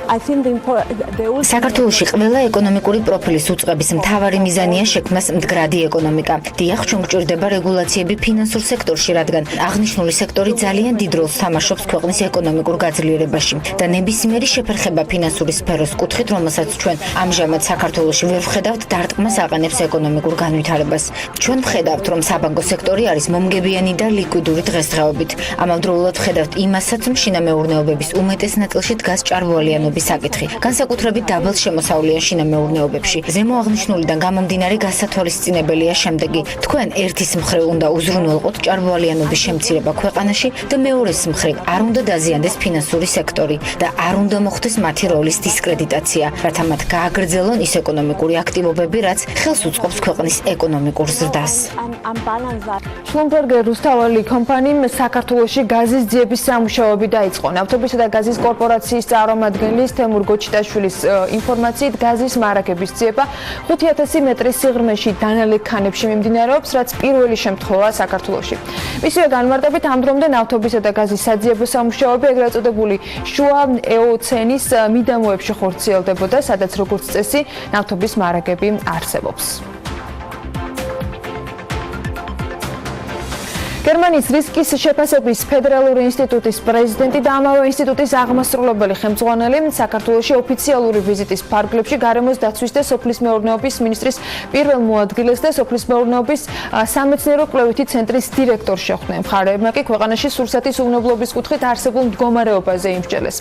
[SPEAKER 10] საქართველოში ყველა ეკონომიკური პროფილის უწყების მთავარი მიზანია შექმნას მდგრადი ეკონომიკა. დიახ, ჩვენ გვჭირდება რეგულაციები ფინანსურ სექტორში, რადგან აღნიშნული სექტორი ძალიან დიდ როლს თამაშობს ქვეყნის ეკონომიკურ გაძლიერებაში და ნებისმიერი შეფერხება ფინანსური სფეროს კუთხით, რომელსაც ჩვენ ამჟამად საქართველოში ვერ ვხედავთ, დარტყმას აყენებს ეკონომიკურ განვითარებას. ჩვენ ვხედავთ, რომ საბანკო სექტორი არის მომგებიანი და ლიკვიდური დღესდღეობით. ამავდროულად ვხედავთ იმასაც, რომ შინამეურნეობების უმეტეს ნაწილში დგას ჭარბოალიანობის საკითხი, განსაკუთრებით დაბალ შემოსავლიან შინამეურნეობებში. ზემო აღნიშნულიდან გამომდინარე გასათვალისწინებელია შემდეგი: თქვენ ერთის მხრივ უნდა უზრუნველყოთ ჭარბოალიანობის შემცირება ქვეყანაში და მეორეს მხრივ არ უნდა დაზიანდეს ფინანსური სექტორი და არ უნდა მოხდეს მათი როლის დისკრედიტაცია, რათა მათ გააგრძელონ ის ეკონომიკური აქტივობები, რაც ხელს უწყობს ქვეყნის ეკონომიკურ ზრდას.
[SPEAKER 2] შლუმბერგერ რუსთაველი კომპანიამ საქართველოში გაზის ძიების სამუშაოები დაიწყო. ნავთობისა და გაზის კორპორაციის წარმომადგენლის თემურ გოჩიტაშვილის ინფორმაციით, გაზის მარაგების ძიება 5000 მეტრის სიღრმეში დანალექ ქანებში მიმდინარეობს, რაც პირველი შემთხვევაა საქართველოში. მისივე განმარტებით, ამ დრომდე ნავთობისა და გაზის საძიებო სამუშაოები ეგრეთ წოდებული შუა ეოცენის მიდამოებში ხორციელდებოდა, სადაც როგორც წესი ნავთობის მარაგები არსებობს. გერმანიის რისკის შეფასების ფედერალური ინსტიტუტის პრეზიდენტი და ამავე ინსტიტუტის აღმასრულებელი ხელმძღვანელი საქართველოში ოფიციალური ვიზიტის ფარგლებში გარემოს დაცვის და სოფლის მეურნეობის მინისტრის პირველ მოადგილეს და სოფლის მეურნეობის სამეცნიერო კვლევითი ცენტრის დირექტორს შეხვდნენ. მხარეებმა კი ქვეყანაში სურსათის უვნებლობის კუთხით არსებულ მდგომარეობაზე იმსჯელეს.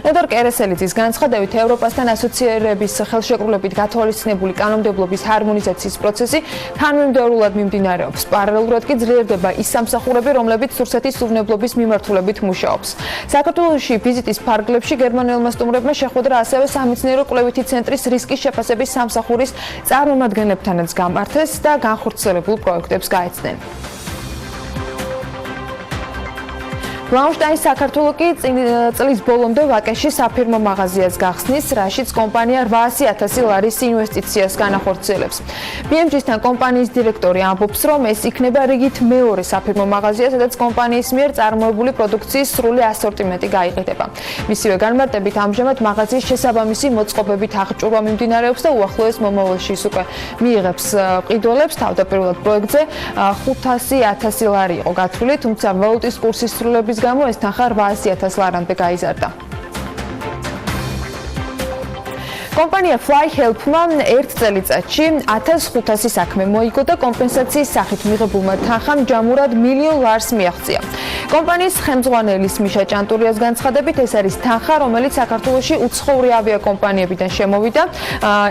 [SPEAKER 2] ნედორ კერესელიძის განცხადებით, ევროპასთან ასოცირების ხელშეკრულებით გათვალისწინებული კანონმდებლობის ჰარმონიზაციის პროცესი თანმიმდევრულად მიმდინარეობს. პარალელურად კი ძლიერდება ის სამსახურები, რომლებიც სურსათის უვნებლობის მიმართულებით მუშაობს. საქართველოში ვიზიტის ფარგლებში გერმანელმა სტუმრებმა შეხვედრა ასევე სამეცნიერო კვლევითი ცენტრის რისკის შეფასების სამსახურის წარმომადგენლებთანაც გამართეს და განხორციელებულ პროექტებს გაეცნენ. ბლაუნშტაინის საქართველო კი წლის ბოლომდე ვაკეში საფირმო მაღაზიას გახსნის, რაშიც კომპანია 800,000 ლარის ინვესტიციას განახორციელებს. BMG-სთან კომპანიის დირექტორი ამბობს, რომ ეს იქნება რიგით მეორე საფირმო მაღაზია, სადაც კომპანიის მიერ წარმოებული პროდუქციის სრული ასორტიმენტი გაიყიდება. მისივე განმარტებით, ამჟამად მაღაზიის შესაბამისი მოწყობებით აღჭურვა მიმდინარეობს და უახლოეს მომავალში ის უკვე მიიღებს ყიდულებს. თავდაპირველად პროექტზე 500,000 ლარი იყო გათვლილი, თუმცა ვალუტის კურსის სრულების გამო ეს თანხა 800,000 ლარამდე გაიზარდა. კომპანია Flyhelp-მა ერთ წელიწადში 1500 საქმე მოიგო და კომპენსაციის სახით მიღებულმა თანხამ ჯამურად $1 მილიონ მიაღწია. კომპანიის ხელმძღვანელის მიშა ჭანტურიას განცხადებით, ეს არის თანხა, რომელიც საქართველოში უცხოური ავიაკომპანიებიდან შემოვიდა,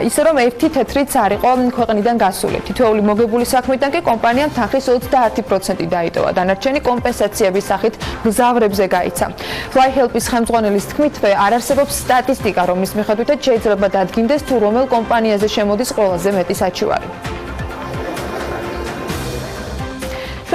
[SPEAKER 2] ისე რომ ერთი თეთრიც არ იყო ქვეყნიდან გასული. თითოეული მოგებული საქმიდან კი კომპანიამ თანხის 30% დაიტოვა. დანარჩენი კომპენსაციების სახით მგზავრებზე გაიცა. Flyhelp-ის ხელმძღვანელის თქმით, არ არსებობს სტატისტიკა, რომლის მიხედვითაც შეიძლება დადგინდეს თუ რომელ კომპანიაზე შემოდის ყველაზე მეტი საჩივარი.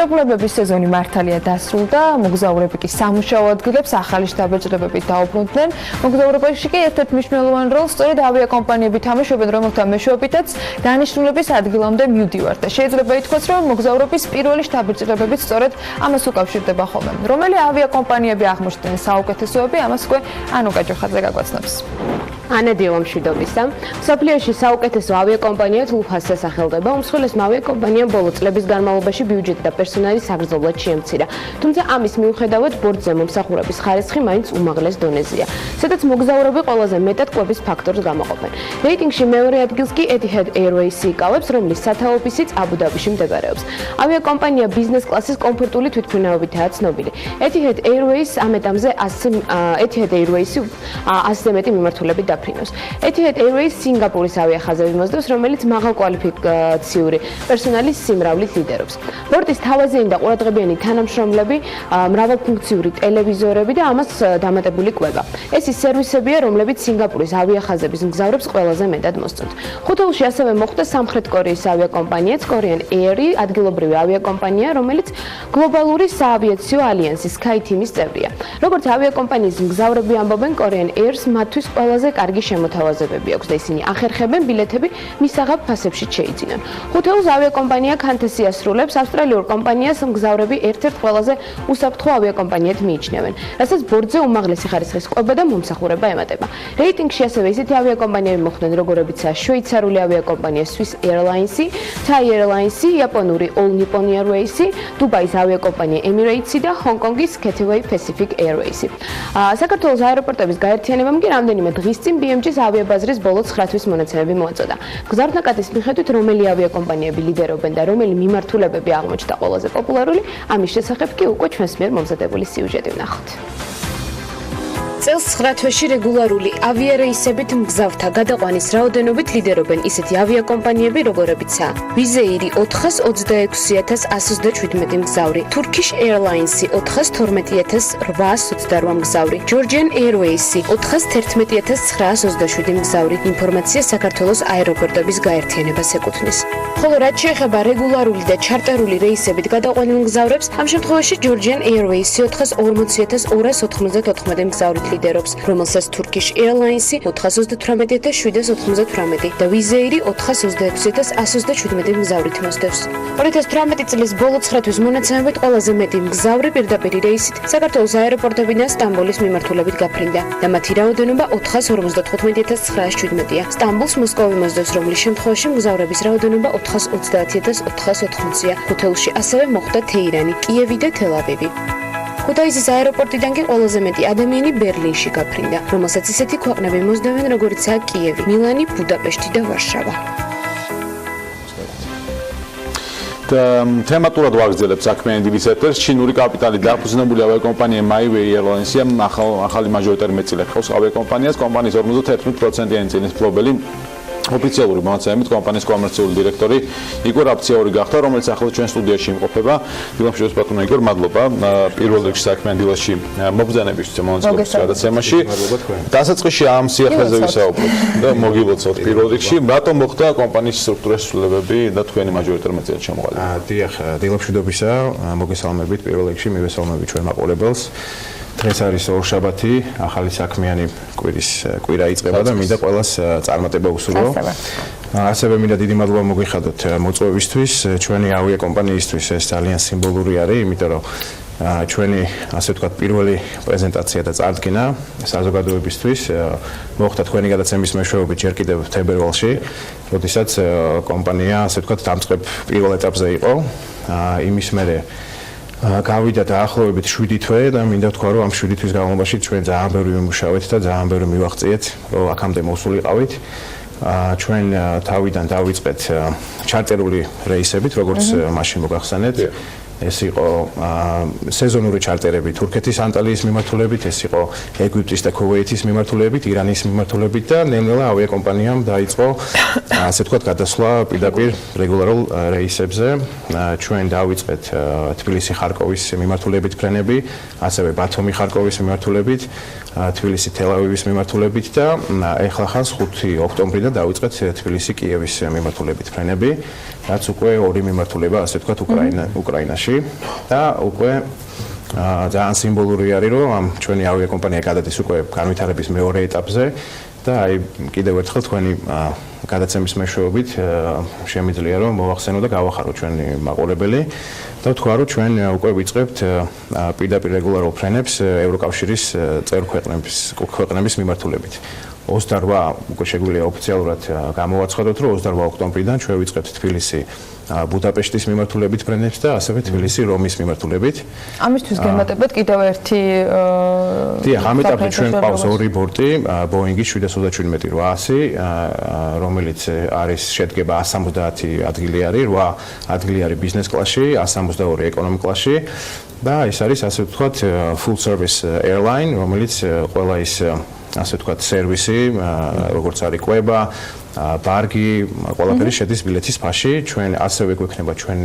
[SPEAKER 2] შეგულებების სეზონი მართალია დასრულდა, მოგზაურები კი სამუშაო ადგილებს ახალი შთაბეჭდილებებით დაუბრუნდნენ. მოგზაურობაში კი ერთ-ერთ მნიშვნელოვან როლს სწორედ ავიაკომპანიები თამაშობენ, რომელთა მეშვეობითაც დანიშნულების ადგილამდე მივდივართ და შეიძლება ითქვას, რომ მოგზაურობის პირველი შთაბეჭდილებებით სწორედ ამას უკავშირდება ხოლმე. რომელი ავიაკომპანიები აღმოჩნდნენ საუკეთესოები, ამას უკვე ანო გაჯოხაძე გაგვაცნობს.
[SPEAKER 12] ანა დილა მშვიდობისა. მსოფლიოში საუკეთესო ავიაკომპანია Lufthansa სახელდება. უმსხვილესმა ავიაკომპანიამ ბოლო წლების განმავლობაში ბიუჯეტი და პერსონალი საგრძნობლად შეემცირა. თუმცა ამის მიუხედავად ბორტზე მომსახურების ხარისხი მაინც უმაღლეს დონეზეა, სადაც მოგზაურები ყველაზე მეტად კვების ფაქტორს გამოყოფენ. რეიტინგში მეორე ადგილს კი Etihad Airways იკავებს, რომლის სათავო ოფისიც აბუ-დაბიში მდებარეობს. ავიაკომპანია ბიზნეს კლასის კომფორტული თვითმფრინავებითაა ცნობილი. Etihad Airways ამ ეტაპზე 100 მეტი მიმართულებით გადაფრინოს. Etihad Airways სინგაპურის ავიახაზები მოსდევს, რომელიც მაღალკვალიფიკაციური პერსონალის სიმრავლით ლიდერობს. ბორტის თავაზიანი და ყურადღებიანი თანამშრომლები, მრავალფუნქციური ტელევიზორები და ამას დამატებული კვება. ეს ის სერვისებია, რომლებიც სინგაპურის ავიახაზების მგზავრებს ყველაზე მეტად მოსწონთ. ხუთეულში ასევე მოხვდა სამხრეთ კორეის ავიაკომპანიაც Korean Air-ი, ადგილობრივი ავიაკომპანია, რომელიც გლობალური საავიაციო ალიანსის Sky Team-ის წევრია. როგორც ავიაკომპანიის მგზავრები ამბობენ, Korean Air-ს მათთვის ყველაზე კარგი შემოთავაზებები აქვს და ისინი ახერხებენ ბილეთები მისაღებ ფასებში შეიძინონ. ხუთეულს ავიაკომპანია Qantas-ი ასრულებს, ავსტრალიურ კომპანიას მგზავრები ერთ-ერთ ყველაზე უსაფრთხო ავიაკომპანიად მიიჩნევენ, რასაც ბორტზე უმაღლესი ხარისხის კვება და მომსახურება ემატება. რეიტინგში ასევე ისეთი ავიაკომპანიები მოხვდნენ, როგორებიცაა შვეიცარიული ავიაკომპანია Swiss Airlines-ი, Thai Airlines-ი, იაპონური All Nippon Airways-ი, დუბაის ავიაკომპანია Emirates-ი და ჰონკონგის Cathay Pacific Airways-ი. საქართველოს აეროპორტების გაერთიანებამ კი რამდენიმე დღის წინ BMG-ს ავიაბაზრის ბოლო 9 თვის მონაცემები მოაწოდა. მგზავრთა კატის მიხედვით, რომელი ავიაკომპანიები ლიდერობენ და რომელი მიმართულებები აღმოჩნდა ყველაზე პოპულარული, ამის შესახებ კი უკვე ჩვენს მიერ მომზადებული სიუჟეტი ვნახოთ. წელს 9 თვეში რეგულარული ავიარეისებით მგზავრთა გადაყვანის რაოდენობით ლიდერობენ ისეთი ავიაკომპანიები, როგორებიცაა Wizz Air 420,127 მგზავრი, Turkish Airlines 412,828 მგზავრი, Georgian Airways 411,927 მგზავრი. ინფორმაცია საქართველოს აეროპორტების გაერთიანებას ეკუთვნის. ხოლო რაც შეეხება რეგულარული და ჩარტერული რეისებით გადაყვანილ მგზავრებს, ამ შემთხვევაში Georgian Airways 440,294 მგზავრით ლიდერობს, რომელსაც Turkish Airlines 438,798 და Wizz Air 426,127 მგზავრით მოსდევს. 2018 წლის ბოლო 9 თვის მონაცემებით ყველაზე მეტი მგზავრი პირდაპირ რეისით საქართველოს აეროპორტებიდან სტამბოლის მიმართულებით გაფრინდა და მათი რაოდენობა 455,917-ია. სტამბოლს მოსკოვი მოსდევს, რომლის შემთხვევაში მგზავრების რაოდენობა 430,480-ია. ხუთეულში ასევე მოხვდა თეირანი, კიევი და თელ-ავივი. ქუთაისის აეროპორტიდან კი ყველაზე მეტი ადამიანი ბერლინში გაფრინდა, რომელსაც ისეთი ქვეყნები მოსდევენ, როგორიცაა კიევი, მილანი, ბუდაპეშტი და ვარშავა.
[SPEAKER 1] თემატურად ვაგრძელებ საქმიანი დილის ეთერს. ჩინური კაპიტალით დაფუძნებული ავიაკომპანია Mayway Airlines-ი ახალი მაჟორიტარი მეტწილად ხავს ავიაკომპანიას. კომპანიის 51%-იანი წინის მფლობელი ოფიციალური მონაცემებით კომპანიის კომერციული დირექტორი იგორ აფციაური გახდა, რომელიც ახლა ჩვენ სტუდიაში იმყოფება. დილა მშვიდობს ბატონო იგორ, მადლობა. პირველ რიგში საქმიან დილაში მობრძანებისთვის მონაცემების გადაცემაში. დასაწყისში ამ სიახლეზე ვისაუბროთ და მოგილოცოთ პირველ რიგში, რატომ მოხდა კომპანიის სტრუქტურის ცვლილებები და თქვენი მაჟორიტარი მეტწილად ჩამოყალიბება.
[SPEAKER 13] დიახ, დილა მშვიდობისა, მოგესალმებით პირველ რიგში, მივესალმებით ჩვენ მაყურებელს. დღეს არის ორშაბათი, ახალი საქმიანი კვირა იწყება და მინდა ყველას წარმატება უსურვო. ასევე მინდა დიდი მადლობა მოგიხადოთ მოწვევისთვის, ჩვენი ავიაკომპანიისთვის ეს ძალიან სიმბოლური არის, იმიტომ რომ ჩვენი ასე ვთქვათ პირველი პრეზენტაცია და წარდგენა საზოგადოებისთვის მოხდა თქვენი გადაცემის მეშვეობით ჯერ კიდევ თებერვალში, როდესაც კომპანია ასე ვთქვათ დამწყებ პირველ ეტაპზე იყო. იმის მერე გავიდა დაახლოებით 7 თვე და მინდა ვთქვა, რომ ამ 7 თვის განმავლობაში ჩვენ ძალიან ბევრი ვიმუშავეთ და ძალიან ბევრი მივაღწიეთ, რომ აქამდე მოსულიყავით. ჩვენ თავიდან დავიწყეთ ჩარტერული რეისებით, როგორც მაშინ მოგახსენეთ. ეს იყო სეზონური ჩარტერები თურქეთის ანტალიის მიმართულებით, ეს იყო ეგვიპტის და ქუვეითის მიმართულებით, ირანის მიმართულებით და ნელ-ნელა ავიაკომპანიამ დაიწყო ასე ვთქვათ გადასვლა პირდაპირ რეგულარულ რეისებზე. ჩვენ დავიწყეთ თბილისი-ხარკოვის მიმართულებით ფრენები, ასევე ბათუმი-ხარკოვის მიმართულებით, თბილისი-თელ-ავივის მიმართულებით და ეხლა ხანს 5 ოქტომბრიდან დავიწყეთ თბილისი-კიევის მიმართულებით ფრენები, რაც უკვე ორი მიმართულება ასე ვთქვათ უკრაინაში. და უკვე ძალიან სიმბოლური არის, რომ ამ ჩვენი ავიაკომპანია გადადის უკვე განვითარების მეორე ეტაპზე და აი კიდევ ერთხელ თქვენი გადაცემის მეშვეობით შემიძლია რომ მოვახსენო და გავახარო ჩვენი მაყურებელი და ვთქვა, რომ ჩვენ უკვე ვიწყებთ პირდაპირ რეგულარულ ფრენებს ევროკავშირის წევრ ქვეყნების მიმართულებით. 28 უკვე შეგვიძლია ოფიციალურად გამოვაცხადოთ, რომ 28 ოქტომბრიდან ჩვენ ვიწყებთ თბილისი ბუდაპეშტის მიმართულებით ფრენებს და ასევე თბილისი რომის მიმართულებით.
[SPEAKER 2] ამისთვის გემატებათ კიდევ ერთი
[SPEAKER 13] დიახ, ამ ეტაპზე ჩვენ ყავს ორი ბორტი, Boeing-ის 737-800, რომელიც არის შედგება 170 ადგილი არის, 8 ადგილი არის ბიზნეს კლასში, 162 ეკონომი კლასში და ეს არის ასე ვთქვათ full service airline, რომელიც ყველა ის ასე ვთქვათ, სერვისი, როგორც არის კვება, ბარგი, ყველაფერი შედის ბილეთის ფასში. ჩვენ ასევე გვექნება ჩვენ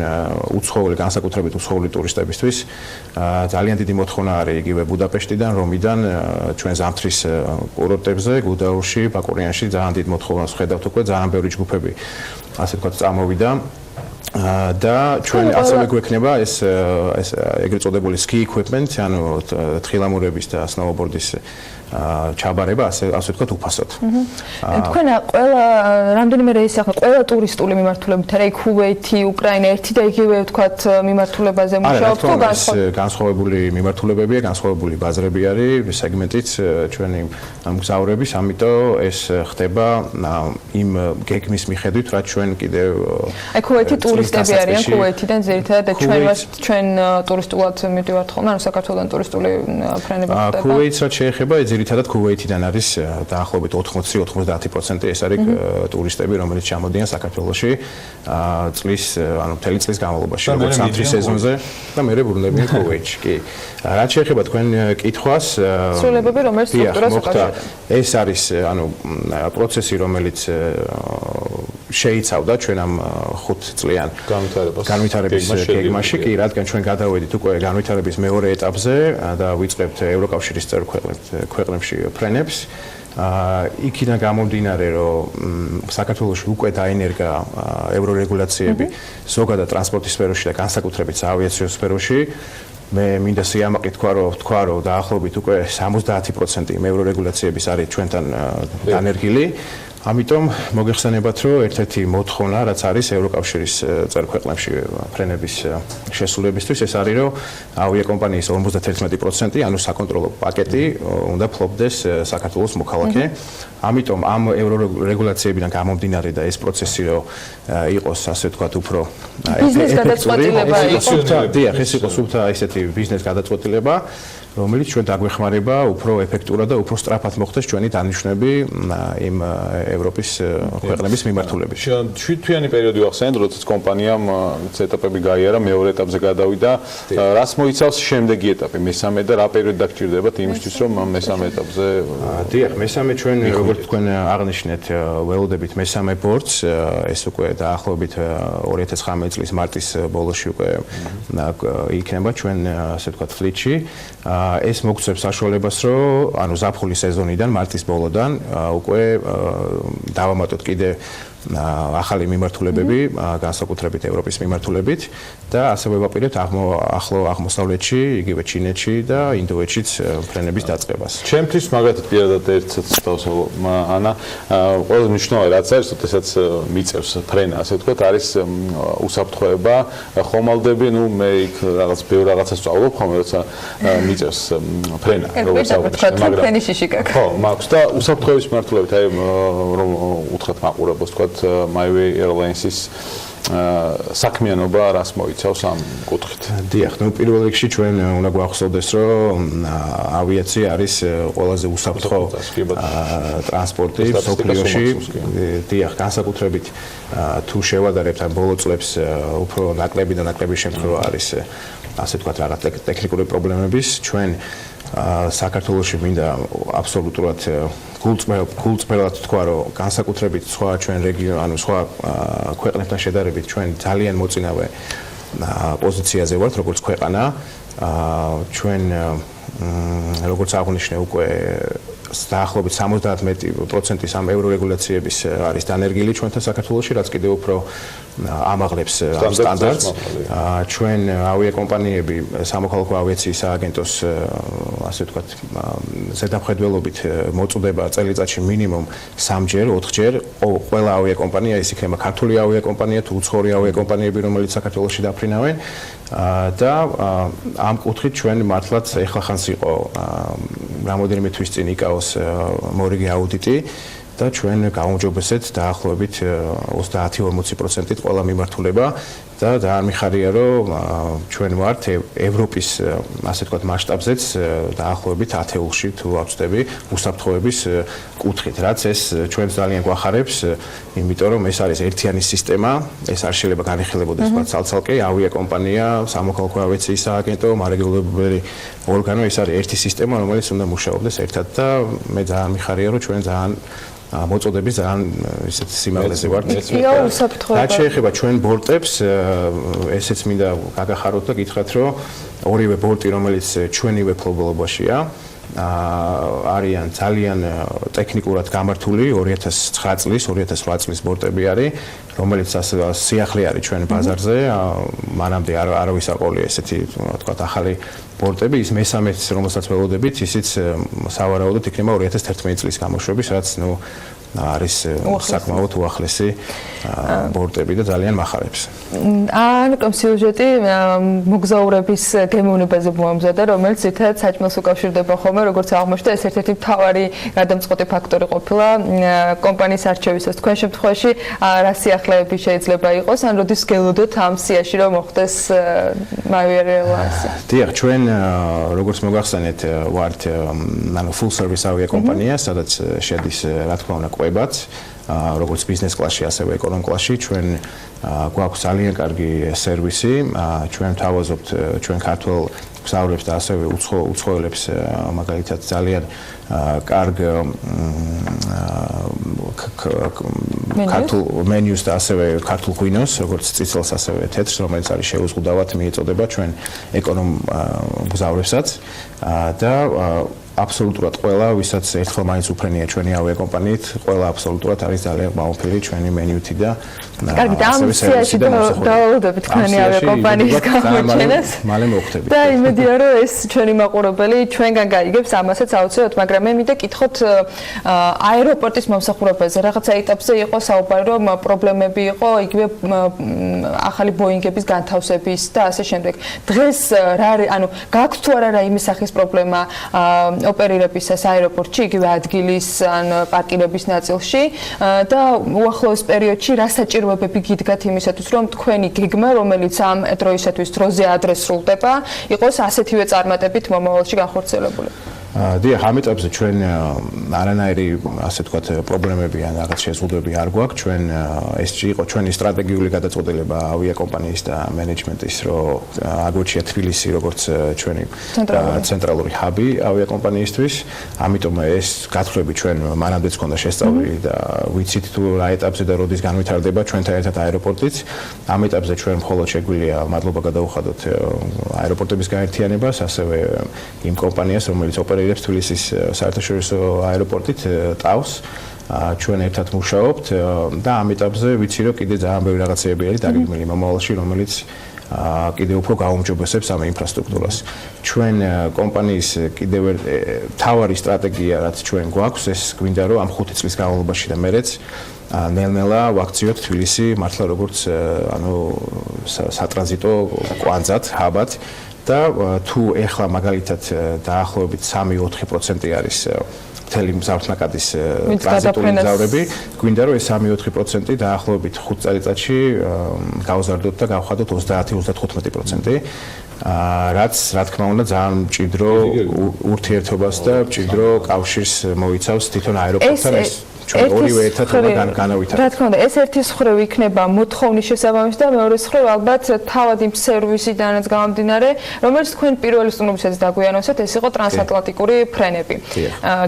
[SPEAKER 13] უცხოელი, განსაკუთრებით უცხოელი ტურისტებისთვის. ძალიან დიდი მოთხოვნა არის იგივე ბუდაპეშტიდან, რომიდან ჩვენ ზამთრის კურორტებზე, გუდაურში, ბაკურიანში ძალიან დიდი მოთხოვნას ვხედავთ უკვე, ძალიან ბევრი ჯგუფები, ასე ვთქვათ, წამოვიდა. და ჩვენ ასევე გვექნება ეს ეგრეთ წოდებული ski equipment, ანუ თხილამურების და სნოუბორდის ჩაბარება, ასე ვთქვათ, უფასოდ.
[SPEAKER 2] თქვენ ყველა რამდენიმე რეისი ახლა ყველა ტურისტული მიმართულებით არა ქუვეითი, უკრაინა ერთი და იგივე ვთქვათ მიმართულებაზე მუშაობთ თუ
[SPEAKER 13] განსხვავებული მიმართულებებია, განსხვავებული ბაზრები არის, სეგმენტიც ჩვენი მგზავრების, ამიტომ ეს ხდება იმ გეგმის მიხედვით, რაც ჩვენ კიდევ
[SPEAKER 2] აი ქუვეითი ტურისტები არიან ქუვეითიდან ძირითადად ჩვენ ტურისტულად მივდივართ ხოლმე, ანუ საქართველოსთან ტურისტული ფრენება ხდება.
[SPEAKER 13] ქუვეითს რაც შეეხება, ძირითადად ქუვეითიდან არის დაახლოებით 80-90% ეს არის ტურისტები, რომელიც ჩამოდიან საქართველოში წლის, ანუ მთელი წლის განმავლობაში, როგორც სამთრის სეზონზე და მერე ბრუნდებიან ქუვეითში. კი. რაც შეეხება თქვენ კითხვას,
[SPEAKER 2] სრულებები რომელიც სტრუქტურას აკავშირებს.
[SPEAKER 13] ეს არის, ანუ პროცესი, რომელიც შეიცავდა ჩვენ ამ 5 წლიან განვითარების გეგმაში, კი, რადგან ჩვენ გადავედით უკვე განვითარების მეორე ეტაპზე და ვიწყებთ ევროკავშირის წევრ ქვეყნებში ფრენებს. იქიდან გამომდინარე, რომ საქართველოში უკვე დაინერგა ევრორეგულაციები ზოგადად ტრანსპორტის სფეროში და განსაკუთრებით საავიაციო სფეროში, მე მინდა სიამაყით თქვა, რომ დაახლოებით უკვე 70% ევრორეგულაციების არის ჩვენთან დანერგილი. ამიტომ მოგეხსენებათ, რომ ერთ-ერთი მოთხოვნა, რაც არის ევროკავშირის წევრ ქვეყნებში ფრენების შესრულებისთვის, ეს არის, რომ ავიაკომპანიის 51%, ანუ საკონტროლო პაკეტი უნდა ფლობდეს საქართველოს მოქალაქე. ამიტომ ამ ევრორეგულაციებიდან გამომდინარე და ეს პროცესი რომ იყოს, ასე ვთქვათ, უფრო
[SPEAKER 2] ბიზნეს გადაწყვეტილება
[SPEAKER 13] იყოს. ეს იყო სულთა ესეთი ბიზნეს გადაწყვეტილება, რომელიც ჩვენ დაგვეხმარება უფრო ეფექტურად და უფრო სწრაფად მოხდეს ჩვენი დანიშვნები იმ ევროპის ქვეყნების მიმართულებით.
[SPEAKER 1] 7 თვიანი პერიოდი ვახსენეთ, როდესაც კომპანიამ ეტაპები გაიარა, მეორე ეტაპზე გადავიდა. რას მოიცავს შემდეგი ეტაპი, მესამე და რა პერიოდი დაგჭირდებათ იმისთვის, რომ მესამე ეტაპზე
[SPEAKER 13] დიახ, მესამე ჩვენ როგორც თქვენ აღნიშნეთ, ველოდებით მესამე ბორცს, ეს უკვე დაახლოებით 2019 წლის მარტის ბოლოში უკვე იქნება ჩვენ, ასე ვთქვათ, ფლიტში. ეს მოგცემს საშუალებას, რომ ანუ ზაფხულის სეზონიდან მარტის ბოლოდან უკვე დავამატოთ კიდე ახალი მიმართულებები, განსაკუთრებით ევროპის მიმართულებით და ასევე ვაპირებთ ახლო აღმოსავლეთში, იგივე ჩინეთში და ინდოეთშიც ფრენების დაწყებას.
[SPEAKER 1] ჩემთვის მაგათად პირადად ერთსაც დავსვავ, ანა, ყველაზე მნიშვნელოვანი რაც არის, როდესაც მიწევს ფრენა, ასე ვთქვათ, არის უსაფრთხოება, ხომალდები, ნუ მე იქ რაღაც ბევრ რაღაცას ვწავლობ ხოლმე, როცა მიწევს ფრენა, როგორც ავთქვათ,
[SPEAKER 2] ფრენის შიშიკა.
[SPEAKER 1] ხო, მაქვს და უსაფრთხოების მიმართულებით, აი რომ უთხრათ მაყურებელს, ვთქვათ, MyWay Airlines-ის საქმიანობა რას მოიცავს ამ კუთხით?
[SPEAKER 13] დიახ, ნუ პირველ რიგში ჩვენ უნდა გვახსოვდეს, რომ ავიაცია არის ყველაზე უსაფრთხო ტრანსპორტი მსოფლიოში. დიახ, განსაკუთრებით თუ შევადარებთ ამ ბოლო წლებს უფრო ნაკლები და ნაკლები შემთხვევა არის, ასე ვთქვათ, რაღაც ტექნიკური პრობლემების, ჩვენ საქართველოში მინდა აბსოლუტურად გულწრფელად თქვა, რომ განსაკუთრებით სხვა ჩვენ რეგიონ, ანუ სხვა ქვეყნებთან შედარებით ჩვენ ძალიან მოწინავე პოზიციაზე ვართ, როგორც ქვეყანა. ჩვენ როგორც აღვნიშნე უკვე დაახლოებით 70% ამ ევრორეგულაციების არის დანერგილი ჩვენთან საქართველოში, რაც კიდევ უფრო ამაღლებს ამ სტანდარტს. ჩვენ ავიაკომპანიები სამოქალაქო ავიაციის სააგენტოს, ასე ვთქვათ, ზედამხედველობით მოწვდება წელიწადში მინიმუმ 3-ჯერ, 4-ჯერ ყველა ავიაკომპანია, ის იქნება ქართული ავიაკომპანია თუ უცხოური ავიაკომპანიები, რომელიც საქართველოში დაფრინავენ. და ამ კუთხით ჩვენ მართლაც ეხლახანს იყო რამოდენიმე თვის წინ იკაოს მორიგი აუდიტი და ჩვენ გავუმჯობესეთ დაახლოებით 30-40%-ით ყველა მიმართულება და ძალიან მიხარია რომ ჩვენ ვართ ევროპის ასე ვთქვათ მასშტაბზეც დაახლოებით 10-ში თუ ავწდები უსაფრთხოების კუთხით, რაც ეს ჩვენ ძალიან გვახარებს, იმიტომ რომ ეს არის ერთიანი სისტემა, ეს არ შეიძლება განიხილებოდეს თქვა ცალ-ცალკე, ავიაკომპანია, სამოქალაქო ავიაციის სააგენტო, მარეგულირებული ორგანო, ეს არის ერთი სისტემა, რომელიც უნდა მუშაობდეს ერთად და მე ძალიან მიხარია რომ ჩვენ ძალიან მოწოდების ძალიან ისეთ სიმაღლეზე ვართ. რაც შეეხება ჩვენ ბორტებს, ესეც მინდა გაგახაროთ და გითხრათ, რომ ორივე ბორტი, რომელიც ჩვენივე ფლობელობაშია, არიან ძალიან ტექნიკურად გამართული 2009 წლის, 2008 წლის ბორტები არის, რომელიც სიახლე არის ჩვენ ბაზარზე, მანამდე არავის არ ყოლია ესეთი, თქვათ, ახალი ბორტები, ის მესამეც, რომელსაც ველოდებით, ისიც სავარაუდოდ იქნება 2011 წლის გამოშვების, რაც არის საკმაოდ უახლესი ბორტები და ძალიან მახარებს.
[SPEAKER 2] ან სიუჟეტი მოგზაურების გემოვნებაზე მოამზადა, რომელიც ერთად საჭმელს უკავშირდება ხოლმე, როგორც აღმოჩნდა, ეს ერთ-ერთი მთავარი გადამწყვეტი ფაქტორი ყოფილა კომპანიის არჩევისას. თქვენ შემთხვევაში რა სიახლეები შეიძლება იყოს, ან როდის გელოდოთ ამ სიაში რომ მოხდეს მავერელასი?
[SPEAKER 13] დიახ, ჩვენ როგორც მოგახსენეთ, ვართ full service ავიაკომპანია, სადაც შედის რა თქმა უნდა კვებაც, როგორც ბიზნეს კლასში, ასევე ეკონომ კლასში, ჩვენ გვაქვს ძალიან კარგი სერვისი, ჩვენ თავაზობთ ჩვენ ქართველ მგზავრებს და ასევე უცხოელებს მაგალითად ძალიან კარგ ქართულ მენიუს და ასევე ქართულ ღვინოს, როგორც წიწელს, ასევე თეთრს, რომელიც არის შეუზღუდავად მიეწოდება ჩვენ ეკონომ მგზავრებსაც და აბსოლუტურად ყველა, ვისაც ერთხელ მაინც უფრენია ჩვენი ავიაკომპანიით, ყველა აბსოლუტურად არის ძალიან გაუმფრენი ჩვენი მენიუთი და
[SPEAKER 2] კარგი, და ამ სიაში დავალოდებით თქვენი ავიაკომპანიის გამოჩენას.
[SPEAKER 13] მალე მოვხდებით.
[SPEAKER 2] და იმედია, რომ ეს ჩვენი მაყურებელი ჩვენგან გაიგებს ამასაც აუცილებლად, მაგრამ მე მინდა კითხოთ აეროპორტის მომსახურებაზე. რაღაცა ეტაპზე იყო საუბარი, რომ პრობლემები იყო იგივე ახალი ბოინგების განთავსების და ასე შემდეგ. დღეს რა არის, ანუ გაქვთ თუ არა რაიმე სახის პრობლემა ოპერირებისას აეროპორტში, იგივე ადგილის ან პარკირების ნაწილში და უახლოეს პერიოდში რა საჭიროებები გიდგათ იმისათვის, რომ თქვენი გეგმა, რომელიც ამ დროისათვის დროზე ადრესრულდება, იყოს ასეთივე წარმატებით მომავალში განხორციელებული?
[SPEAKER 13] დიახ, ამ ეტაპზე ჩვენ არანაირი ასე ვთქვათ პრობლემები ან რაღაც შეზღუდვები არ გვაქვს. ჩვენ ეს იყო ჩვენი სტრატეგიული გადაწყვეტილება ავიაკომპანიის და მენეჯმენტის, რომ აგვეჩია თბილისი როგორც ჩვენი ცენტრალური ჰაბი ავიაკომპანიისთვის. ამიტომ ეს გათვლები ჩვენ მანამდეც ჰქონდა შესწავლილი და ვიცით თუ რა ეტაპზე და როდის განვითარდება ჩვენთან ერთად აეროპორტიც. ამ ეტაპზე ჩვენ მხოლოდ შეგვიძლია მადლობა გადაუხადოთ აეროპორტების გაერთიანებას, ასევე იმ კომპანიას, რომელიც ოპერირებს თბილისის საერთაშორისო აეროპორტით ტავს. ჩვენ ერთად მუშაობთ და ამ ეტაპზე ვიცი რომ კიდე ძალიან ბევრი რაღაცები არის დაგეგმილი მომავალში, რომელიც კიდე უფრო გაუმჯობესებს ამ ინფრასტრუქტურას. ჩვენ კომპანიის კიდევ თავარი სტრატეგია, რაც ჩვენ გვაქვს, ეს გვინდა რომ ამ 5 წლის განმავლობაში და მერეც ნელ-ნელა ვაქციოთ თბილისი მართლა როგორც სატრანზიტო კვანძად, ჰაბად. და თუ ეხლა მაგალითად დაახლოებით 3-4% არის მთელი მზარდნაკადის ტრანზიტული მგზავრები, გვინდა რომ ეს 3-4% დაახლოებით 5 წელიწადში გავზარდოთ და გავხადოთ 30-35%. რაც რა თქმა უნდა ძალიან მჭიდრო ურთიერთობას და მჭიდრო კავშირს მოიცავს თვითონ აეროპორტთან ეს ჩვენ ორივე ერთად უნდა განავითაროთ.
[SPEAKER 2] რა თქმა უნდა, ეს ერთის მხრივ იქნება მოთხოვნის შესაბამისი და მეორეს მხრივ ალბათ თავად იმ სერვისიდანაც გამომდინარე, რომელიც თქვენ პირველი სტუმრობისას დაგვიანოსეთ, ეს იყო ტრანსატლანტიკური ფრენები.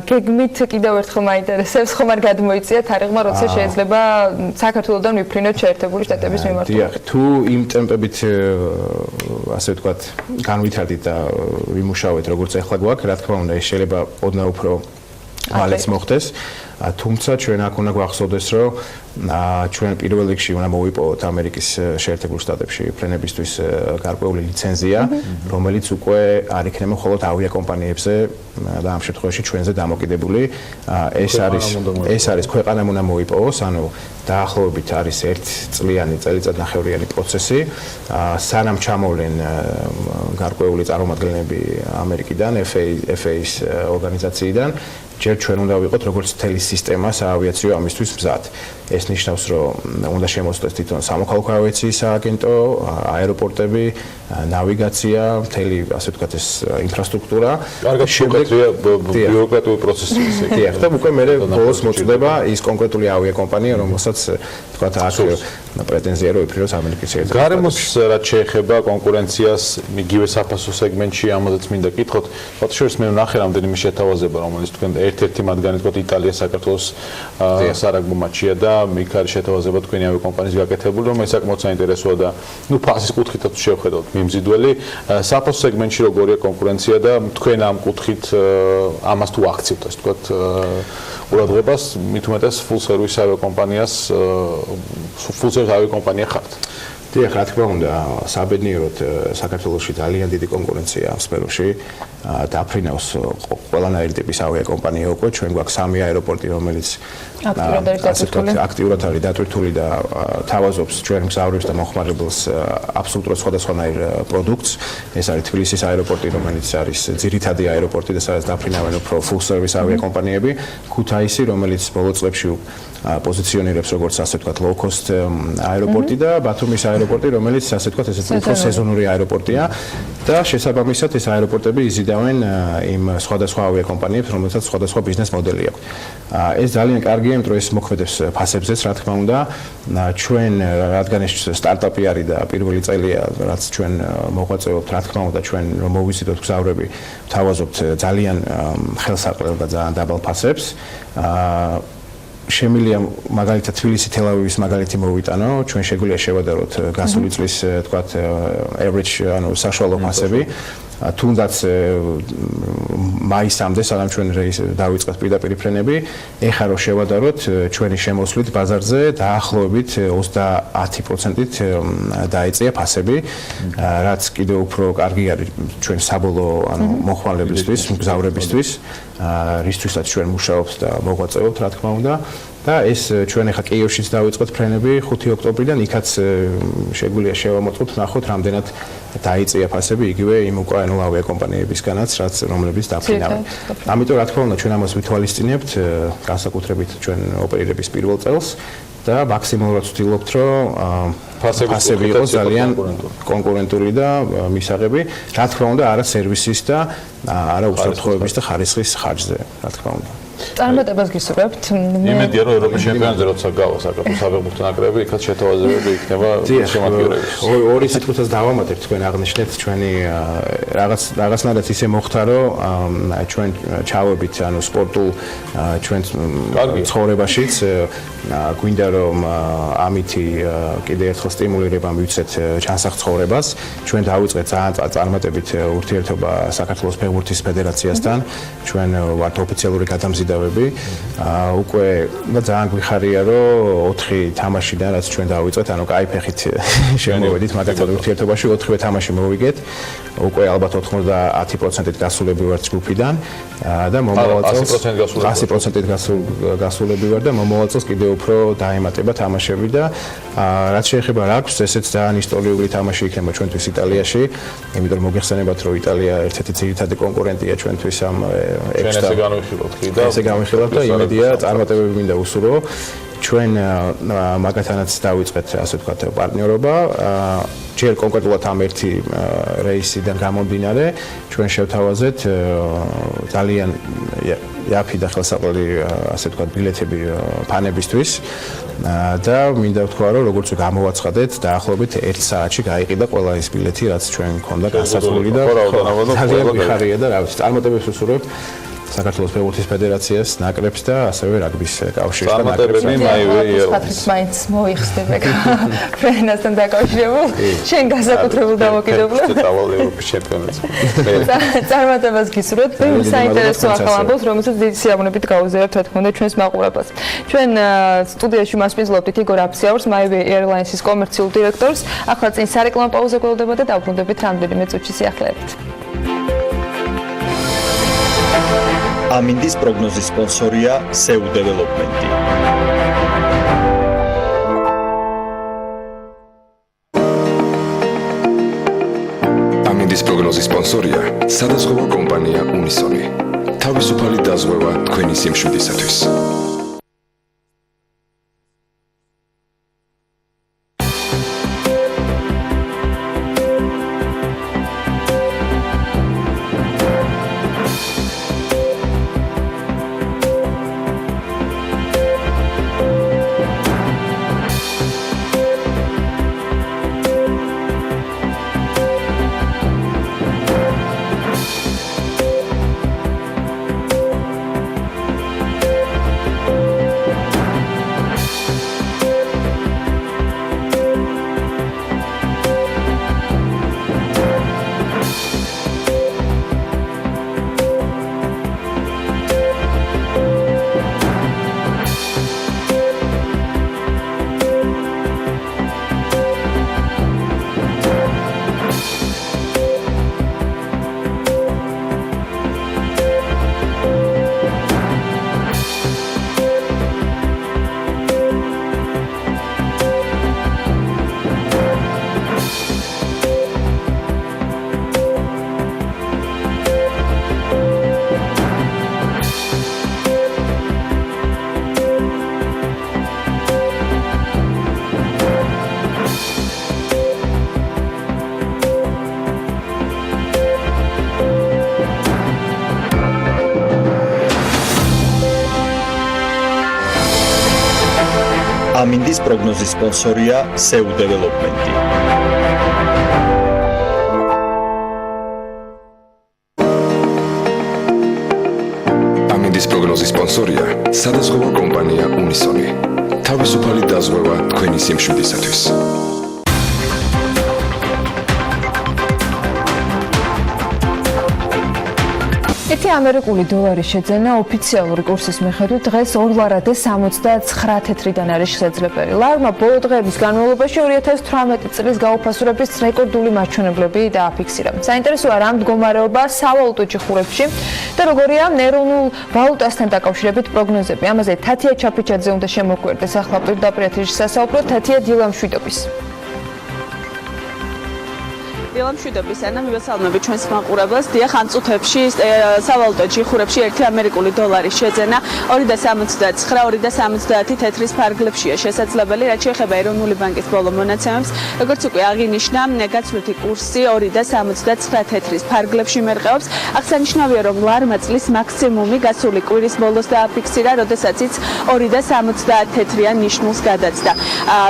[SPEAKER 2] გეგმით კიდევ ერთხელ მაინტერესებს, ხომ არ გადმოიწიათ არიღმა, როცა შეიძლება საქართველოსთან ვიფრინოთ შეერთებული შტატების მიმართულებით.
[SPEAKER 13] დიახ, თუ იმ ტემპებით ასე ვთქვათ, განვითარდით და ვიმუშავეთ როგორც ახლა გვაქვს, რა თქმა უნდა, ეს შეიძლება ოდნავ უფრო მალეც მოხდეს. თუმცა ჩვენ აქ უნდა გვახსოვდეს, რომ ჩვენ პირველ რიგში უნდა მოვიპოვოთ ამერიკის შეერთებულ შტატებში ფრენებისთვის გარკვეული ლიცენზია, რომელიც უკვე არ იქნება მხოლოდ ავიაკომპანიებზე და ამ შემთხვევაში ჩვენზე დამოკიდებული. ეს არის ქვეყანამ უნდა მოიპოვოს, ანუ დაახლოებით არის 1 წლიანი წელიწადნახევრიანი პროცესი, სანამ ჩამოვლენ გარკვეული წარმომადგენლები ამერიკიდან, FAA-ის ორგანიზაციიდან ჯერ ჩვენ უნდა ვიყოთ როგორც მთელი სისტემა საავიაციო ამისთვის მზად. ეს ნიშნავს, რომ უნდა შემოსწროს თვითონ სამოქალაქო ავიაციის სააგენტო, აეროპორტები, ნავიგაცია, მთელი ასე ვთქვათ ეს ინფრასტრუქტურა.
[SPEAKER 1] კარგად შეგვიძლია ბიუროკრატიული პროცესი ისე.
[SPEAKER 13] დიახ, და უკვე მე ბოლოს მოწდება ის კონკრეტული ავიაკომპანია, რომელსაც ვთქვათ აქ პრეტენზია რო იფრინოს ამერიკის შეერთებულ
[SPEAKER 1] გარემოს რაც შეეხება კონკურენციას იგივე საფასო სეგმენტში ამაზეც მინდა კითხოთ. თქო შორის მე ვნახე რამდენიმე შეთავაზება, რომელიც თქვენ ერთ-ერთი მათგანი თქო იტალია საქართველოს სარაგბო მატჩია და იქ არის შეთავაზება თქვენი ავიაკომპანიის გაკეთებული, რომელიც საკმაოდ საინტერესოა და ნუ ფასის კუთხითაც შევხედოთ მიმზიდველი. საფასო სეგმენტში როგორია კონკურენცია და თქვენ ამ კუთხით ამას თუ აქცევთ, ასე ვთქვათ, ყურადღებას, მით უმეტეს full service ავიაკომპანიას full service ავიაკომპანია ხართ.
[SPEAKER 13] დიახ, რა თქმა უნდა, საბედნიეროდ საქართველოში ძალიან დიდი კონკურენცია ამ სფეროში. დაფრინავს ყველანაირი ტიპის ავიაკომპანია უკვე. ჩვენ გვაქვს 3 აეროპორტი, რომელიც აქტიურად არის დატვირთული და თავაზობს ჩვენ მგზავრებს და მომხმარებელს აბსოლუტურად სხვადასხვანაირ პროდუქტს. ეს არის თბილისის აეროპორტი, რომელიც არის ძირითადი აეროპორტი და სადაც დაფრინავენ უფრო full service ავიაკომპანიები. ქუთაისი, რომელიც ბოლო წლებში პოზიციონირებს როგორც ასე ვთქვათ low cost აეროპორტი და ბათუმის აეროპორტი, რომელიც ასე ვთქვათ ესეც უფრო სეზონური აეროპორტია და შესაბამისად ეს აეროპორტები იზიდავენ იმ სხვადასხვა ავიაკომპანიებს, რომელთაც სხვადასხვა ბიზნეს მოდელი აქვს. ეს ძალიან კარგია, იმიტომ რომ ეს მოქმედებს ფასებზეც, რა თქმა უნდა. ჩვენ რადგან ეს სტარტაპი არის და პირველი წელია, რაც ჩვენ მოღვაწეობთ, რა თქმა უნდა, ჩვენ რომ მოვიზიდოთ გზავრები, ვთავაზობთ ძალიან ხელსაყრელ და ძალიან დაბალ ფასებს. შემილია მაგალითად თბილისი თელ-ავივის მაგალითი მოვიტანო, ჩვენ შეგვიძლია შევადაროთ გასული წლის თქვათ average ანუ საშუალო ფასები. თუნდაც მაისამდე სანამ ჩვენ დავიწყეთ პირდაპირ ფრენები, ეხლა რო შევადაროთ ჩვენი შემოსვლით ბაზარზე დაახლოებით 30%-ით დაეწია ფასები, რაც კიდევ უფრო კარგი არის ჩვენ საბოლოო ანუ მომხმარებლებისთვის, მგზავრებისთვის, რისთვისაც ჩვენ მუშაობთ და მოღვაწეობთ, რა თქმა უნდა. და ეს ჩვენ ახლა კიევშიც დავიწყოთ ფრენები 5 ოქტომბრიდან, იქაც შეგვიძლია შევამოწმოთ, ნახოთ რამდენად დაიწია ფასები იგივე იმ უკრაინულ ავიაკომპანიებისგანაც, რომლებიც დაფრინავენ. ამიტომ რა თქმა უნდა ჩვენ ამას ვითვალისწინებთ, განსაკუთრებით ჩვენ ოპერირების პირველ წელს და მაქსიმალურად ვცდილობთ, რომ ფასები იყოს ძალიან კონკურენტული და მისაღები, რა თქმა უნდა, არა სერვისის და არა უსაფრთხოების და ხარისხის ხარჯზე, რა თქმა უნდა.
[SPEAKER 2] წარმატებას გისურვებთ.
[SPEAKER 1] იმედია რომ ევროპის ჩემპიონატზე როცა გავა საქართველოს საფეხბურთო ნაკრები, იქაც შეთავაზებები იქნება შემოქმედების.
[SPEAKER 13] ორი სიტყვითაც დავამატებთ თქვენ აღნიშნეთ ჩვენი რაღაცნაირად ისე მოხდა რომ ჩვენ ჩავებით ანუ სპორტულ ჩვენ ცხოვრებაშიც გვინდა რომ ამითი კიდე ერთხელ სტიმულირება მივცეთ ჩანსახ ცხოვრებას. ჩვენ დავიწყეთ ძალიან წარმატებით ურთიერთობა საქართველოს ფეხბურთის ფედერაციასთან. ჩვენ ვართ ოფიციალური გადამზიდავები. უკვე ძალიან გვიხარია რომ 4 თამაშიდან რაც ჩვენ დავიწყეთ, ანუ კაი ფეხით შემოვედით მაგათაც ურთიერთობაში 4 თამაში მოვიგეთ. უკვე ალბათ 90%-ით გასულები ვართ ჯგუფიდან და მომავალ წელს 100%-ით გასულები ვარ და მომავალ წელს კიდევ უფრო დაემატება თამაშები და რაც შეეხება რაგბს, ესეც ძალიან ისტორიული თამაში იქნება ჩვენთვის იტალიაში, იმიტომ რომ მოგეხსენებათ რომ იტალია ერთ-ერთი ძირითადი კონკურენტია ჩვენთვის ამ ექსტრა ესე განვიხილავთ და იმედია წარმატებები მინდა უსურვო. ჩვენ მაგათანაც დავიწყეთ ასე ვთქვათ პარტნიორობა. ჯერ კონკრეტულად ამ ერთი რეისიდან გამომდინარე, ჩვენ შევთავაზეთ ძალიან იაფი და ხელსაყრელი ასე ვთქვათ ბილეთები ფანებისთვის და მინდა ვთქვა რომ როგორც გამოვაცხადეთ, დაახლოებით 1 საათში გაიყიდა ყველა ეს ბილეთი, რაც ჩვენ მქონდა განსაზღვრული და ძალიან გვიხარია და რა ვიცი, წარმატებებს ვუსურვებთ საქართველოს ფეხბურთის ფედერაციას, ნაკრებს და ასევე რაგბის კავშირს და ნაკრებს.
[SPEAKER 2] ხათრის მაინც მოიხსნება ფრენასთან დაკავშირებულ, შენ განსაკუთრებულ დამოკიდებულებას.
[SPEAKER 1] დავალ ევროპის ჩემპიონატზე.
[SPEAKER 2] წარმატებას გისურვებთ, საინტერესო ახალ ამბავს, რომელსაც დიდი სიამოვნებით გაუზიარებთ, რა თქმა უნდა, ჩვენს მაყურებელს. ჩვენ სტუდიაში მასპინძლობთ იგორ აფსიაურს, MyWay Airlines-ის კომერციულ დირექტორს. ახლა წინ სარეკლამო პაუზა გველდება და დავბრუნდებით რამდენიმე წუთში სიახლეებით.
[SPEAKER 4] ამინდის პროგნოზის სპონსორია SEU Development-ი.
[SPEAKER 5] ამინდის პროგნოზის სპონსორია სადაზღვევო კომპანია უნისონი. თავისუფალი დაზღვევა თქვენი სიმშვიდისათვის.
[SPEAKER 4] ამინდის პროგნოზის სპონსორია სრულად დეველოპმენტი.
[SPEAKER 5] ამინდის პროგნოზის სპონსორია სადაზღვევო კომპანია უნისონი. თავისუფალი დაზღვევა თქვენი სიმშვიდისათვის.
[SPEAKER 2] ერთი ამერიკული დოლარის შეძენა ოფიციალური კურსის მიხედვით დღეს 2 ლარად 69 თეთრიდან არის შესაძლებელი. ლარმა ბოლო დღეების განმავლობაში 2018 წლის გაუფასურების რეკორდული მაჩვენებლები დააფიქსირა. საინტერესოა რა მდგომარეობა სავალუტო ჯიხურებში და როგორია ეროვნულ ვალუტასთან დაკავშირებით პროგნოზები. ამაზე თათია ჩაფიჩაძე უნდა შემოგვერდეს ახლა პირდაპირ ეთერში სასაუბროთ. თათია, დილა მშვიდობის.
[SPEAKER 8] დილამშვიდობის ანა მივესალმები ჩვენს მაყურებელს. დიახ, ამ წუთებში სავალუტო ჯიხურებში 1 ამერიკული დოლარის შეძენა 2.79-2.70 თეთრის ფარგლებშია შესაძლებელი, რაც შეეხება ეროვნული ბანკის ბოლო მონაცემებს. როგორც უკვე აღინიშნა, გაცვლითი კურსი 2.79 თეთრის ფარგლებში მერყეობს. აღსანიშნავია, რომ ლარმა წლის მაქსიმუმი გასული კვირის ბოლოს დააფიქსირა, როდესაც ის 2.70 თეთრიან ნიშნულს გადაცდა.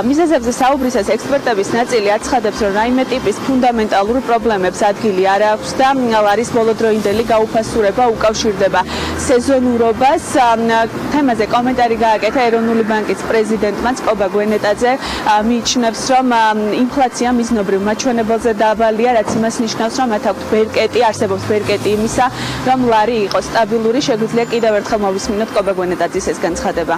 [SPEAKER 8] მიზეზებზე საუბრისას ექსპერტების ნაწილი აცხადებს, რომ რაიმე ტიპის ფუნდამენტალური პრობლემებს ადგილი არ აქვს და ლარის ბოლოდროინდელი გაუფასურება უკავშირდება სეზონურობას. თემაზე კომენტარი გააკეთა ეროვნული ბანკის პრეზიდენტმა კობა გვენეტაძე. მიიჩნევს, რომ ინფლაცია მიზნობრივ მაჩვენებელზე დაბალია, რაც იმას ნიშნავს, რომ მათ აქვთ ბერკეტი, არსებობს ბერკეტი იმისა, რომ ლარი იყოს სტაბილური. შეგვიძლია კიდევ ერთხელ მოვისმინოთ კობა გვენეტაძის ეს განცხადება.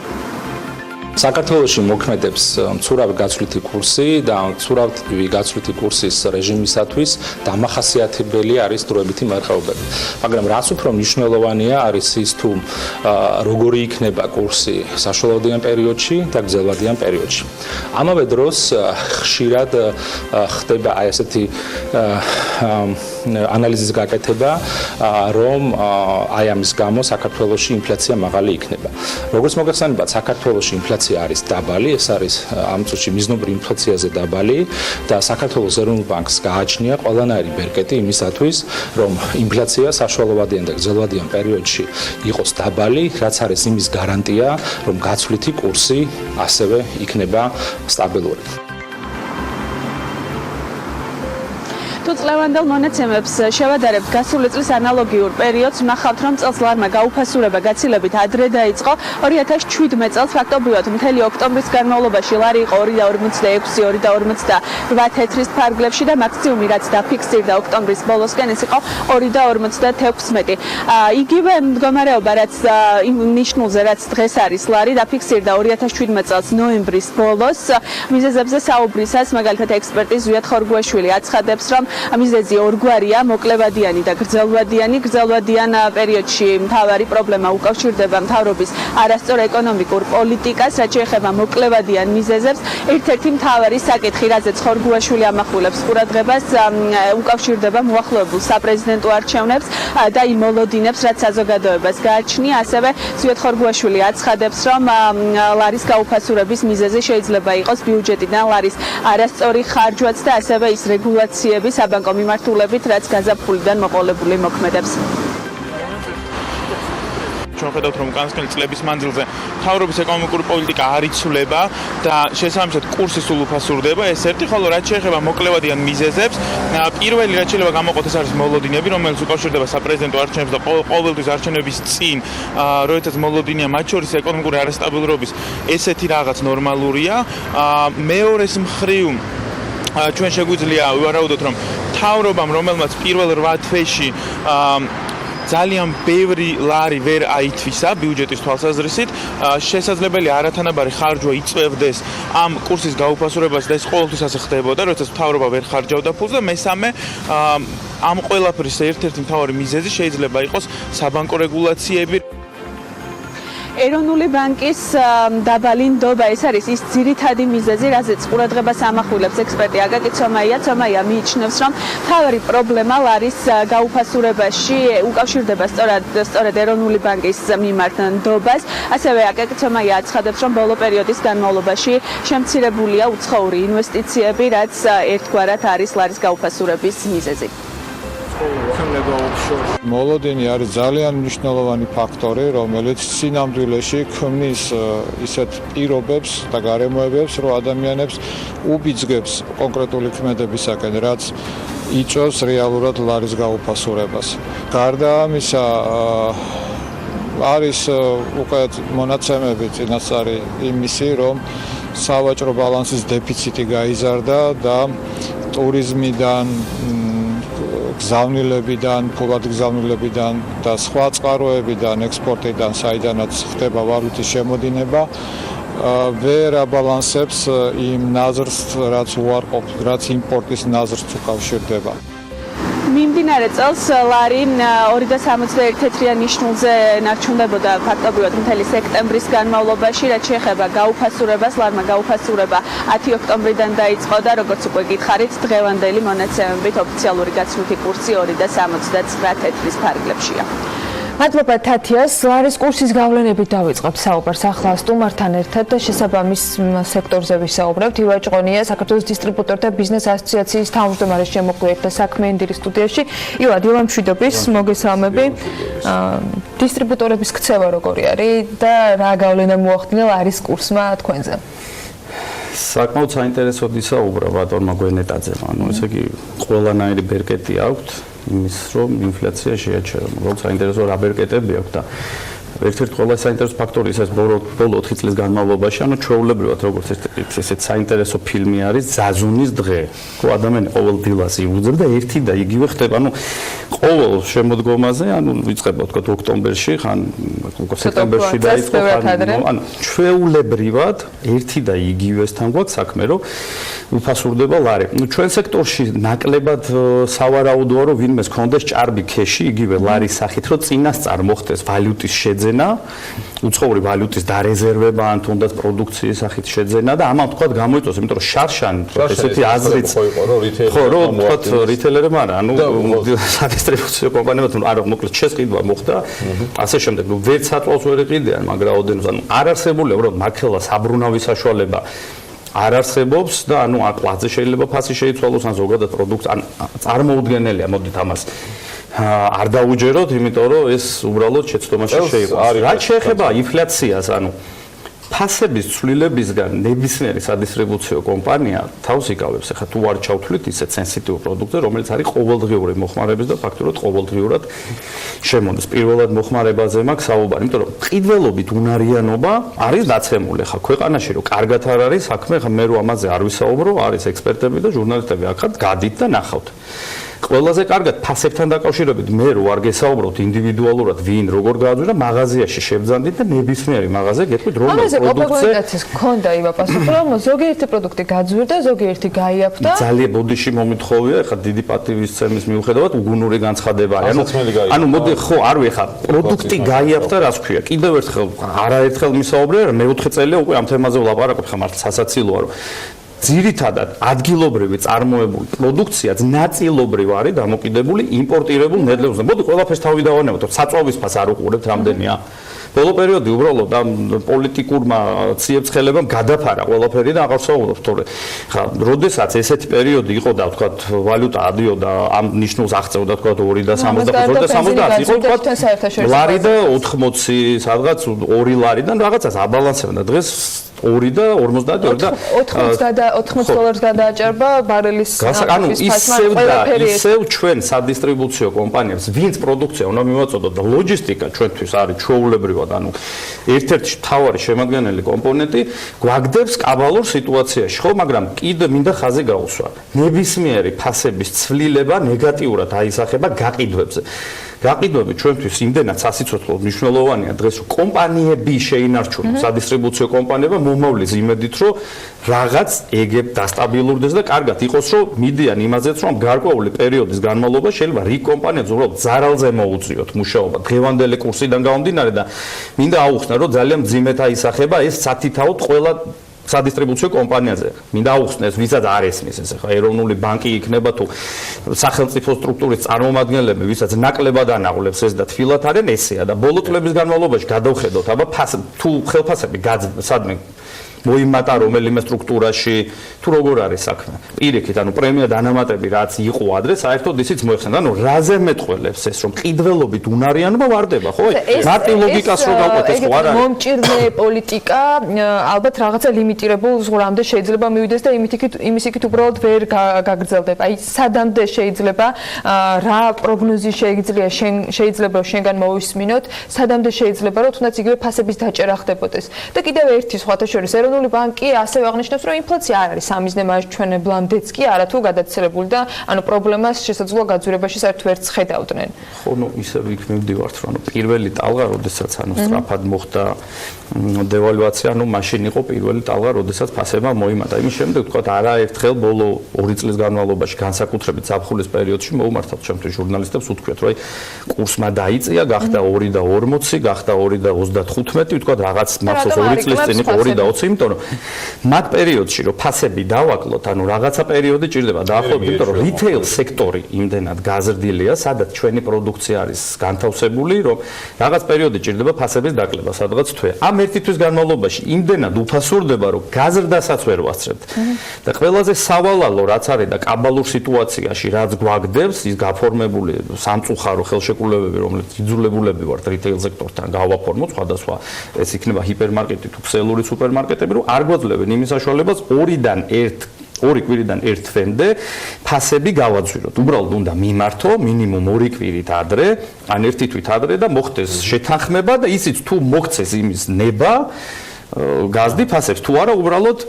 [SPEAKER 14] საქართველოში მოქმედებს მცურავი გაცვლითი კურსი და მცურავი გაცვლითი კურსის რეჟიმისათვის დამახასიათებელი არის დროებითი მერყეობები. მაგრამ რაც უფრო მნიშვნელოვანია არის ის თუ როგორი იქნება კურსი საშუალოვადიან პერიოდში და გრძელვადიან პერიოდში. ამავე დროს ხშირად ხდება აი ესეთი ანალიზის გაკეთება, რომ აი ამის გამო საქართველოში ინფლაცია მაღალი იქნება. როგორც მოგეხსენებათ, საქართველოში ინფლაცია არის დაბალი, ეს არის ამ წუთში მიზნობრივ ინფლაციაზე დაბალი და საქართველოს ეროვნულ ბანკს გააჩნია ყველანაირი ბერკეტი იმისათვის, რომ ინფლაცია საშუალოვადიან და გრძელვადიან პერიოდში იყოს დაბალი, რაც არის იმის გარანტია, რომ გაცვლითი კურსი ასევე იქნება სტაბილური.
[SPEAKER 8] თუ წლევანდელ მონაცემებს შევადარებთ გასული წლის ანალოგიურ პერიოდს, ვნახავთ, რომ წელს ლარმა გაუფასურება გაცილებით ადრე დაიწყო. 2017 წელს ფაქტობრივად მთელი ოქტომბრის განმავლობაში ლარი იყო 2.46, 2.48 თეთრის ფარგლებში და მაქსიმუმი რაც დაფიქსირდა ოქტომბრის ბოლოსკენ ის იყო 2.56. იგივე მდგომარეობა რაც ნიშნულზე რაც დღეს არის ლარი დაფიქსირდა 2017 წელს ნოემბრის ბოლოს. მიზეზებზე საუბრისას მაგალითად ექსპერტი ზვიად ხორგუაშვილი აცხადებს, რომ მიზეზი ორგვარია, მოკლევადიანი და გრძელვადიანი. გრძელვადიან პერიოდში მთავარი პრობლემა უკავშირდება მთავრობის არასწორ ეკონომიკურ პოლიტიკას, რაც შეეხება მოკლევადიან მიზეზებს. ერთ-ერთი მთავარი საკითხი, რაზეც ხორგუაშვილი ამახვილებს ყურადღებას, უკავშირდება მოახლოებულ საპრეზიდენტო არჩევნებს და იმ მოლოდინებს, რაც საზოგადოებას გააჩნია. ასევე ზვიად ხორგუაშვილი აცხადებს, რომ ლარის გაუფასურების მიზეზი შეიძლება იყოს ბიუჯეტიდან ლარის არასწორი ხარჯვაც და ასევე ის რეგულაციები საბანკო მიმართულებით, რაც გაზაფხულიდან მოყოლებული მოქმედებს.
[SPEAKER 15] ჩვენ ხედავთ, რომ განსხვავებული წლების მანძილზე მთავრობის ეკონომიკური პოლიტიკა არ იცვლება და შესაბამისად კურსი სულ უფასურდება. ეს ერთი, ხოლო რაც შეეხება მოკლევადიან მიზეზებს, პირველი რაც შეიძლება გამოყოთ ეს არის მოლოდინები, რომელიც უკავშირდება საპრეზიდენტო არჩევნებს და ყოველთვის არჩევნების წინ, როდესაც მოლოდინია მათ შორის ეკონომიკური არასტაბილურობის, ესეთი რაღაც ნორმალურია. მეორეს მხრივ ჩვენ შეგვიძლია ვივარაუდოთ, რომ მთავრობამ, რომელმაც პირველ 8 თვეში ძალიან ბევრი ლარი ვერ აითვისა ბიუჯეტის თვალსაზრისით, შესაძლებელი არათანაბარი ხარჯვა იწევდეს ამ კურსის გაუფასურებას და ეს ყოველთვის ასე ხდებოდა, როდესაც მთავრობა ვერ ხარჯავდა ფულს და მესამე ამ ყველაფრის ერთ-ერთი მთავარი მიზეზი შეიძლება იყოს საბანკო რეგულაციები.
[SPEAKER 8] ეროვნული ბანკის დაბალი ნდობა ეს არის ის ძირითადი მიზეზი, რაზეც ყურადღებას ამახვილებს ექსპერტი აკაკი ცომაია. ცომაია მიიჩნევს, რომ მთავარი პრობლემა ლარის გაუფასურებაში უკავშირდება სწორედ ეროვნული ბანკის მიმართ ნდობას. ასევე აკაკი ცომაია აცხადებს, რომ ბოლო პერიოდის განმავლობაში შემცირებულია უცხოური ინვესტიციები, რაც ერთგვარად არის ლარის გაუფასურების მიზეზი.
[SPEAKER 16] მოლოდინი არის ძალიან მნიშვნელოვანი ფაქტორი, რომელიც სინამდვილეში ქმნის ისეთ პირობებს და გარემოებებს, რომ ადამიანებს უბიძგებს კონკრეტული ქმედებისაკენ, რაც იწვევს რეალურად ლარის გაუფასურებას. გარდა ამისა, არის უკვე მონაცემები წინასწარი იმისი, რომ სავაჭრო ბალანსის დეფიციტი გაიზარდა და ტურიზმიდან გზავნილებიდან, ფულად გზავნილებიდან და სხვა წყაროებიდან, ექსპორტიდან, საიდანაც ხდება ვალუტის შემოდინება, ვერ აბალანსებს იმ ნაზრს, რაც უარყოფს, რაც იმპორტის ნაზრს უკავშირდება.
[SPEAKER 8] მიმდინარე წელს ლარი 2.61 თეთრიან ნიშნულზე ნარჩუნდებოდა ფაქტობრივად მთელი სექტემბრის განმავლობაში, რაც შეეხება გაუფასურებას. ლარმა გაუფასურება 10 ოქტომბრიდან დაიწყო და როგორც უკვე გითხარით, დღევანდელი მონაცემებით ოფიციალური გაცვლითი კურსი 2.79 თეთრის ფარგლებშია.
[SPEAKER 2] მადლობა თათიას. ლარის კურსის გავლენებით დავიწყებ საუბარს ახლა სტუმართან ერთად და შესაბამის სექტორზე ვისაუბრებთ. ილვა ჭყონია, საქართველოს დისტრიბუტორთა ბიზნეს ასოციაციის თავმჯდომარის შემოგვიერთდა საქმიანი დილის სტუდიაში. ილვა, დილა მშვიდობის, მოგესალმები. დისტრიბუტორების ქცევა როგორი არის და რა გავლენა მოახდინა ლარის კურსმა თქვენზე?
[SPEAKER 17] საკმაოდ საინტერესო ისაუბრა ბატონმა გვენეტაძემ. ესე იგი ყველანაირი ბერკეტი აქვთ იმის რომ ინფლაცია შეაჩერა. როგორც საინტერესო რა ბერკეტები აქვს და ერთ-ერთი ყველა საინტერესო ფაქტორი ის არის ბოლო 4 წლის განმავლობაში, ჩვეულებრივად როგორც ესეთ საინტერესო ფილმი არის ზაზუნის დღე. ხო, ადამიანი ყოველ დილას იუძებ და ერთი და იგივე ხდება, ყოველ შემოდგომაზე, ვიწყება თქო ოქტომბერში, ხან სექტემბერში დაიწყო, ჩვეულებრივად ერთი და იგივესთან გვაქვს საქმე, რომ უფასურდება ლარი. ჩვენ სექტორში ნაკლებად სავარაუდოა, რომ ვინმეს ქონდეს ჭარბი ქეში, იგივე ლარის სახით, რომ წინასწარ მოხდეს ვალუტის შეძენა, უცხოური ვალუტის დარეზერვება, ან თუნდაც პროდუქციის სახით შეძენა და ამან თქვა გამოიწვევს, იმიტომ რომ შარშანი ესეთი აზრიც ხო, რომ თქვა რიტეილერებმა არა, სადისტრიბუციო კომპანიებმა არა, მოკლედ შესყიდვა მოხდა, ასე შემდეგ, ვერც საწვავს ვერ იყიდიან, მაგრამ რაოდენობს, არ არსებული უბრალოდ მაქელა საბრუნავი საშუალება არ არსებობს და აკლაზე შეიძლება ფასი შეიცვალოს, ან ზოგადად პროდუქტ, ან წარმოუდგენელია, მოდით ამას არ დაუჯეროთ, იმიტომ რომ ეს უბრალოდ შეცდომაში შეიყვანს. რაც შეეხება ინფლაციას, ფასების ცვლილებისგან ნებისმიერი სადისტრიბუციო კომპანია თავს იკავებს. ახლა თუ არ ჩავთვლით ისეთ სენსიტიურ პროდუქტზე, რომელიც არის ყოველდღიური მოხმარების და ფაქტურად ყოველდღიურად შემოდის. პირველად მოხმარებაზე მაქვს საუბარი, იმიტომ რომ მყიდველობით უნარიანობა არის დაცემული. ახლა ქვეყანაში რომ კარგად არ არის საქმე, ახლა მე რომ ამაზე არ ვისაუბრო, არის ექსპერტები და ჟურნალისტები აქაც გადით და ნახავთ. ყველაზე კარგად ფასებთან დაკავშირებით მე რო არ გესაუბროთ ინდივიდუალურად ვინ როგორ გააძვირა მაღაზიაში შევძანდით და ნებისმიერი მაღაზია გეტყვით რომ
[SPEAKER 2] პროდუქციის ქონდა იმა პასუხი რომ ზოგიერთი პროდუქტი გაძვირდა ზოგიერთი გაიაფთა
[SPEAKER 17] ძალიან ბოდიში მომითხოვია ეხლა დიდი პატივისცემის მიუხედავად უგუნური განცხადება არის ანუ მოდი ხო არ ვიხარ პროდუქტი გაიაფთა რას ქვია კიდევ ერთხელ არაერთხელ მისაუბრე მეოთხე წელია უკვე ამ თემაზე ვლაპარაკობ ხა მართლა სასაცილოა რომ ძირითადად ადგილობრივი წარმოებული პროდუქციაც ნაწილობრივ არის დამოკიდებული იმპორტირებულ ნედლებზე. მოდი ყველაფერს თავი დავანებოთ, რომ საწვავის ფას არ უყურებთ რამდენია. ბოლო პერიოდი უბრალოდ ამ პოლიტიკურმა ციებ-ცხელებამ გადაფარა ყველაფერი და აღარ საუბრობთ, თორე ხა, როდესაც ესეთი პერიოდი იყო და ვთქვათ, ვალუტა ადიოდა ამ ნიშნულს აღწევდა ვთქვათ 2 და 70 და 70 იყო ვთქვათ ლარი და 80 სადღაც 2 ლარიდან რაღაცას აბალანსებდა დღეს 2 და 52 და
[SPEAKER 2] 80 დოლარს გადააჭერბა ბარელის
[SPEAKER 17] ანუ ისევ ჩვენ სადისტრიბუციო კომპანიებს ვინც პროდუქცია უნდა მივაწოდოთ და ლოჯისტიკა ჩვენთვის არის ჩვეულებრივად ანუ ერთ-ერთი მთავარი შემადგენელი კომპონენტი გვაგდებს კაბალურ სიტუაციაში ხო მაგრამ კიდე მინდა ხაზი გაუსვა ნებისმიერი ფასების ცვლილება ნეგატიურად აისახება გაყიდვებზე გაყიდვები ჩვენთვის იმდენად სასიცოცხლოდ მნიშვნელოვანია დღეს რომ კომპანიები შეინარჩუნონ სადისტრიბუციო კომპანიებმა მომავლის იმედით რომ რაღაც ეგებ დასტაბილურდეს და კარგად იყოს რომ მიდიან იმაზეც რომ გარკვეული პერიოდის განმავლობაში შეიძლება რიგ კომპანიებს უბრალოდ ზარალზე მოუწიოთ მუშაობა დღევანდელი კურსიდან გამომდინარე და მინდა აუხსნა რომ ძალიან მძიმედ აისახება ეს სათითაოდ ყველა სადისტრიბუციო კომპანიაზე. მინდა აუხსნეს, ვისაც არ ესმის ეს ახლა ეროვნული ბანკი იქნება თუ სახელმწიფო სტრუქტურის წარმომადგენლები, ვისაც ნაკლებად ანაღლებს ეს და თბილად არიან ესეა და ბოლო წლების განმავლობაში გადავხედოთ, აბა თუ ხელფასები სადმე მოიმატა რომელიმე სტრუქტურაში თუ როგორ არის საქმე. პირიქით, ანუ პრემია დანამატები რაც იყო ადრე, საერთოდ ისიც მოიხსნა. ანუ რაზე მეტყველებს ეს რომ ყიდველობით უნარიანობა ვარდება, ხო? მარტი ლოგიკას რო გავყვეთ ეს ხო არ არის.
[SPEAKER 2] მომჭირნე პოლიტიკა ალბათ რაღაცა ლიმიტირებულ ზღვრამდე შეიძლება მივიდეს და იმის იქით უბრალოდ ვერ გაგრძელდება. აი სადამდე შეიძლება რა პროგნოზი შეიძლება რომ შენგან მოვისმინოთ, სადამდე შეიძლება რომ თუნდაც იგივე ფასების დაჭერა ხდებოდეს. და კიდევ ერთი სხვათა შორის ეროვნული ბანკი ასევე აღნიშნავს, რომ ინფლაცია არ არის სამიზნე მაჩვენებლამდეც კი არათუ გადაცილებული და ანუ პრობლემას შესაძლოა გაძვირებაში საერთოდ ვერც ხედავდნენ.
[SPEAKER 17] ხო, ნუ ისევ იქ მივდივართ, რომ პირველი ტალღა, როდესაც ანუ სწრაფად მოხდა დევალვაცია, ანუ მაშინ იყო პირველი ტალღა, როდესაც ფასებმა მოიმატა. იმის შემდეგ თქვა არაერთხელ ბოლო 2 წლის განმავლობაში განსაკუთრებით ზაფხულის პერიოდში მოუმართავთ ჩემთვის ჟურნალისტებს უთქვით, რომ აი კურსმა დაიწია, გახდა 2 და 40, გახდა 2 და 35, თქვა რაღაც მახსოვს 2 წლის წინ იყო 2 და 20, იმიტომ რომ მათ პერიოდში რომ ფასები დავაკლოთ, ანუ რაღაცა პერიოდი ჭირდება დაახლოებით, იმიტომ რომ რიტეილ სექტორი იმდენად გაზრდილია, სადაც ჩვენი პროდუქცია არის განთავსებული, რომ რაღაც პერიოდი ჭირდება ფასების დაკლება, სადღაც თვე. ამ ერთი თვის განმავლობაში იმდენად უფასურდება, რომ გაზრდასაც ვერ ვასწრებთ. და ყველაზე სავალალო რაც არის და კაბალურ სიტუაციაში რაც გვაგდებს, ის გაფორმებული სამწუხარო ხელშეკრულებები, რომლებიც იძულებულები ვართ რიტეილ სექტორთან გავაფორმოთ, სხვადასხვა ეს იქნება ჰიპერმარკეტი თუ ქსელური სუპერმარკეტები, რომ არ გვაძლევენ იმის საშუალებას 2 კვირიდან 1 თვემდე ფასები გავაძვიროთ. უბრალოდ უნდა მიმართო მინიმუმ 2 კვირით ადრე, ან 1 თვით ადრე და მოხდეს შეთანხმება და ისიც თუ მოგცეს იმის ნება გაზდი ფასებს თუ არა უბრალოდ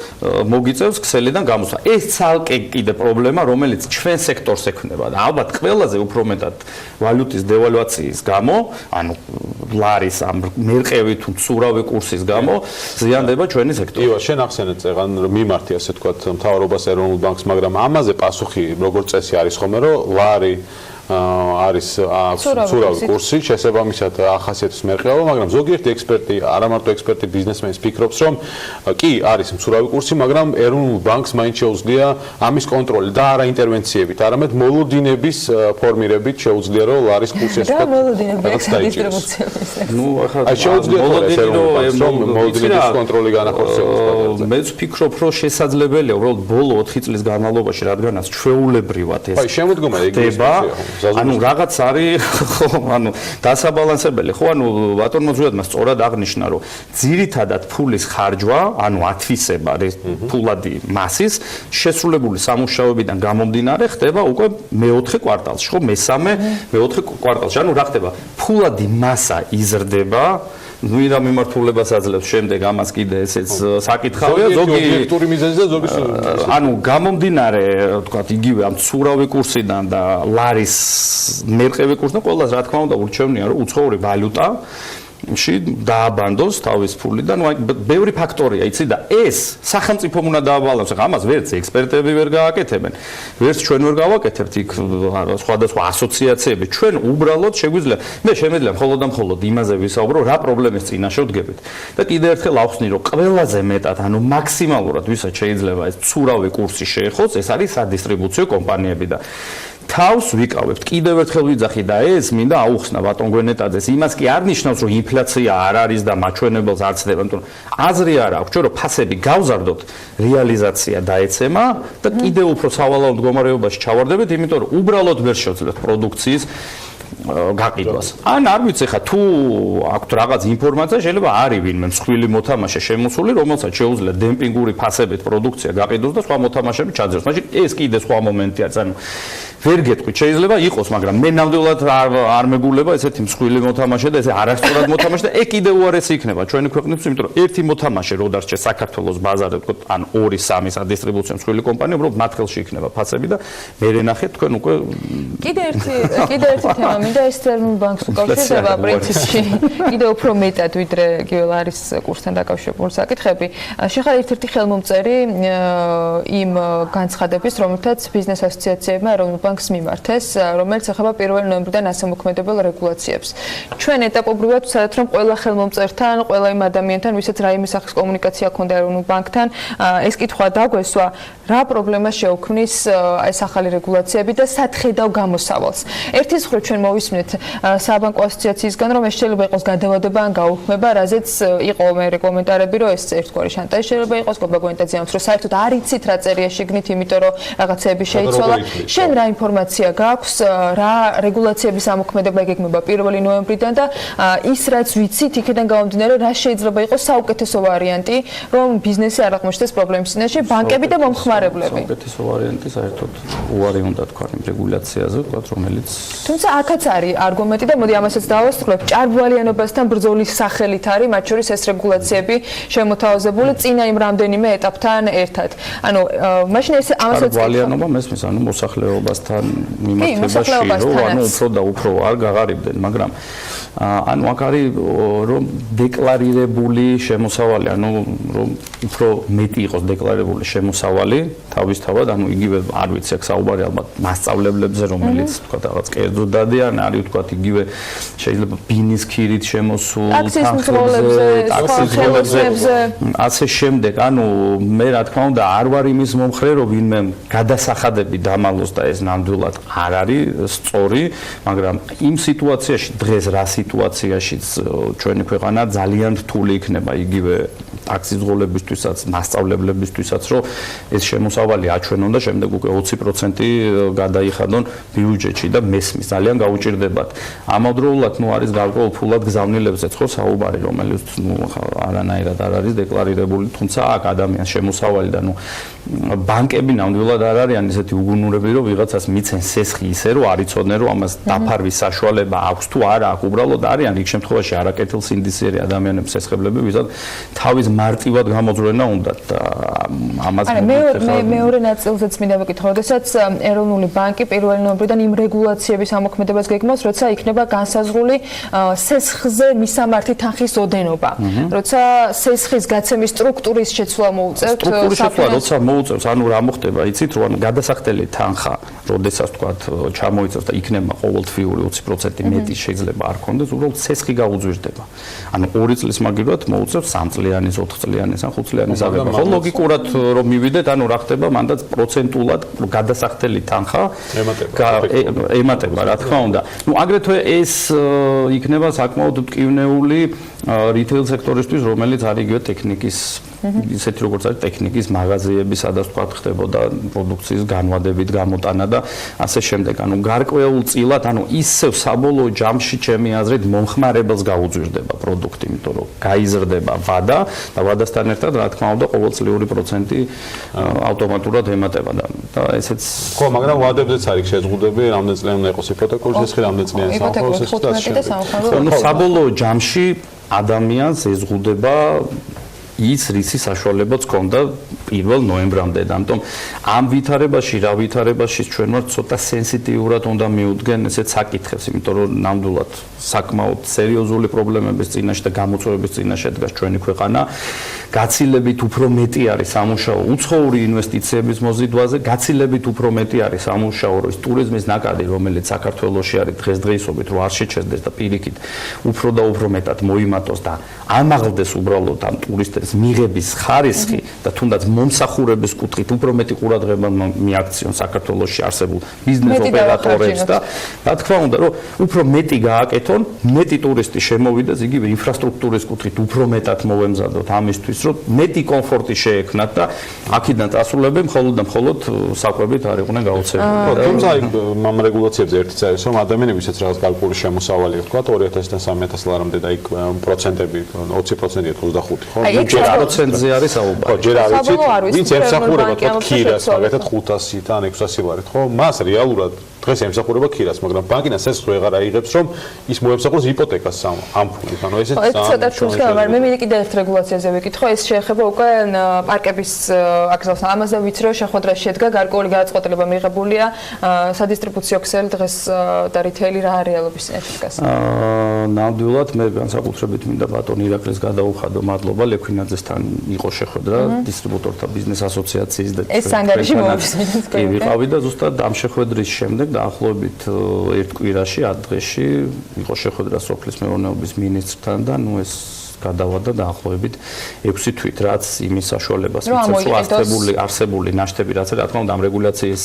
[SPEAKER 17] მოგიწევს ქსელიდან გამოსვლა. ეს ცალკე კიდე პრობლემა, რომელიც ჩვენ სექტორს ექმნება და ალბათ ყველაზე უფრო მეტად ვალუტის დევალვაციის გამო, ანუ ლარის ამ მერყევი თუ ცურავი კურსის გამო ზიანდება ჩვენი სექტორი.
[SPEAKER 1] ივა, შენ ახსენეთ წეგან რომ მიმართი ასე თქვა მთავრობას ეროვნულ ბანკს, მაგრამ ამაზე პასუხი როგორც წესი არის ხოლმე, რომ ლარი არის ცურავი კურსი, შესაბამისად ახასიათებს მერყეობა, მაგრამ ზოგიერთი ექსპერტი, არა მარტო ექსპერტი, ბიზნესმენი ფიქრობს, რომ კი არის მცურავი კურსი, მაგრამ ეროვნულ ბანკს მაინც შეუძლია ამის კონტროლი და არა ინტერვენციებით, არამედ მოლოდინების ფორმირებით შეუძლია რომ ლარის კურსი ასე
[SPEAKER 2] ვთქვათ. რა მოლოდინების დისტრიბუციის?
[SPEAKER 17] ნუ ახლა
[SPEAKER 1] შეუძლია მოლოდინების კონტროლი განახორციელოს.
[SPEAKER 17] მეც ვფიქრობ, რომ შესაძლებელია უბრალოდ ბოლო 4 წლის განმავლობაში, რადგანაც ჩვეულებრივად ეს
[SPEAKER 1] შემოდგომა ეგრეა
[SPEAKER 17] ანუ რაღაც არის ხო ანუ დასაბალანსებელი ხო ანუ ბატონმა ზუადმა სწორად აღნიშნა რომ ძირითადად ფულის ხარჯვა ანუ ათვისება ფულადი მასის შესრულებული სამუშაოებიდან გამომდინარე ხდება უკვე მეოთხე კვარტალში ხო მესამე მეოთხე კვარტალში ანუ რა ხდება ფულადი მასა იზრდება ნუ რა მიმართულებას აძლევს შემდეგ ამას კიდე ესეც საკითხავია
[SPEAKER 18] ზოგი ობიექტური მიზეზი და ზოგი
[SPEAKER 17] ანუ გამომდინარე თქვა იგივე ამ ცურავი კურსიდან და ლარის მერყევი კურსიდან ყველას რა თქმა უნდა ურჩევნია რომ უცხოური ვალუტა ში დააბანდოს თავის ფული და ნუ აი ბევრი ფაქტორია იცი და ეს სახელმწიფომ უნდა დააბალანსოს ამას ვერც ექსპერტები ვერ გააკეთებენ ვერც ჩვენ ვერ გავაკეთებთ იქ სხვადასხვა ასოციაციები ჩვენ უბრალოდ შეგვიძლია მე შემიძლია მხოლოდ იმაზე ვისაუბრო რა პრობლემის წინაშე ვდგებით და კიდევ ერთხელ ავხსნი რომ ყველაზე მეტად ანუ მაქსიმალურად ვისაც შეიძლება ეს ცურავი კურსი შეეხოს ეს არის სადისტრიბუციო კომპანიები და თავს ვიკავებთ კიდევ ერთხელ ვიძახი და ეს მინდა აუხსნა ბატონ გვენეტაძეს იმას კი არ ნიშნავს რომ ინფლაცია არ არის და მაჩვენებელს არ ცდება იმიტომ რომ აზრი არ აქვს ჩვენ რომ ფასები გავზარდოთ რეალიზაცია დაეცემა და კიდევ უფრო სავალალო მდგომარეობაში ჩავარდებით იმიტომ რომ უბრალოდ ვერ შევძლებთ პროდუქციის გაყიდვას. ან არ ვიცი ხა თუ აქვთ რაღაც ინფორმაცია შეიძლება არის ვინმე მსხვილი მოთამაშე შემოსული რომელსაც შეუძლია დემპინგური ფასებით პროდუქცია გაყიდოს და სხვა მოთამაშეები ჩაძეროს. მაშინ ეს კიდე სხვა მომენტია ანუ ვერ გეტყვით შეიძლება იყოს მაგრამ მე ნამდვილად არ მეგულება ესეთი მსხვილი მოთამაშე და ესე არასწორად მოთამაშე და კიდე უარესი იქნება ჩვენი ქვეყნისთვის იმიტომ რომ ერთი მოთამაშე რო დარჩეს საქართველოს ბაზარზე თქო ან 2-3 სადისტრიბუციო მსხვილი კომპანია უბრალოდ მათ ხელში იქნება ფასები და მე ნახეთ თქვენ უკვე
[SPEAKER 2] კიდე ერთი თემა მინდა ეს წერნულ ბანკს უკავშირდება პრინციპში კიდე უფრო მეტად ვიდრე გიოლარის კურსთან დაკავშირებული საკითხები შეხარ ერთ-ერთი ხელმომწერი იმ განცხადების რომელთაც ბიზნეს ასოციაციებმა ეროვნულ ბანკს მიმართეს რომელიც ეხება 1 ნოემბრიდან ასამოქმედებელ რეგულაციებს ჩვენ ეტაპობრივად ვცადეთ რომ ყველა ხელმომწერთან ყველა იმ ადამიანთან ვისაც რაიმე სახის კომუნიკაცია ჰქონდა ეროვნულ ბანკთან ეს კითხვა დაგვესვა რა პრობლემას შეუქმნის ეს ახალი რეგულაციები და სათხედავ გამოსავალს ერთის მხრივ ჩვენ მოვისმენთ საბანკო ასოციაციისგან რომ ეს შეიძლება იყოს გადავადება ან გაუქმება რაზეც იყო მე კომენტარები რომ ეს ერთგვარი შანტაჟი შეიძლება იყოს გოგბაგოენტაძე ამს რომ საერთოდ არ იცით რა წერია შიგნით იმიტომ რომ რაღაცეები შეიცვალა შენ რა ინფორმაცია გაქვს რა რეგულაციების ამოქმედება ეგეგმება 1 ნოემბრიდან და ის რაც ვიცით იქიდან გამომდინარე რა შეიძლება იყოს საუკეთესო ვარიანტი რომ ბიზნესი არ აღმოჩნდეს პრობლემის წინაშე ბანკები და მომხმარებლები
[SPEAKER 17] საუკეთესო ვარიანტი საერთოდ უარი უნდა თქვა იმ რეგულაციაზე ვთქვათ რომელიც
[SPEAKER 2] თუმცა აქაც არის არგუმენტი და მოდი ამასაც დავასრულებ ჭარბვალიანობასთან ბრძოლის სახელით არის მათ შორის ეს რეგულაციები შემოთავაზებული წინა იმ რამდენიმე ეტაპთან ერთად ანუ მაშინ ეს ამასაც
[SPEAKER 17] ჭარბვალიანობა მესმის ანუ მოსახლეობასთან მიმართებაში რომ ანუ უფრო და უფრო არ გაღარიბდნენ მაგრამ ანუ აქ არის რომ დეკლარირებული შემოსავალი ანუ რომ უფრო მეტი იყოს დეკლარირებული შემოსავალი თავისთავად ანუ იგივე არ ვიცი აქ საუბარი ალბათ მასწავლებლებზე რომელიც თქვა რაღაც კერძო დადიან არის თქვა იგივე შეიძლება ბინის ქირით შემოსულ ტაქსის ასე შემდეგ ანუ მე რა თქმა უნდა არ ვარ იმის მომხრე რომ ვინმე გადასახადები დამალოს და ეს ნამდვილად არ არის სწორი მაგრამ იმ სიტუაციაში დღეს რა სიტუაციაშიც ჩვენი ქვეყანა ძალიან რთული იქნება იგივე ტაქსის ზღოლებისთვისაც მასწავლებლებისთვისაც რომ ეს შემოსავალი აჩვენონ და შემდეგ უკვე 20% გადაიხადონ ბიუჯეტში და მესმის ძალიან გაუჭირდებათ ამავდროულად ნუ არის გარკვეულ ფულად გზავნილებზეც ხო საუბარი რომელიც ნუ არანაირად არ არის დეკლარირებული თუმცა აქ ადამიანს შემოსავალი და ნუ ბანკები ნამდვილად არ არიან ისეთი უგუნურები რომ ვიღაცას მიცენ სესხი ისე რომ არ იცოდნენ რომ ამას დაფარვის საშუალება აქვს თუ არა აქვს უბრალოდ არიან იქ შემთხვევაში არაკეთილ სინდისიერი ადამიანების სესხებლები ვიზად თავის მარტივად გამოძვრენა უნდათ და ამას
[SPEAKER 2] მეორე ნაწილზეც მინდა ვეკითხო როდესაც ეროვნული ბანკი 1 ნოემბრიდან იმ რეგულაციების ამოქმედებას გეგმავს როცა იქნება განსაზღვრული სესხზე მისამართი თანხის ოდენობა როცა სესხის გაცემის სტრუქტურის შეცვლა მოუწევთ
[SPEAKER 17] როცა მოუწევს ანუ რა მოხდება იცით რომ გადასახდელი თანხა როდესაც თქვა ჩამოიწევს და იქნება ყოველთვიური 20% მეტი შეიძლება არ კონდეს უბრალოდ სესხი გაუძვირდება ანუ 2 წლის მაგივრად მოუწევს 3 წლიანის 4 წლიანის ან 5 წლიანის აღება ხო ლოგიკურად რომ მივიდეთ ანუ რა ხდება მანდაც პროცენტულად გადასახდელი თანხა ემატება რა თქმა უნდა ნუ აგრეთვე ეს იქნება საკმაოდ მტკივნეული რიტეილ სექტორისთვის რომელიც არის იგივე ტექნიკის ისეთი როგორც არის ტექნიკის მაღაზიები სადაც თქვა ხდებოდა პროდუქციის განვადებით გამოტანა და ასე შემდეგ ანუ გარკვეულ წილად ანუ ისევ საბოლოო ჯამში ჩემი აზრით მომხმარებელს გაუძვირდება პროდუქტი იმიტომ რომ გაიზრდება ვადა და ვადასთან ერთად რა თქმა უნდა ყოველწლიური პროცენტი ავტომატურად ემატება და ესეც
[SPEAKER 18] ხო მაგრამ ვადებზეც არის შეზღუდები რამდენ წლიანი უნდა იყოს იპოთეკური შესხი რამდენ წლიანი სამხარეო შესხი და
[SPEAKER 17] საბოლოო ჯამში ადამიანს ეზღუდება ის რისი საშუალებაც ჰქონდა 1 ნოემბრამდე. ამიტომ ამ ვითარებაში, რა ვითარებაში ჩვენ ვართ ცოტა სენსიტიურად უნდა მიუდგენ ესეთ საკითხებს, იმიტომ რომ ნამდვილად საკმაოდ სერიოზული პრობლემების წინაშე და გამოწვევების წინაშე დგას ჩვენი ქვეყანა. გაცილებით უფრო მეტი არის სამუშაო უცხოური ინვესტიციების მოზიდვაზე, გაცილებით უფრო მეტი არის სამუშაო ის ტურიზმის ნაკადი, რომელიც საქართველოში არის დღესდღეობით, რომ არ შეჩერდეს და პირიქით უფრო და უფრო მეტად მოიმატოს და ამაღლდეს უბრალოდ ამ ტურისტების მიღების ხარისხი და თუნდაც მომსახურების კუთხით უფრო მეტი ყურადღება მიაქციონ საქართველოში არსებულ ბიზნეს ოპერატორებს და რა თქმა უნდა, რომ უფრო მეტი გააკეთონ, მეტი ტურისტი შემოვიდეს, იგივე ინფრასტრუქტურის კუთხით უფრო მეტად მოვემზადოთ ამისთვის, რომ მეტი კომფორტი შეექმნათ და აქედან წასულები მხოლოდ და მხოლოდ საკვებით არ იყვნენ გაოცებული.
[SPEAKER 1] თუმცა ამ რეგულაციებზე ერთი წერს, რომ ადამიანებისაც რაღაც კალკულის შემოსავალი ვთქვა 2000-დან 3000 ლარამდე და იქ პროცენტები 20%-ია 25, ხო?
[SPEAKER 17] ჯერ პროცენტზე არის საუბარი.
[SPEAKER 1] ხო, ჯერ არ ვიცით, ვინც ემსახურება თქო ქირას, მაგათაც 500-თან 600 ლარით, ხო? მას რეალურად დღეს ემსახურება ქირას, მაგრამ ბანკიდან ეს ვეღარ აიღებს, რომ ის მოემსახუროს იპოთეკას ამ ფულით. ანუ ესეც
[SPEAKER 2] ცოტა თულს გამარ, მე მინდა კიდევ ერთ რეგულაციაზე ვიკითხო, ეს შეეხება უკვე პარკების აკრძალვას. ამაზე ვიცი, რომ შეხვედრაში შედგა გარკვეული გადაწყვეტილება მიღებულია სადისტრიბუციო ქსელი დღეს და რითეილი რა რეალობის წინაშე დგას.
[SPEAKER 17] ნამდვილად მე განსაკუთრებით მინდა ბატონ ირაკლის გადაუხადო მადლობა ლექვინაძესთან იყო შეხვედრა დისტრიბუტორთა ბიზნეს ასოციაციის და
[SPEAKER 2] ეს ანგარიში მოვისმინეთ.
[SPEAKER 17] კი ვიყავი და ზუსტად ამ შეხვედრის შემდეგ დაახლოებით ერთ კვირაში 10 დღეში იყო შეხვედრა სოფლის მეურნეობის მინისტრთან და ნუ ეს გადავადა დაახლოებით 6 თვით, რაც იმის საშუალებას მიცემს, რომ არსებული ნაშთები რაც რა თქმა უნდა ამ რეგულაციის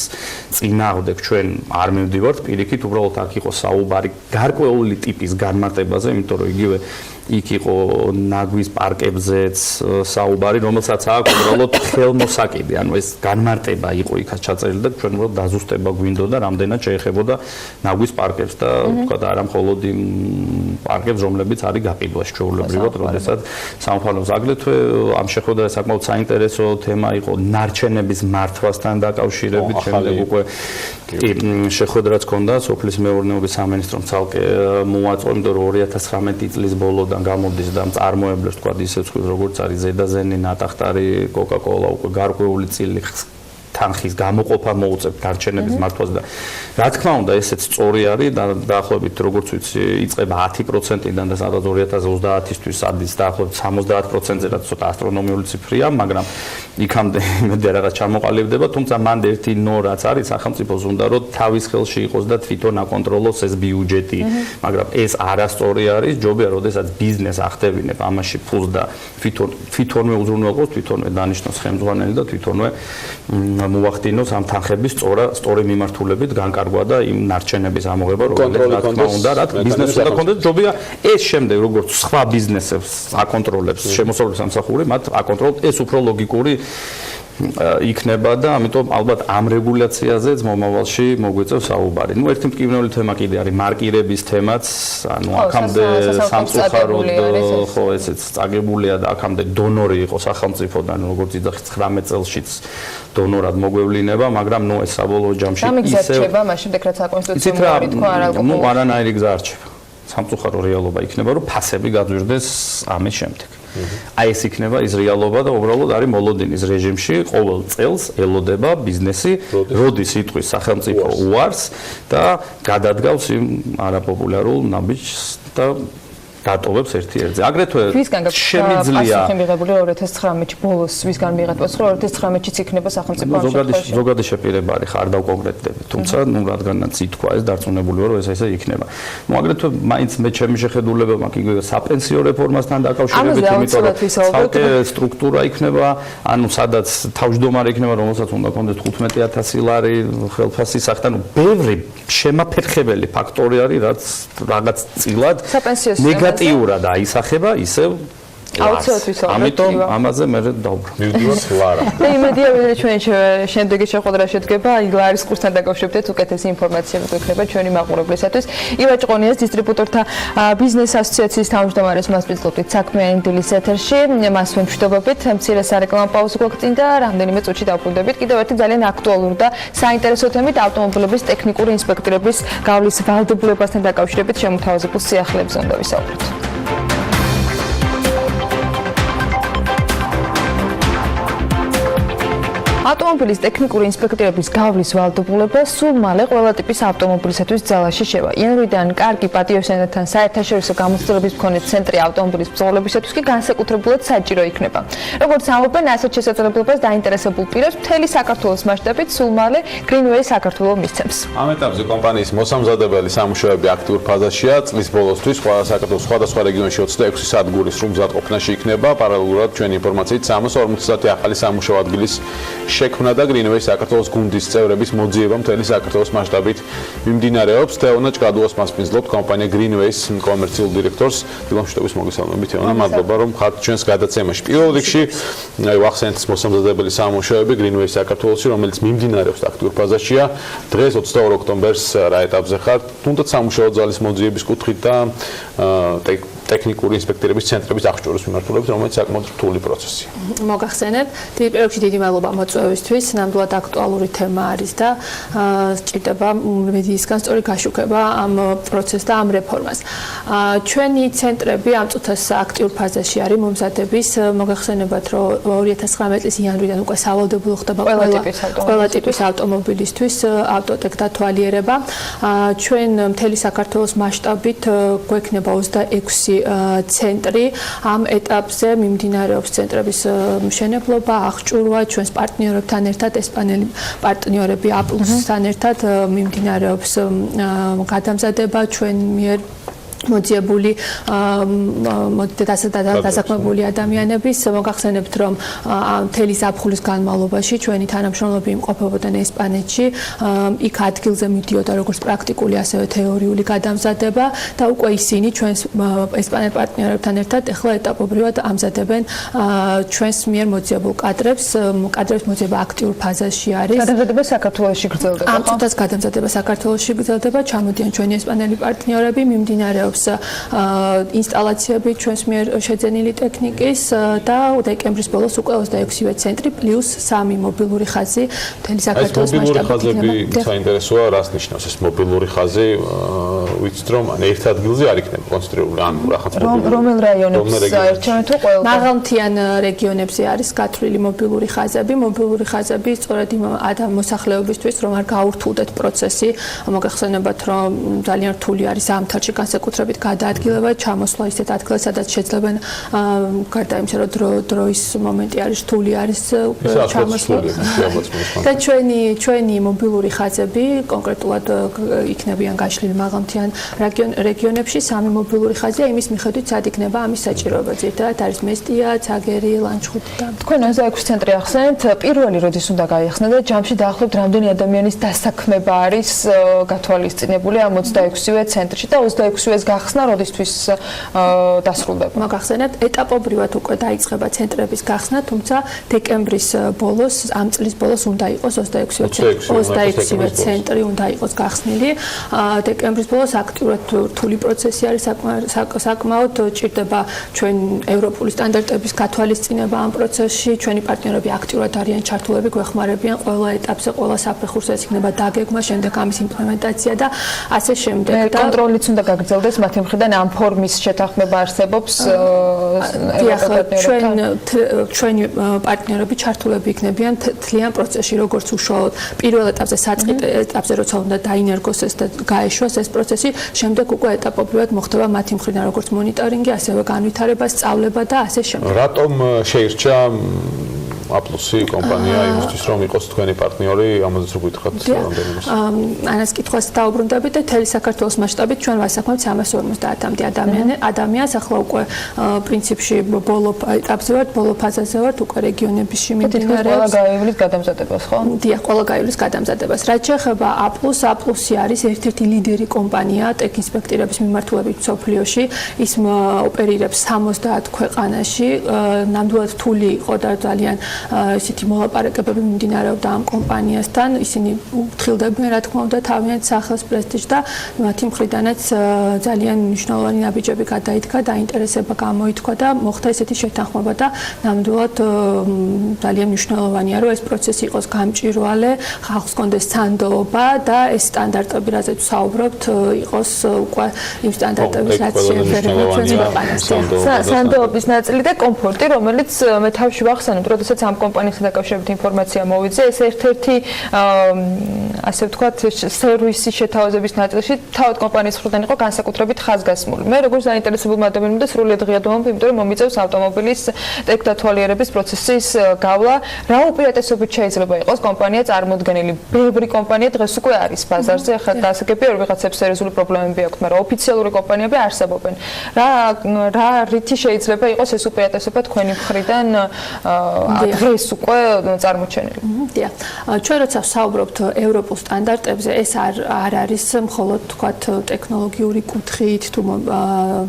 [SPEAKER 17] წინააღმდეგ ჩვენ არ მივდივართ, პირიქით უბრალოდ აქ იყო საუბარი გარკვეული ტიპის განმარტებაზე, იმიტომ რომ იგივე იქ იყო ნაგვის პარკებზეც საუბარი, რომელსაც აქვს უბრალოდ ხელმოსაკიდი, ანუ ეს განმარტება იყო იქაც ჩაწერილი და ჩვენ უბრალოდ დაზუსტება გვინდოდა, რამდენად შეეხებოდა ნაგვის პარკებს და თქვა და არა მხოლოდ იმ პარკებს, რომლებიც არის გაყიდვაში ჩვეულებრივად, როდესაც სამოქალაქო აგრეთვე ამ შეხვედრაზე საკმაოდ საინტერესო თემა იყო ნარჩენების მართვასთან დაკავშირებით, შემდეგ უკვე შეხვედრაც ჰქონდა სოფლის მეურნეობის სამინისტრომ ცალკე მოაწყვე, იმიტომ რომ 2019 წლის ბოლოდან გამოდის და წარმოებლებს თქვა ისე თქვი როგორც არის ზედაზენი, ნატახტარი, კოკა-კოლა უკვე გარკვეული წილი თანხის გამოყოფა მოუწევთ გარჩენების მართვას და რა თქმა უნდა ესეც სწორი არის და დაახლოებით როგორც ვიცი იწყება 10%-დან და სადაც 2030-ისთვის ადის დაახლოებით 70%-ზე რაც ცოტა ასტრონომიული ციფრია, მაგრამ იქამდე იმედი რაღაც ჩამოყალიბდება, თუმცა მანდ ერთი ნო რაც არის სახელმწიფოს უნდა რომ თავის ხელში იყოს და თვითონ აკონტროლოს ეს ბიუჯეტი, მაგრამ ეს არასწორი არის, ჯობია როდესაც ბიზნეს ახდევინებ ამაში ფულს და თვითონვე უზრუნველყოს, თვითონვე დანიშნოს ხელმძღვანელი და თვითონვე მოვახდინოს ამ თანხების სწორი მიმართულებით განკარგვა და იმ ნარჩენების ამოღება, რომელიც რა თქმა უნდა, რა ბიზნესს უნდა კონდეთ, ჯობია ეს შემდეგ როგორც სხვა ბიზნესებს აკონტროლებს შემოსავლების სამსახური, მათ აკონტროლებს, ეს უფრო ლოგიკური იქნება და ამიტომ ალბათ ამ რეგულაციაზეც მომავალში მოგვიწევს საუბარი. ნუ ერთი მტკივნეული თემა კიდე არის მარკირების თემაც, ანუ აქამდე სამწუხაროდ ხო ესეც წაგებულია და აქამდე დონორი იყო სახელმწიფოდან, როგორც იძახის 19 წელშიც დონორად მოგვევლინება, მაგრამ ნუ ეს საბოლოო ჯამში
[SPEAKER 2] ისევ რჩება, მაშინ დეკრეტს აკონსტიტუციური თქვა არ ალკოჰოლი.
[SPEAKER 17] ნუ არანაირი გზა არ რჩება. სამწუხარო რეალობა იქნება, რომ ფასები გაძვირდეს ამის შემდეგ. აი ეს იქნება ის რეალობა და უბრალოდ არის მოლოდინის რეჟიმში ყოველ წელს ელოდება ბიზნესი, როდის იტყვის სახელმწიფო უარს და გადადგავს იმ არაპოპულარულ ნაბიჯს და დატოვებს ერთ-ერთზე. აგრეთვე
[SPEAKER 2] შემიძლია პასუხი მიღებული 2019-ში ბოლოს ვისგან მიიღეთ პასუხი, 2019-შიც იქნება სახელმწიფო ამ შემთხვევაში.
[SPEAKER 17] ზოგადი შეპირება არის, ხარ დავკონკრეტდები, თუმცა ნუ რადგანაც ითქვა ეს დარწმუნებული ვარ, რომ ეს ესე იქნება. ნუ აგრეთვე მაინც მე ჩემი შეხედულება მაქვს იგივე საპენსიო რეფორმასთან დაკავშირებით, იმიტომ რომ ცალკე სტრუქტურა იქნება, ანუ სადაც თავმჯდომარე იქნება, რომელსაც უნდა კონდეს 15000 ლარი ხელფასის სახით, ანუ ბევრი შემაფერხებელი ფაქტორი არის, რაც რაღაც წილად ნეგატიურად აისახება ისევ ამიტომ ამაზე მე დავბრუნ.
[SPEAKER 1] მივდივართ ლარა.
[SPEAKER 2] და იმედია რომ ჩვენ შემდეგი შეხვედრა შედგება ლარის კურსთან დაკავშირებით უკეთესი ინფორმაციები გვექნება ჩვენი მაყურებლისათვის. ივაჭ ყონიას დისტრიბუტორთა ბიზნეს ასოციაციის თავმჯდომარეს მასპინძლობთ საქმიანი დილის ეთერში. მას ვემშვიდობებით. მცირე სარეკლამო პაუზა გვაქვს წინ და რამდენიმე წუთში დავბრუნდებით. კიდევ ერთი ძალიან აქტუალური და საინტერესო თემით ავტომობილების ტექნიკური ინსპექტორების გავლის ვალდებულებასთან დაკავშირებით შემოთავაზებულ სიახლეებზე უნდა ვისაუბროთ. ავტომობილის ტექნიკური ინსპექტორების გავლის ვალდებულება სულ მალე ყველა ტიპის ავტომობილისათვის ძალაში შევა. იანვრიდან კარგი პატიოსანთან საერთაშორისო გამოცდილების მქონე ცენტრი ავტომობილის ბრძოლებისათვის კი განსაკუთრებულად საჭირო იქნება. როგორც ამბობენ, ასეთ შესაძლებლობას დაინტერესებულ პირებს მთელი საქართველოს მასშტაბით სულ მალე Greenway საქართველოს მისცემს.
[SPEAKER 1] ამ ეტაპზე კომპანიის მოსამზადებელი სამუშაოები აქტიურ ფაზაშია. წლის ბოლოსთვის საქართველოს სხვადასხვა რეგიონში 26 სადგური სრულმზადყოფნაში იქნება. პარალელურად ჩვენი ინფორმაციით 350 ახალი სამუშაო ადგილის შექმნა და Greenway საქართველოს გუნდის წევრების მოძიება მთელი საქართველოს მასშტაბით მიმდინარეობს. თეონა ჭკადუას მასპინძლობთ კომპანია Greenway-ის კომერციულ დირექტორს დილა მშვიდობის მოგესალმებით. თეონა, მადლობა რომ ხართ ჩვენს გადაცემაში. პირველ რიგში ვახსენეთ მოსამზადებელი სამუშაოები Greenway საქართველოში, რომელიც მიმდინარეობს აქტიურ ფაზაშია. დღეს 22 ოქტომბერს რა ეტაპზე ხართ? თუნდაც სამუშაო ძალის მოძიების კუთხით და ტექნიკური ინსპექტორების ცენტრების აღჭურვის მიმართულებით, რომელიც საკმაოდ რთული პროცესია.
[SPEAKER 19] მოგახსენებთ, პირველში დიდი მადლობა მოწვევისთვის, ნამდვილად აქტუალური თემა არის და სჭირდება მედიისგან სწორი გაშუქება ამ პროცესს და ამ რეფორმას. ჩვენი ცენტრები ამ წუთას აქტიურ ფაზაში არის მომზადების. მოგახსენებათ, რომ 2019 წლის იანვრიდან უკვე სავალდებულო ხდება ყველა ტიპის ავტომობილისთვის ავტოტეკ დათვალიერება. ჩვენ მთელი საქართველოს მასშტაბით გვექნება 26 ცენტრი. ამ ეტაპზე მიმდინარეობს ცენტრების მშენებლობა, აღჭურვა, ჩვენს პარტნიორებთან ერთად, ესპანელი პარტნიორები A+-თან ერთად მიმდინარეობს გადამზადება ჩვენ მიერ მოძიებული დასაქმებული ადამიანების. მოგახსენებთ, რომ მთელი ზაფხულის განმავლობაში ჩვენი თანამშრომლები იმყოფებოდნენ ესპანეთში. იქ ადგილზე მიდიოდა როგორც პრაქტიკული, ასევე თეორიული გადამზადება და უკვე ისინი ჩვენს ესპანელ პარტნიორებთან ერთად ეხლა ეტაპობრივად ამზადებენ ჩვენს მიერ მოძიებულ კადრებს. კადრების მოძიება აქტიურ ფაზაში არის.
[SPEAKER 2] გადამზადება საქართველოში გრძელდება.
[SPEAKER 19] ამ წუთას გადამზადება საქართველოში გრძელდება. ჩამოდიან ჩვენი ესპანელი პარტნიორები, მიმდინარეობს ინსტალაციები ჩვენს მიერ შეძენილი ტექნიკის და დეკემბრის ბოლოს უკვე 26-ვე ცენტრი პლუს 3 მობილური ხაზი მთელი საქართველოს მასშტაბით იქნება.
[SPEAKER 1] საინტერესოა, რას ნიშნავს ეს მობილური ხაზი? ვიცით რომ ერთ ადგილზე არ იქნება კონცენტრირებული, ან რაღაც
[SPEAKER 2] რომელ რაიონებში საერთოდ თუ ყველა
[SPEAKER 19] მაღალმთიან რეგიონებზე არის გათვლილი მობილური ხაზები. მობილური ხაზები სწორედ იმ მოსახლეობისთვის, რომ არ გაურთულდეთ პროცესი. მოგახსენებათ, რომ ძალიან რთული არის ზამთარში განსაკუთრებით გადაადგილება, ჩამოსვლა ისეთ ადგილას, სადაც შეძლებენ გარდა იმისა, რომ დროის მომენტი არის რთული არის ჩამოსვლა. და ჩვენი მობილური ხაზები კონკრეტულად იქნებიან გაშლილი მაღალმთიან რეგიონებში. 3 მობილური ხაზია იმის მიხედვით, სად იქნება ამის საჭიროება. ზედათ არის მესტია, ცაგერი, ლანჩხუთი და
[SPEAKER 2] თქვენ 26 ცენტრი ახსენეთ. პირველი როდის უნდა გაიხსნა და ჯამში დაახლოებით რამდენი ადამიანის დასაქმება არის გათვალისწინებული ამ 26-ვე ცენტრში და 26-ვეს გახსნა როდისთვის დასრულდება?
[SPEAKER 19] მოგახსენებთ, ეტაპობრივად უკვე დაიწყება ცენტრების გახსნა, თუმცა დეკემბრის ბოლოს, ამ წლის ბოლოს უნდა იყოს 26-ვე ცენტრი უნდა იყოს გახსნილი. დეკემბრის ბოლოს აქტიურად რთული პროცესი არის, საკმაოდ ჭირდება ჩვენ ევროპული სტანდარტების გათვალისწინება ამ პროცესში. ჩვენი პარტნიორები აქტიურად არიან ჩართულები, გვეხმარებიან ყველა ეტაპზე, ყველა საფეხურზე იქნება დაგეგმა, შემდეგ ამის იმპლემენტაცია და ასე შემდეგ.
[SPEAKER 2] და კონტროლიც უნდა გაგრძელდეს მათი მხრიდან ამ ფორმის შეთანხმება არსებობს.
[SPEAKER 19] ჩვენი პარტნიორები ჩართულები იქნებიან თლიან პროცესში, როგორც უშუალოდ პირველ ეტაპზე, საწყის ეტაპზე, როცა უნდა დაინერგოს ეს და გაეშვას ეს პროცესი, შემდეგ უკვე ეტაპობრივად მოხდება მათი მხრიდან როგორც მონიტორინგი, ასევე განვითარება, სწავლება და ასე შემდეგ.
[SPEAKER 1] რატომ შეირჩა A+-ი კომპანია იმისთვის, რომ იყოს თქვენი პარტნიორი, ამაზეც რო გითხრათ რამდენიმე.
[SPEAKER 19] ანას კითხვას დაუბრუნდებით და თელი საქართველოს მასშტაბით ჩვენ ვასაქმებთ 350-მდე ადამიანს. ახლა უკვე პრინციპში ბოლო ეტაპზე ვართ, ბოლო ფაზაზე ვართ, უკვე რეგიონებში მიმდინარეობს.
[SPEAKER 2] ყველა გაივლის გადამზადებას, ხო?
[SPEAKER 19] დიახ, ყველა გაივლის გადამზადებას. რაც შეეხება A+-ი არის ერთ-ერთი ლიდერი კომპანია ტექ-ინსპექტორების მიმართულებით მსოფლიოში. ის ოპერირებს 70 ქვეყანაში. ნამდვილად რთული იყო და ძალიან ისეთი მოლაპარაკებები მიმდინარეობდა ამ კომპანიასთან. ისინი თხილდებიან, რა თქმა უნდა, თავიანთ სახელს, პრესტიჟს და მათი მხრიდანაც ძალიან მნიშვნელოვანი ნაბიჯები გადაიდგა, დაინტერესება გამოითქვა და მოხდა ესეთი შეთანხმება და ნამდვილად ძალიან მნიშვნელოვანია, რომ ეს პროცესი იყოს გამჭვირვალე, ხალხს კონდეს სანდოობა და ეს სტანდარტები, რაზეც ვსაუბრობთ, იყოს უკვე იმ სტანდარტების, რაც შეეფერება ჩვენს ქვეყანას.
[SPEAKER 2] სანდოობის ნაწილი და კომფორტი, რომელიც მე თავში ვახსენებ, როდესაც ამ კომპანიასთან დაკავშირებით ინფორმაცია მოვიძე, ეს ერთ-ერთი ასე ვთქვათ, სერვისის შეთავაზების ნაწილში თავად კომპანიის მხრიდან იყო განსაკუთრებით ხაზგასმული. მე როგორც დაინტერესებულმა ადამიანმა და სრულიად ღია დომამ, იმიტომ რომ მომიწევს ავტომობილის ტექდათვალიერების პროცესის გავლა, რა უპირატესობით შეიძლება იყოს კომპანია წარმოდგენილი. ბევრი კომპანია დღეს უკვე არის ბაზარზე, ახლა გასაგებია რომ ვიღაცებს სერიოზული პრობლემები აქვთ, მაგრამ ოფიციალური კომპანიები არსებობენ. რა რითი შეიძლება იყოს ეს უპირატესობა თქვენი მხრიდან დღეს უკვე წარმოჩენილი?
[SPEAKER 19] დიახ. ჩვენ როცა ვსაუბრობთ ევროპულ სტანდარტებზე, ეს არ არის მხოლოდ თქვათ ტექნოლოგიური კუთხით თუ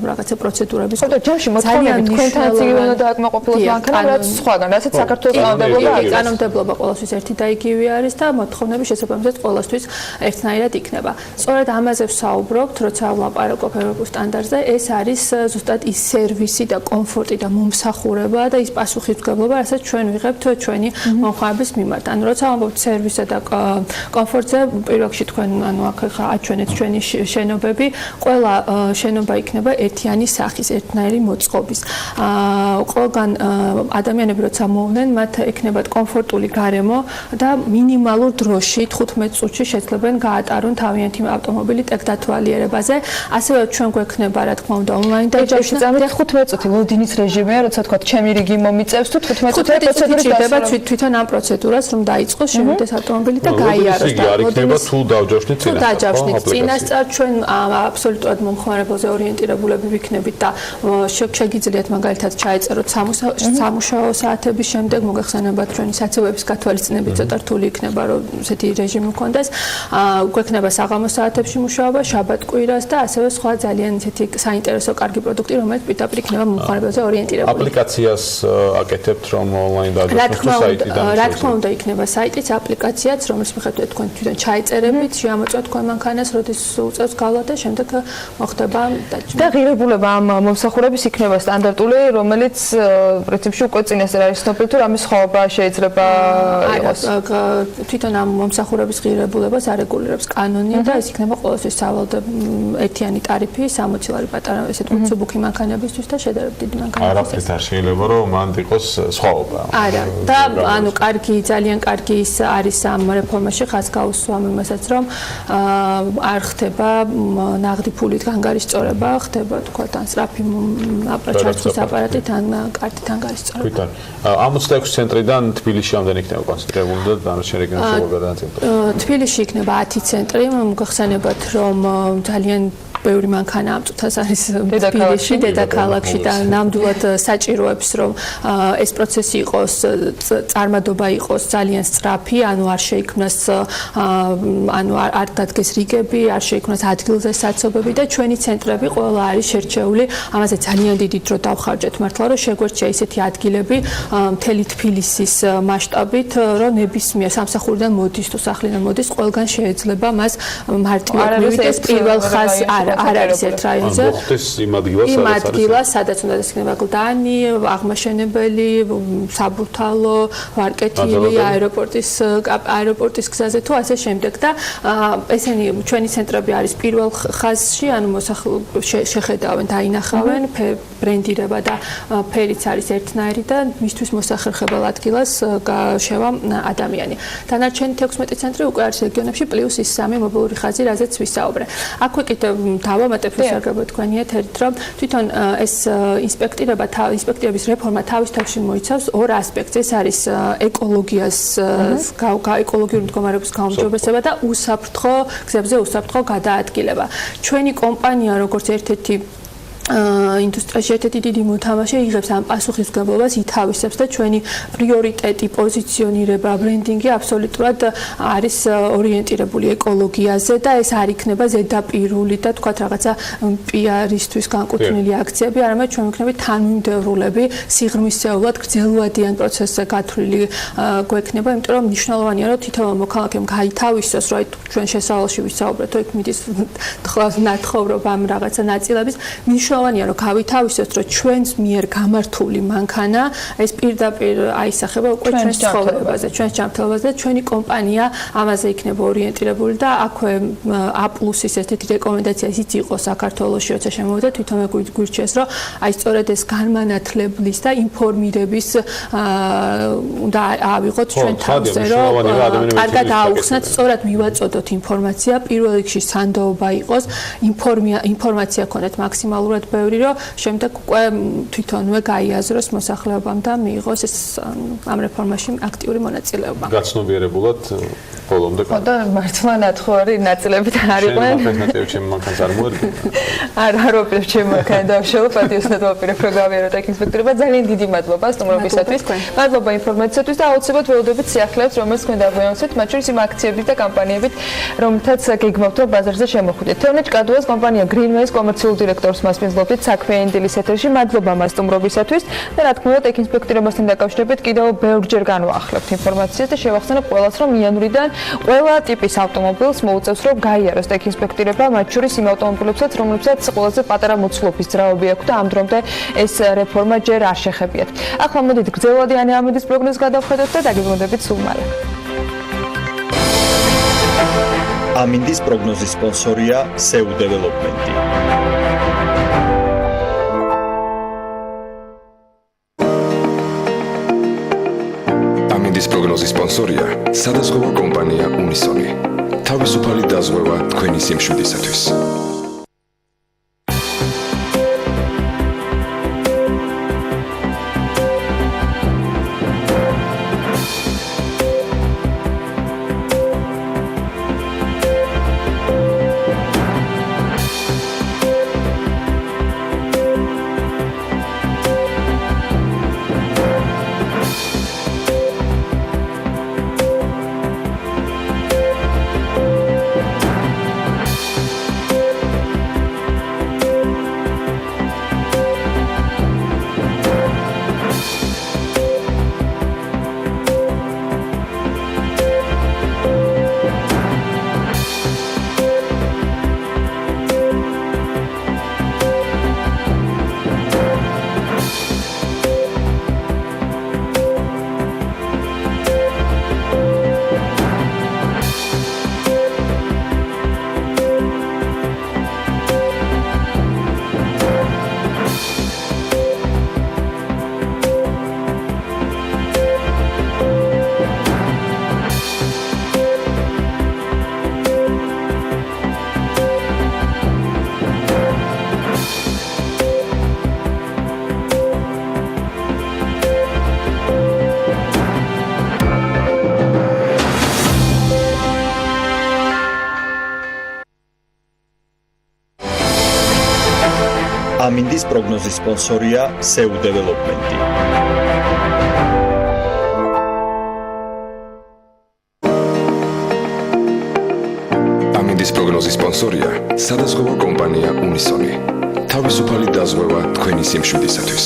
[SPEAKER 19] რაღაცა პროცედურების.
[SPEAKER 2] ხო და ჯამში მოთხოვნები თქვენთან ციგნო დააკმაყოფილოთ მანქანა, რაც სხვაგან, რასაც საქართველოს კანონმდებლობა არის.
[SPEAKER 19] კანონმდებლობა ყოველთვის ერთი და იგივე არის და მოთხოვნები შესაბამისად ყოველთვის ერთნაირად იქნება. სწორედ ამაზე ვსაუბრობთ, როცა ვლაპარაკობ ევროპულ სტანდარტზე, ეს არის ზუსტად ის სერვისი და კომფორტი და მომსახურება და ის პასუხისმგებლობა, რასაც ჩვენ ვიღებთ ჩვენი მომხმარების მიმართ. ანუ როცა ვამბობთ სერვისსა და კომფორტზე, პირველ რიგში თქვენ აქ აჩვენეთ ჩვენი შენობები, ყველა შენობა იქნება ერთიანი სახის, ერთნაირი მოწყობის. ყველგან ადამიანები როცა მოვნენ, მათ ექნებათ კომფორტული გარემო და მინიმალურ დროში 15 წუთში შეძლებენ გაატარონ თავიანთი ავტომობილი ტექდათვალიერებაზე. ასევე ჩვენ გვექნება, რა თქმა უნდა, ონლაინ
[SPEAKER 2] დაჯავშნა. 15 წუთი ლოდინის რეჟიმია, როცა თქვა ჩემი რიგი მომიწევს თუ 15 წუთი პროცედურის
[SPEAKER 19] დასრულება თვითონ ამ პროცედურას რომ დაიწყოს, შემოვიდეს ავტომობილი და გაიაროს და
[SPEAKER 18] ლოდინის თუ დავჯავშნით წინასწარ.
[SPEAKER 19] თუ დაჯავშნით წინასწარ, ჩვენ აბსოლუტურად მომხმარებელზე ორიენტირებულები ვიქნებით და შეგიძლიათ მაგალითად ჩაეწეროთ სამუშაო საათების შემდეგ, მოგეხსენებათ ჩვენი საცივების გათვალისწინებით ცოტა რთული იქნება, რომ ესეთი რეჟიმი მქონდეს. გვექნება საღამოს საათებში მუშაობა, შაბათ-კვირას და ასევე სხვა ძალიან ისეთი საინტერესო კარგი პროდუქტი, რომელიც პირდაპირ იქნება მომხმარებელზე ორიენტირებული.
[SPEAKER 18] აპლიკაციას აკეთებთ რომ ონლაინ დაჯავშნოს თუ საიტიდან?
[SPEAKER 19] რა თქმა უნდა, იქნება საიტიც, აპლიკაციაც, რომელიც მიხედვით თქვენ თვითონ ჩაეწერებით, შეამოწმოთ თქვენ მანქანას, როდის უწევს გავლა და შემდეგ მოხდება დაჯავშნა.
[SPEAKER 2] და ღირებულება ამ მომსახურების იქნება სტანდარტული, რომელიც პრინციპში უკვე წინასწარ არის ცნობილი, თუ რამე სხვაობა შეიძლება იყოს.
[SPEAKER 19] თვითონ ამ მომსახურების ღირებულებას არეგულირებს კანონი და ეს იქნება ყოველთვის სავალდებულო ერთიანი ტარიფი 60 ლარი პატარა ესე თქვა ცუბუქი მანქანებისთვის და შედარებით დიდი მანქანებისთვის.
[SPEAKER 18] არაფრით არ შეიძლება რომ მანდ იყოს სხვაობა.
[SPEAKER 19] არა და ანუ კარგი, ძალიან კარგი ის არის ამ რეფორმაში ხაზ გაუსვა იმასაც რომ არ ხდება ნაღდი ფულით განგარისწორება, ხდება თქვა თან სწრაფი ჩარცხვის აპარატით ან კარტით ანგარისწორება.
[SPEAKER 18] თვითონ ამ 26 ცენტრიდან თბილისში ამდენი იქნება კონცენტრირებული და დანარჩენ რეგიონებში როგორ გადააწყვეტა?
[SPEAKER 19] თბილისში იქნება 10 ცენტრი, მოგხსენებათ რომ ძალიან ბევრი მანქანა ამ წუთას არის თბილისში, დედაქალაქში და ნამდვილად საჭიროებს რომ ეს პროცესი იყოს, წარმადობა იყოს ძალიან სწრაფი, ანუ არ შეიქმნას ანუ არ დადგეს რიგები, არ შეიქმნას ადგილზე საცობები და ჩვენი ცენტრები ყველა არის შერჩეული, ამაზე ძალიან დიდი დრო დავხარჯეთ მართლა რომ შეგვერჩია ისეთი ადგილები მთელი თბილისის მასშტაბით, რომ ნებისმიერ სამსახურიდან მოდის თუ სახლიდან მოდის, ყველგან შეიძლება მას მარტივად მივიდეს პირველ ხაზს არ არის ერთ რაიონზე. იმ ადგილას, სადაც უნდა იქნება გლდანი, აღმაშენებელი, საბურთალო, ვარკეთილი, აეროპორტის გზაზე თუ ასე შემდეგ და ესენი ჩვენი ცენტრები არის პირველ ხაზში, ანუ შეხედავენ, დაინახავენ, ბრენდირება და ფერიც არის ერთნაირი და მისთვის მოსახერხებელ ადგილას შევა ადამიანი. დანარჩენი 16 ცენტრი უკვე არის რეგიონებში პლუს ის 3 მობილური ხაზი, რაზეც ვისაუბრე. აქვე კიდევ დავამატებ ვისარგებლო თქვენი ეთერით, რომ თვითონ ეს ინსპექტირების რეფორმა თავის თავში მოიცავს ორ ასპექტს. ეს არის ეკოლოგიას, ეკოლოგიური მდგომარეობის გაუმჯობესება და უსაფრთხო გზებზე უსაფრთხო გადაადგილება. ჩვენი კომპანია როგორც ერთ-ერთი ინდუსტრიაში ერთ-ერთი დიდი მოთამაშე იღებს ამ პასუხისმგებლობას, ითავისებს და ჩვენი პრიორიტეტი, პოზიციონირება, ბრენდინგი აბსოლუტურად არის ორიენტირებული ეკოლოგიაზე და ეს არ იქნება ზედაპირული და თქვათ რაღაცა პიარისთვის განკუთვნილი აქციები, არამედ ჩვენ ვიქნებით თანმიმდევრულები, სიღრმისეულად გრძელვადიან პროცესზე გათვლილი გვექნება, იმიტომ რომ მნიშვნელოვანია რომ თითოეულ მოქალაქემ გაითავისოს, რომ ჩვენ შესავალში ვისაუბრეთ, თუ იქ მიდის ნათხოვრობა ამ რაღაცა ნაწილების, მნიშვნელოვანია რომ გავითავისოთ რომ ჩვენს მიერ გამართული მანქანა ეს პირდაპირ აისახება უკვე ჩვენს ცხოვრებაზე, ჩვენს ჯანმრთელობაზე და ჩვენი კომპანია ამაზე იქნება ორიენტირებული და აქვე A+-ის ერთ-ერთი რეკომენდაცია ისიც იყო საქართველოში, როცა შემოვიდა თვითონ გვირჩიეს რომ აი სწორედ ეს განმანათლებლის და ინფორმირების უნდა ავიღოთ ჩვენ თავზე რომ კარგად აუხსნათ, სწორად მივაწოდოთ ინფორმაცია, პირველ რიგში სანდოობა იყოს, ინფორმაცია ქონდეთ მაქსიმალურად ბევრი, რომ შემდეგ უკვე თვითონვე გაიაზროს მოსახლეობამ და მიიღოს ეს ამ რეფორმაში აქტიური მონაწილეობა.
[SPEAKER 18] გაცნობიერებულად ბოლომდე
[SPEAKER 2] ხო და მართლა ნათხოვარი ნაწილებით არ იყვნენ.
[SPEAKER 18] შენ ნათხოვარი ჩემ მანქანას არ მოერგე.
[SPEAKER 2] არა ვაპირებ ჩემ მანქანა დავშალო პატიოსნად ვაპირებ რომ გავიარო ტექ ინსპექტორებმა ძალიან დიდი მადლობა სტუმრობისათვის. მადლობა ინფორმაციისათვის და აუცილებლად ველოდებით სიახლეებს რომელსაც თქვენ დაგვიანოსეთ მათ შორის იმ აქციებით და კამპანიებით რომლითაც გეგმავთ რომ ბაზარზე შემოხვიდეთ. თეონე ჭკადუას კომპანია Greenways კომერციულ დირექტორს მასპინძლობთ საქმიანი დილის ეთერში. მადლობა მას სტუმრობისათვის და რა თქმა უნდა ტექ ინსპექტორებთან დაკავშირებით კიდევ ბევრჯერ განვაახლებთ ინფორმაციას და შევახსენებ ყველას რომ იანვრიდან ყველა ტიპის ავტომობილს მოუწევს რომ გაიაროს ტექ ინსპექტორებმა მათ შორის იმ ავტომობილებსაც რომლებსაც ყველაზე პატარა მოცულობის ძრავები აქვს და ამ დრომდე ეს რეფორმა ჯერ არ შეხებიათ. ახლა მოდით გრძელვადიანი ამინდის პროგნოზს გადავხედოთ და დაგიბრუნდებით სულ მალე.
[SPEAKER 4] ამინდის პროგნოზის სპონსორია SEU დეველოპმენტი.
[SPEAKER 5] ამინდის პროგნოზის სპონსორია სადაზღვევო კომპანია უნისონი. თავისუფალი დაზღვევა თქვენი სიმშვიდისათვის.
[SPEAKER 4] ამინდის პროგნოზის სპონსორია SEU დეველოპმენტი.
[SPEAKER 5] ამინდის პროგნოზის სპონსორია სადაზღვევო კომპანია უნისონი. თავისუფალი დაზღვევა თქვენი სიმშვიდისათვის.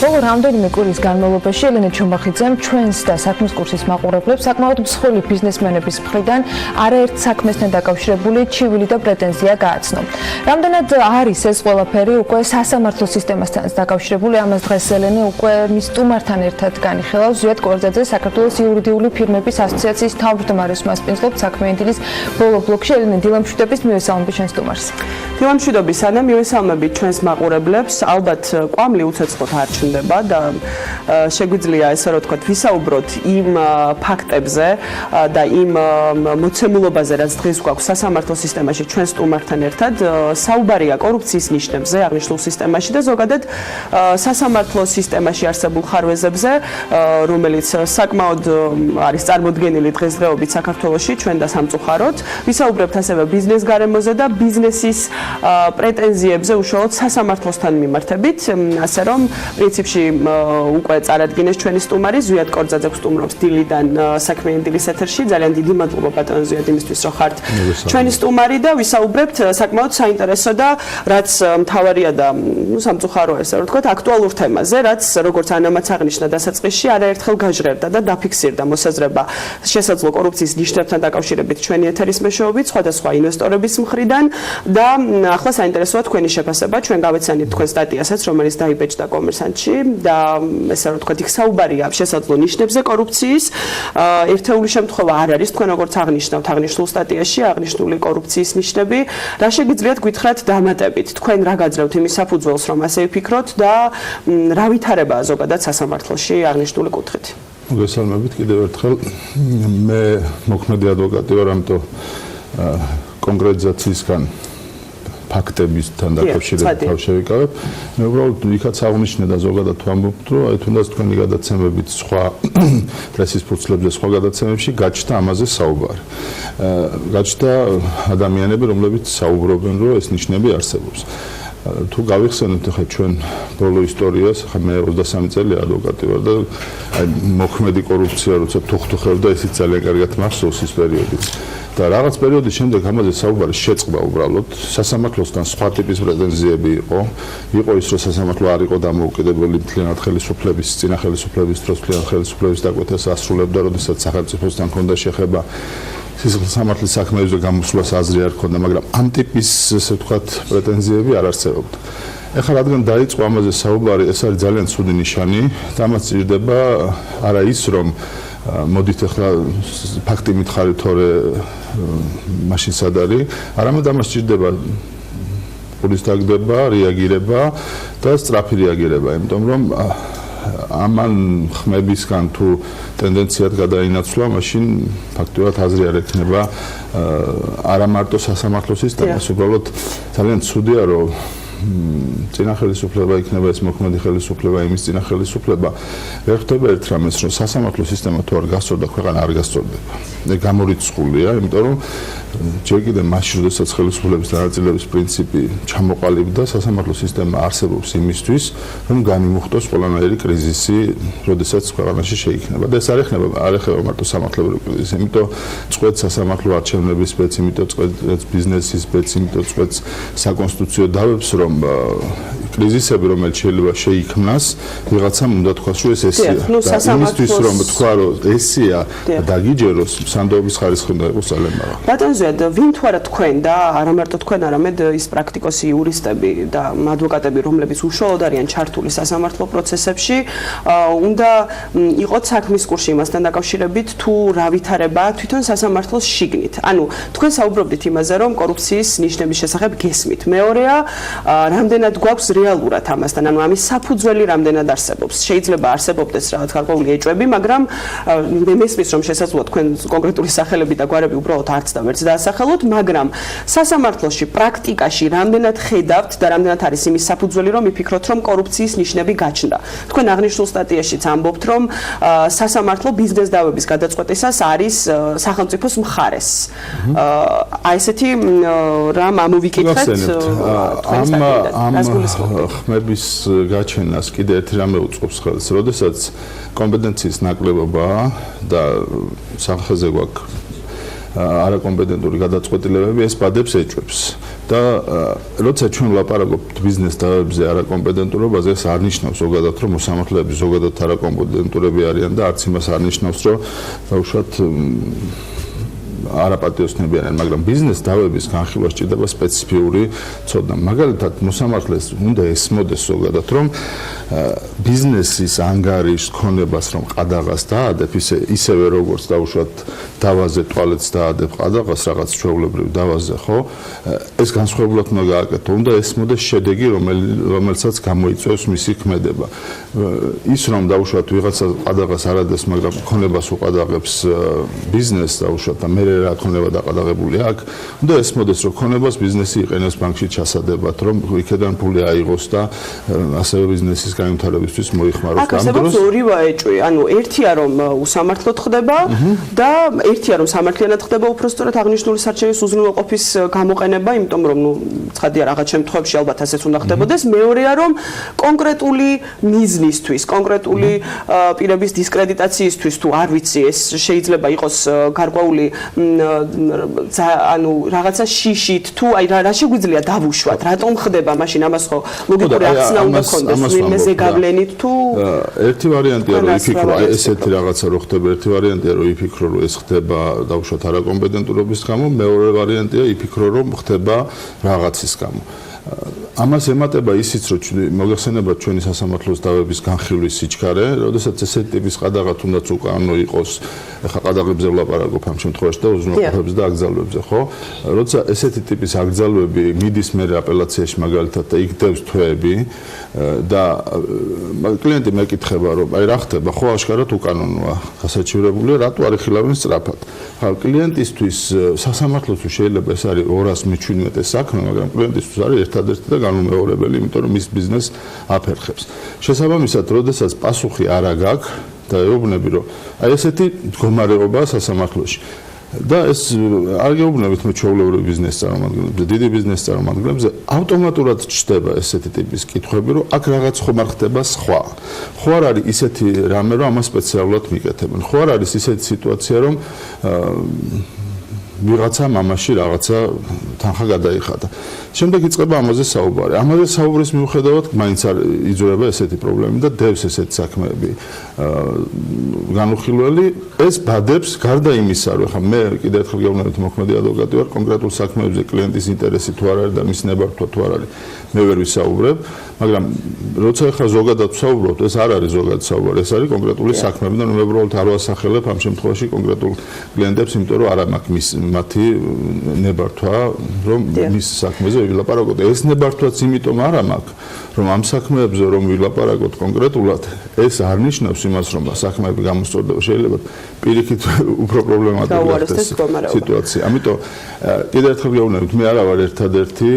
[SPEAKER 2] ბოლო რამდენიმე კვირის განმავლობაში ელენე ჩომბახიძემ ჩვენს და საქმის კურსის მაყურებლებს საკმაოდ მსხვილი ბიზნესმენების მხრიდან არაერთ საქმესთან დაკავშირებული ჩივილი და პრეტენზია გააცნო. რამდენად არის ეს ყველაფერი უკვე სასამართლო სისტემასთან დაკავშირებული, ამას დღეს ელენე უკვე მის სტუმართან ერთად განიხილავს. ზვიად კვერძაძე საქართველოს იურიდიული ფირმების ასოციაციის თავმჯდომარის მასპინძლობთ საქმიანი დილის ბოლო ბლოკში. ელენე დილა მშვიდობის, მივესალმებით ჩვენს სტუმარს.
[SPEAKER 8] დილა მშვიდობის, ანა, მივესალმებით ჩვენს მაყურებლებს. ალბათ კვამლი უცეცხლოდ არ ჩნდება და შეგვიძლია ესე რომ ვთქვათ, ვისაუბროთ იმ ფაქტებზე და იმ მოცემულობაზე, რაც დღეს გვაქვს სასამართლო სისტემაში ჩვენ სტუმართან ერთად. საუბარია კორუფციის ნიშნებზე აღნიშნულ სისტემაში და ზოგადად სასამართლო სისტემაში არსებულ ხარვეზებზე, რომელიც საკმაოდ არის წარმოდგენილი დღესდღეობით საქართველოში ჩვენ და სამწუხაროდ. ვისაუბრებთ ასევე ბიზნეს გარემოზე და ბიზნესის პრეტენზიებზე უშუალოდ სასამართლოსთან მიმართებით, ასე რომ პრინციპში
[SPEAKER 11] ეთერში უკვე წარადგინეს ჩვენი სტუმარი ზვიად კორძაძე სტუმრობს დილიდან საქმიანი დილის ეთერში. ძალიან დიდი მადლობა ბატონო ზვიად იმისთვის რომ ხართ ჩვენი სტუმარი და ვისაუბრებთ საკმაოდ საინტერესო და რაც მთავარია და სამწუხაროა ესე რომ ვთქვათ აქტუალურ თემაზე, რაც როგორც ანამაც აღნიშნა დასაწყისში არაერთხელ გაჟღერდა და დაფიქსირდა მოსაზრება შესაძლო კორუფციის ნიშნებთან დაკავშირებით ჩვენი ეთერის მეშვეობით სხვადასხვა ინვესტორების მხრიდან და ახლა საინტერესოა თქვენი შეფასება. ჩვენ გავეცანით თქვენ სტატიასაც, რომელიც დაიბეჭდა კომერსანტში და ესე რომ ვთქვათ, იქ საუბარია შესაძლო ნიშნებზე კორუფციის. ერთეული შემთხვევა არ არის, თქვენ როგორც აღნიშნავთ, აღნიშნულ სტატიაში აღნიშნული კორუფციის ნიშნები. რა შეგიძლიათ გითხრათ დამატებით? თქვენ რა გაძლევთ იმის საფუძველს, რომ ასე ვფიქროთ და რა ვითარებაა ზოგადად სასამართლოში აღნიშნული კუთხით?
[SPEAKER 20] მოგესალმებით კიდევ ერთხელ. მე მოქმედი ადვოკატი ვარ, ამიტომ კონკრეტიზაციისგან ფაქტებისთან დაკავშირებით თავ შევიკავებ. მე უბრალოდ იქაც აღნიშნე და ზოგადად ვამბობთ, რომ აი თუნდაც თქვენი გადაცემებით სხვა პრესის ფურცლებზე სხვა გადაცემებში გაჩნდა ამაზე საუბარი. გაჩნდა ადამიანები, რომლებიც საუბრობენ, რომ ეს ნიშნები არსებობს. თუ გავიხსენებთ ახლა ჩვენ ბოლო ისტორიას, ახლა მე 23 წელი ადვოკატი ვარ და აი მოქმედი კორუფცია როცა თუხთუხევ და ისიც ძალიან კარგად მახსოვს ის პერიოდიც. და რაღაც პერიოდის შემდეგ ამაზე საუბარი შეწყდა უბრალოდ. სასამართლოსთან სხვა ტიპის პრეტენზიები იყო. იყო ის, რომ სასამართლო არ იყო დამოუკიდებელი მთლიანად ხელისუფლების, წინა ხელისუფლების დროს მთლიანად ხელისუფლების დაკვეთას ასრულებდა, როდესაც სახელმწიფოსთან ჰქონდა შეხება სისხლსამართლის საქმეებზე გამოსვლას აზრი არ ჰქონდა, მაგრამ ამ ტიპის ესე ვთქვათ პრეტენზიები არ არსებობდა. ეხლა რადგან დაიწყო ამაზე საუბარი, ეს არის ძალიან ცუდი ნიშანი და ამას ჭირდება არა ის, რომ მოდით ახლა ფაქტი მითხარით თორე მაშინ სად არის, არამედ ამას ჭირდება პულის დაგდება, რეაგირება და სწრაფი რეაგირება, იმიტომ რომ ამან ხმებისგან თუ ტენდენციად გადაინაცვლა, მაშინ ფაქტობრივად აზრი არ ექნება არა მარტო სასამართლო სისტემას, უბრალოდ ძალიან ცუდია, რომ წინა ხელისუფლება იქნება ეს მოქმედი ხელისუფლება, იმის წინა ხელისუფლება. ვერ ხვდება ერთ რამეს, რომ სასამართლო სისტემა თუ არ გასწორდა, ქვეყანა არ გასწორდება. გამორიცხულია, იმიტომ რომ ჯერ კიდევ მაშინ, როდესაც ხელისუფლების დანაწილების პრინციპი ჩამოყალიბდა, სასამართლო სისტემა არსებობს იმისთვის, რომ განიმუხტოს ყველანაირი კრიზისი, როდესაც ქვეყანაში შეიქმნება. და ეს არ ეხება მარტო სამართლებრივ კრიზისს, იმიტომ წყვეტს სასამართლო არჩევნების სპეცი, იმიტომ წყვეტს ბიზნესის სპეცი, იმიტომ წყვეტს საკონსტიტუციო დავებს, რომ კრიზისები, რომელიც შეიძლება შეიქმნას, ვიღაცამ უნდა თქვას, რომ ეს ესია. და იმისთვის, რომ თქვა, რომ ესია და დაგიჯეროს, სანდოობის ხარისხი უნდა იყოს ძალიან მაღალი.
[SPEAKER 11] ბატონ ზვიად, ვინ თუ არა თქვენ და არა მარტო თქვენ, არამედ ის პრაქტიკოსი იურისტები და ადვოკატები, რომლებიც უშუალოდ არიან ჩართული სასამართლო პროცესებში, უნდა იყოთ საქმის კურსში იმასთან დაკავშირებით, თუ რა ვითარებაა თვითონ სასამართლოს შიგნით. ანუ თქვენ საუბრობდით იმაზე, რომ კორუფციის ნიშნების შესახებ გესმით. მეორეა, რამდენად გვაქვს რეალურად ამასთან, ანუ ამის საფუძველი რამდენად არსებობს. შეიძლება არსებობდეს რაღაც გარკვეული ეჭვები, მაგრამ მე მესმის, რომ შესაძლოა თქვენ კონკრეტული სახელები და გვარები უბრალოდ არც და ვერც დაასახელოთ, მაგრამ სასამართლოში პრაქტიკაში რამდენად ხედავთ და რამდენად არის იმის საფუძველი, რომ მიფიქროთ, რომ კორუფციის ნიშნები გაჩნდა. თქვენ აღნიშნულ სტატიაშიც ამბობთ, რომ სასამართლო ბიზნეს დავების გადაწყვეტისას არის სახელმწიფოს მხარეს. აი ესეთი რამ ამოვიკითხეთ
[SPEAKER 20] ამ ხმების გაჩენას კიდე ერთი რამე უწყობს ხელს, როდესაც კომპეტენციის ნაკლებობაა და სახეზე გვაქვს არაკომპეტენტური გადაწყვეტილებები, ეს ბადებს ეჭვებს. და როცა ჩვენ ვლაპარაკობთ ბიზნეს დავებზე არაკომპეტენტურობაზე, ეს არ ნიშნავს ზოგადად, რომ მოსამართლეები ზოგადად არაკომპეტენტურები არიან და არც იმას არ ნიშნავს, რომ დაუშვათ არაპატიოსნებიან, მაგრამ ბიზნეს დავების განხილვა სჭირდება სპეციფიური ცოდნა. მაგალითად, მოსამართლეს უნდა ესმოდეს ზოგადად, რომ ბიზნესის ანგარიშს ქონებას რომ ყადაღას დაადებ, ისევე როგორც დაუშვათ დავაზე ტუალეტს დაადებ ყადაღას რაღაც ჩვეულებრივ დავაზე, ხო? ეს განსხვავებულად უნდა გააკეთო. უნდა ესმოდეს შედეგი, რომელსაც გამოიწვევს მისი ქმედება. ის რომ დაუშვათ ვიღაცა ყადაღას არ ადეს, მაგრამ ქონებას უყადაღებს ბიზნესს დაუშვათ და მე რა ქონება დაყალაღებული აქვს. უნდა ესმოდეს, რომ ქონებას ბიზნესი იყენებს ბანკში ჩასადებად, რომ იქედან ფული აიღოს და ასევე ბიზნესის განვითარებისთვის მოიხმაროს.
[SPEAKER 11] აქ არსებობს ორივე ეჭვი, ანუ ერთია რომ უსამართლოდ ხდება და ერთია რომ სამართლიანად ხდება უпростоრად აღნიშნული სარჩელის უზრუნველყოფის გამოყენება, იმიტომ რომ ცხადია რაღაც შემთხვევებში ალბათ ასეც უნდა ხდებოდეს. მეორეა რომ კონკრეტული მიზნისთვის, კონკრეტული პირების დისკრედიტაციისთვის თუ არ ვიცი, ეს შეიძლება იყოს გარკვეული ანუ რაღაცა შიშით თუ აი რა შეგვიძლია დავუშვათ, რატომ ხდება მაშინ ამას ხო ლოგიკური ახსნა უნდა ქონდეს, ვინმე ზეგავლენით თუ
[SPEAKER 20] ერთი ვარიანტია რომ იფიქრო, ესეთი რაღაცა რო ხდება, ერთი ვარიანტია რომ იფიქრო რომ ეს ხდება დავუშვათ არაკომპეტენტურობის გამო, მეორე ვარიანტია იფიქრო რომ ხდება რაღაცის გამო. ამას ემატება ისიც, რომ მოგეხსენებათ ჩვენი სასამართლოს დავების განხილვის სიჩქარე, როდესაც ესეთი ტიპის ყადაღა თუნდაც უკანონო იყოს, ეხლა ყადაღებზე ვლაპარაკობ ამ შემთხვევაში და უზრუნველყოფებზე და აკრძალვებზე, ხო? როცა ესეთი ტიპის აკრძალვები მიდის მერე აპელაციაში მაგალითად და იქ დევს თვეები და კლიენტი მეკითხება, რომ აი რა ხდება, ხო აშკარად უკანონოა, გასაჩივრებულია, რატო არ იხილავენ სწრაფად? ხა კლიენტისთვის სასამართლოს შეიძლება ეს არის 217 საქმე, მაგრამ კლიენტისთვის არის ერთადერთი და განუმეორებელი, იმიტომ რომ მის ბიზნესს აფერხებს. შესაბამისად, როდესაც პასუხი არ აქვს და ეუბნები, რომ აი ესეთი მდგომარეობაა სასამართლოში. და ეს არ გეუბნებით მე ჩვეულებრივ ბიზნეს წარმომადგენლებზე, დიდი ბიზნეს წარმომადგენლებზე, ავტომატურად ჩნდება ესეთი ტიპის კითხვები, რომ აქ რაღაც ხომ არ ხდება სხვა. ხო არ არის ისეთი რამე, რომ ამას სპეციალურად მიკეთებენ. ხო არ არის ისეთი სიტუაცია, რომ ვიღაცა მამაში რაღაცა თანხა გადაიხადა. შემდეგ იწყება ამაზე საუბარი. ამაზე საუბრის მიუხედავად მაინც არ იძულება ესეთი პრობლემები და დევს ესეთი საქმეები განუხილველი. ეს ბადებს გარდა იმისა, რომ ხა მე კიდევ ერთხელ გეუბნებით მოქმედი ადვოკატი ვარ, კონკრეტულ საქმეებზე კლიენტის ინტერესი თუ არ არის და მის ნებართვა თუ არ არის, მე ვერ ვისაუბრებ, მაგრამ როცა ხა ზოგადად ვსაუბრობთ, ეს არ არის ზოგადად საუბარი, ეს არის კონკრეტული საქმეები და მე უბრალოდ არ ვასახელებ ამ შემთხვევაში კონკრეტულ კლიენტებს, იმიტომ რომ არ მაქვს მათი ნებართვა, რომ მის საქმეზე ვილაპარაკოთ. ეს ნებართვაც იმიტომ არ მაქვს, რომ ამ საქმეებზე რომ ვილაპარაკოთ კონკრეტულად, ეს არ ნიშნავს იმას, რომ საქმეები გამოსწორდება, შეიძლება პირიქით უფრო პრობლემატური ხდეს სიტუაცია. ამიტომ კიდევ ერთხელ გეუბნებით, მე არა ვარ ერთადერთი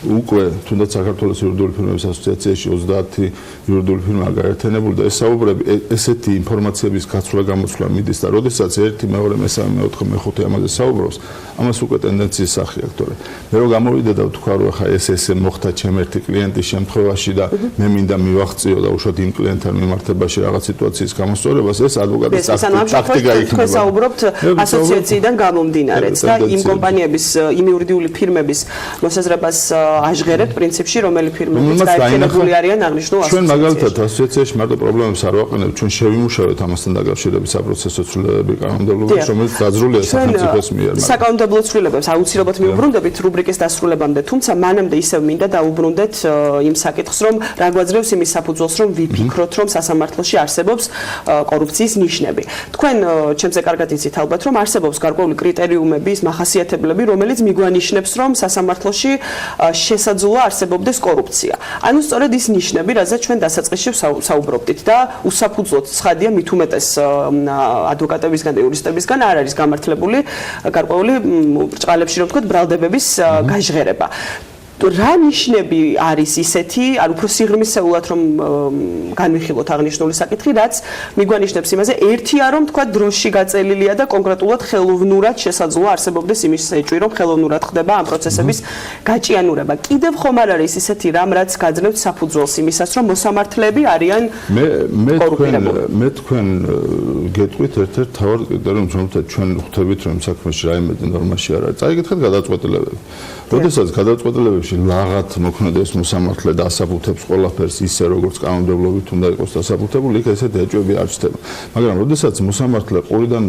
[SPEAKER 20] უკვე თუნდაც საქართველოს იურიდიული ფირმების ასოციაციაში 30 იურიდიული ფირმა გაერთიანებული და ეს საუბრები ესეთი ინფორმაციების გაცვლა გამოცვლა მიდის და როდესაც 1, 2, 3, 4, 5 ამაზე საუბრობს, ამას უკვე ტენდენციის სახე აქვს, თორე მე რო გამოვიდე და ვთქვა რომ ხა ეს მოხდა ჩემ ერთი კლიენტის შემთხვევაში და მე მინდა მივაღწიო და უშუალოდ იმ კლიენტთან მიმართებაში რაღაც სიტუაციის გამოსწორებას, ეს ადვოკატის ტაქტიკა იქნება.
[SPEAKER 11] თქვენ საუბრობთ ასოციაციიდან გამომდინარეც და იმ კომპანიების, იმ იურიდიული ფირმების მოსაზრებას აჟღერებთ პრინციპში, რომელი ფირმებიც გაერთიანებული არიან აღნიშნულ ასოციაციაში.
[SPEAKER 20] ჩვენ მაგალითად ასოციაციაში მარტო პრობლემებს არ ვაყენებთ, ჩვენ შევიმუშავეთ ამასთან დაკავშირებით საპროცესო ცვლილებები კანონმდებლობაში, რომელიც დაძრულია სახელმწიფოს მიერ.
[SPEAKER 11] საკანონმდებლო ცვლილებებს აუცილებლად მიუბრუნდებით რუბრიკის დასრულებამდე, თუმცა მანამდე ისევ მინდა დაუბრუნდეთ იმ საკითხს, რომ რა გვაძლევს იმის საფუძველს, რომ ვიფიქროთ, რომ სასამართლოში არსებობს კორუფციის ნიშნები. თქვენ ჩემზე კარგად იცით ალბათ, რომ არსებობს გარკვეული კრიტერიუმების, მახასიათებლები, რომელიც მიგვანიშნებს, რომ სასამართლოში შესაძლოა არსებობდეს კორუფცია. ანუ სწორედ ის ნიშნები, რაზეც ჩვენ დასაწყისში საუბრობდით და უსაფუძვლოდ ცხადია მით უმეტეს ადვოკატებისგან და იურისტებისგან არ არის გამართლებული გარკვეული ბრჭყალებში რომ ვთქვათ ბრალდებების გაჟღერება. რა ნიშნები არის ისეთი, ან უფრო სიღრმისეულად რომ განვიხილოთ აღნიშნული საკითხი, რაც მიგვანიშნებს იმაზე, ერთია რომ თქვა დროში გაწელილია და კონკრეტულად ხელოვნურად შესაძლოა არსებობდეს იმის ეჭვი, რომ ხელოვნურად ხდება ამ პროცესების გაჭიანურება. კიდევ ხომ არ არის ისეთი რამ, რაც გაძლევთ საფუძველს იმისას, რომ მოსამართლეები არიან
[SPEAKER 20] მე თქვენ გეტყვით ერთ-ერთ თავარ კრიტერიუმს, რომელსაც ჩვენ ხვდებით, რომ საქმეში რაიმე ნორმაში არ არის. წაიგეთქეთ გადაწყვეტილებები. როდესაც გადაწყვეტილებებში ლაღად მოქმედებს მოსამართლე და ასაფუთებს ყველაფერს ისე როგორც კანონმდებლობით უნდა იყოს დასაფუთებული, იქ ესეთი ეჭვები არ ჩნდება. მაგრამ როდესაც მოსამართლე ყურიდან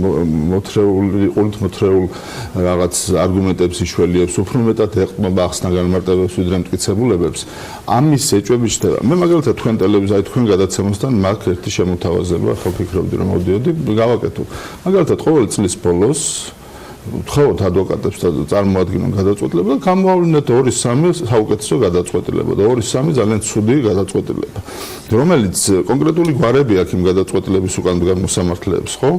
[SPEAKER 20] მოთრეულ რაღაც არგუმენტებს იშველიებს, უფრო მეტად ეყრდნობა ახსნა განმარტებებს ვიდრე მტკიცებულებებს, ამის ეჭვები ჩნდება. მე მაგალითად თქვენ ტელევიზიაზე თქვენ გადაცემასთან მაქვს ერთი შემოთავაზება, ხო ფიქრობდი რომ მოვიდიოდი, გავაკეთო. მაგალითად ყოველი წლის ბოლოს ვთხოვოთ ადვოკატებს და წარმოადგინონ გადაწყვეტილება და გამოავლინოთ 2-3 საუკეთესო გადაწყვეტილება და 2-3 ძალიან ცუდი გადაწყვეტილება, რომელიც კონკრეტული გვარები აქვს იმ გადაწყვეტილების უკან დგას მოსამართლეებს, ხო?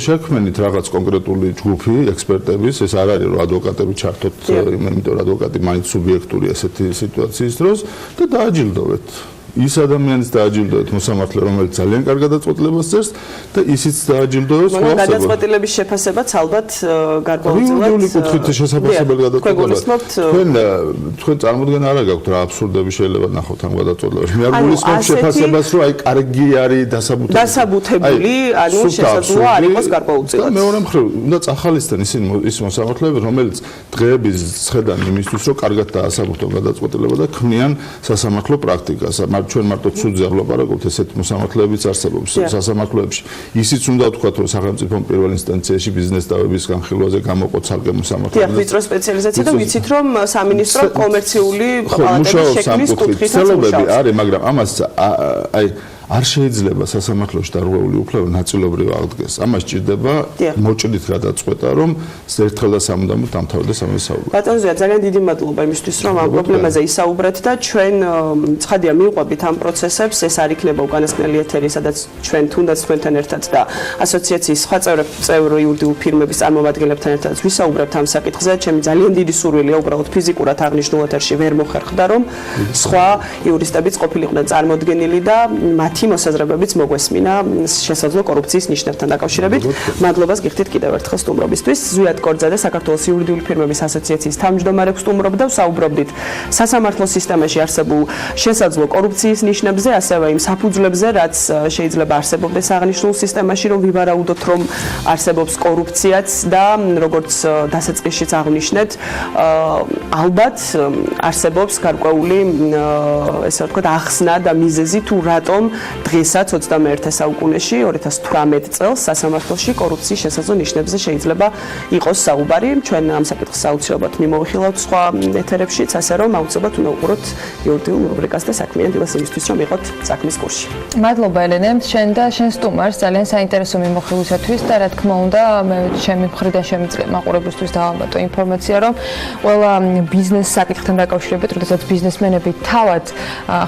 [SPEAKER 20] შექმნით რაღაც კონკრეტული ჯგუფი ექსპერტების, ეს არ არის რომ ადვოკატები ჩართოთ, იმიტომ რომ ადვოკატი მაინც სუბიექტური ესეთი სიტუაციის დროს და დააჯილდოვეთ. ის ადამიანის დააჯილდოეთ მოსამართლე, რომელიც ძალიან კარგ გადაწყვეტილებას წერს და ისიც დააჯილდოებს
[SPEAKER 11] მაგრამ გადაწყვეტილების შეფასებაც ალბათ გარკვეულწილად
[SPEAKER 20] იურიდიული კუთხით შესაძლებელი გადაწყვეტილება. თქვენ წარმოდგენა არ გაქვთ რა აბსურდები შეიძლება ნახოთ ამ გადაწყვეტილებაში. მე არ გულისხმობ შეფასებას, რომ აი კარგი არის
[SPEAKER 11] დასაბუთებული, ანუ შესაძლოა არ იყოს გარკვეულწილად.
[SPEAKER 20] მეორე მხრივ, უნდა წახალისდნენ ის მოსამართლეები, რომელიც დღეების ხედან იმისთვის, რომ კარგად დაასაბუთონ გადაწყვეტილება და ქმნიან სასამართლო პრაქტიკას. ჩვენ მარტო ცუდზე არ ვლაპარაკობთ, ესეთი მოსამართლეებიც არსებობს სასამართლოებში. ისიც უნდა ვთქვათ, რომ სახელმწიფო პირველ ინსტანციაში ბიზნეს დავების განხილვაზე გამოყო ცალკე მოსამართლეები.
[SPEAKER 11] დიახ, ვიწრო სპეციალიზაცია და ვიცით, რომ სამინისტრო კომერციული პალატების შექმნის კუთხითაც მუშაობს.
[SPEAKER 20] არის, მაგრამ ამას აი არ შეიძლება სასამართლოში დარღვეული უფლება ნაწილობრივ აღდგეს. ამას ჭირდება მოჭრით გადაწყვეტა, რომ ერთხელ და სამუდამოდ დამთავრდეს ამის საუბარი.
[SPEAKER 11] ბატონო ზია, ძალიან დიდი მადლობა იმისთვის, რომ ამ პრობლემაზე ისაუბრეთ და ჩვენ ცხადია მივყვებით ამ პროცესებს, ეს არ იქნება უკანასკნელი ეთერი, სადაც ჩვენ თუნდაც თქვენთან ერთად და ასოციაციის სხვა წევრი იურიდიულ ფირმების წარმომადგენლებთან ერთად ვისაუბრებთ ამ საკითხზე. ჩემი ძალიან დიდი სურვილია უბრალოდ ფიზიკურად აღნიშნულ ეთერში ვერ მოხერხდა, რომ სხვა იურისტებიც ყოფილიყვნენ წარმოდგენილი და მათი მოსაზრებებიც მოგვესმინა შესაძლო კორუფციის ნიშნებთან დაკავშირებით. მადლობას გიხდით კიდევ ერთხელ სტუმრობისთვის. ზვიად კორძაძე, საქართველოს იურიდიული ფირმების ასოციაციის თავმჯდომარე სტუმრობდა, საუბრობდით სასამართლო სისტემაში არსებულ შესაძლო კორუფციის ნიშნებზე, ასევე იმ საფუძვლებზე, რაც შეიძლება არსებობდეს აღნიშნულ სისტემაში, რომ ვივარაუდოთ, რომ არსებობს კორუფციაც და როგორც დასაწყისშიც აღნიშნეთ, ალბათ არსებობს გარკვეული ესე ვთქვათ ახსნა და მიზეზი თუ რატომ დღესაც 21 საუკუნეში 2018 წელს სასამართლოში კორუფციის შესაძლო ნიშნებზე შეიძლება იყოს საუბარი. ჩვენ ამ საკითხს აუცილებლად მიმოვიხილავთ სხვა ეთერებშიც, ასე რომ აუცილებლად უნდა უყუროთ იურიდიულ რუბრიკას და საქმიან დილას იმისთვის, რომ იყოთ საქმის კურსში.
[SPEAKER 2] მადლობა ელენე, შენ და შენ სტუმარს ძალიან საინტერესო მიმოხილვისათვის და რა თქმა უნდა, მე ჩემი მხრიდან შემიძლია მაყურებლისთვის დავამატო ინფორმაცია, რომ ყველა ბიზნეს საკითხთან დაკავშირებით, როდესაც ბიზნესმენები თავად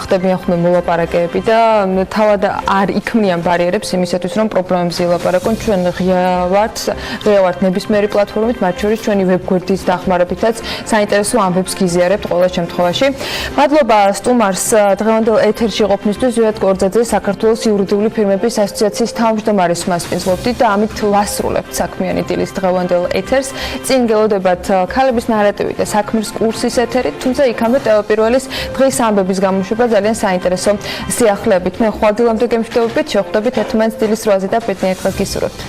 [SPEAKER 2] ხდებიან ხოლმე მოლაპარაკეები და თავად არ იქმნიან ბარიერებს იმისათვის, რომ პრობლემებზე ილაპარაკონ. ჩვენ ღია ვართ ნებისმიერი პლატფორმით, მათ შორის ჩვენი ვებგვერდის დახმარებითაც საინტერესო ამბებს გიზიარებთ ყველა შემთხვევაში. მადლობა სტუმარს დღევანდელ ეთერში ყოფნისთვის. ზვიად კორძაძე, საქართველოს იურიდიული ფირმების ასოციაციის თავმჯდომარის მასპინძლობდით და ამით ვასრულებთ საქმიანი დილის დღევანდელ ეთერს. წინ გელოდებათ ქალების ნარატივი და საქმის კურსის ეთერი, თუმცა იქამდე ტელეპირველის დღის ამბების გამოშვება ძალიან საინტერესო სიახლეებით. მე ხვალდილამდე გემშვიდობებით, შევხვდებით ერთმანეთს დილის 8-ზე და ბედნიერ დღეს გისურვებთ.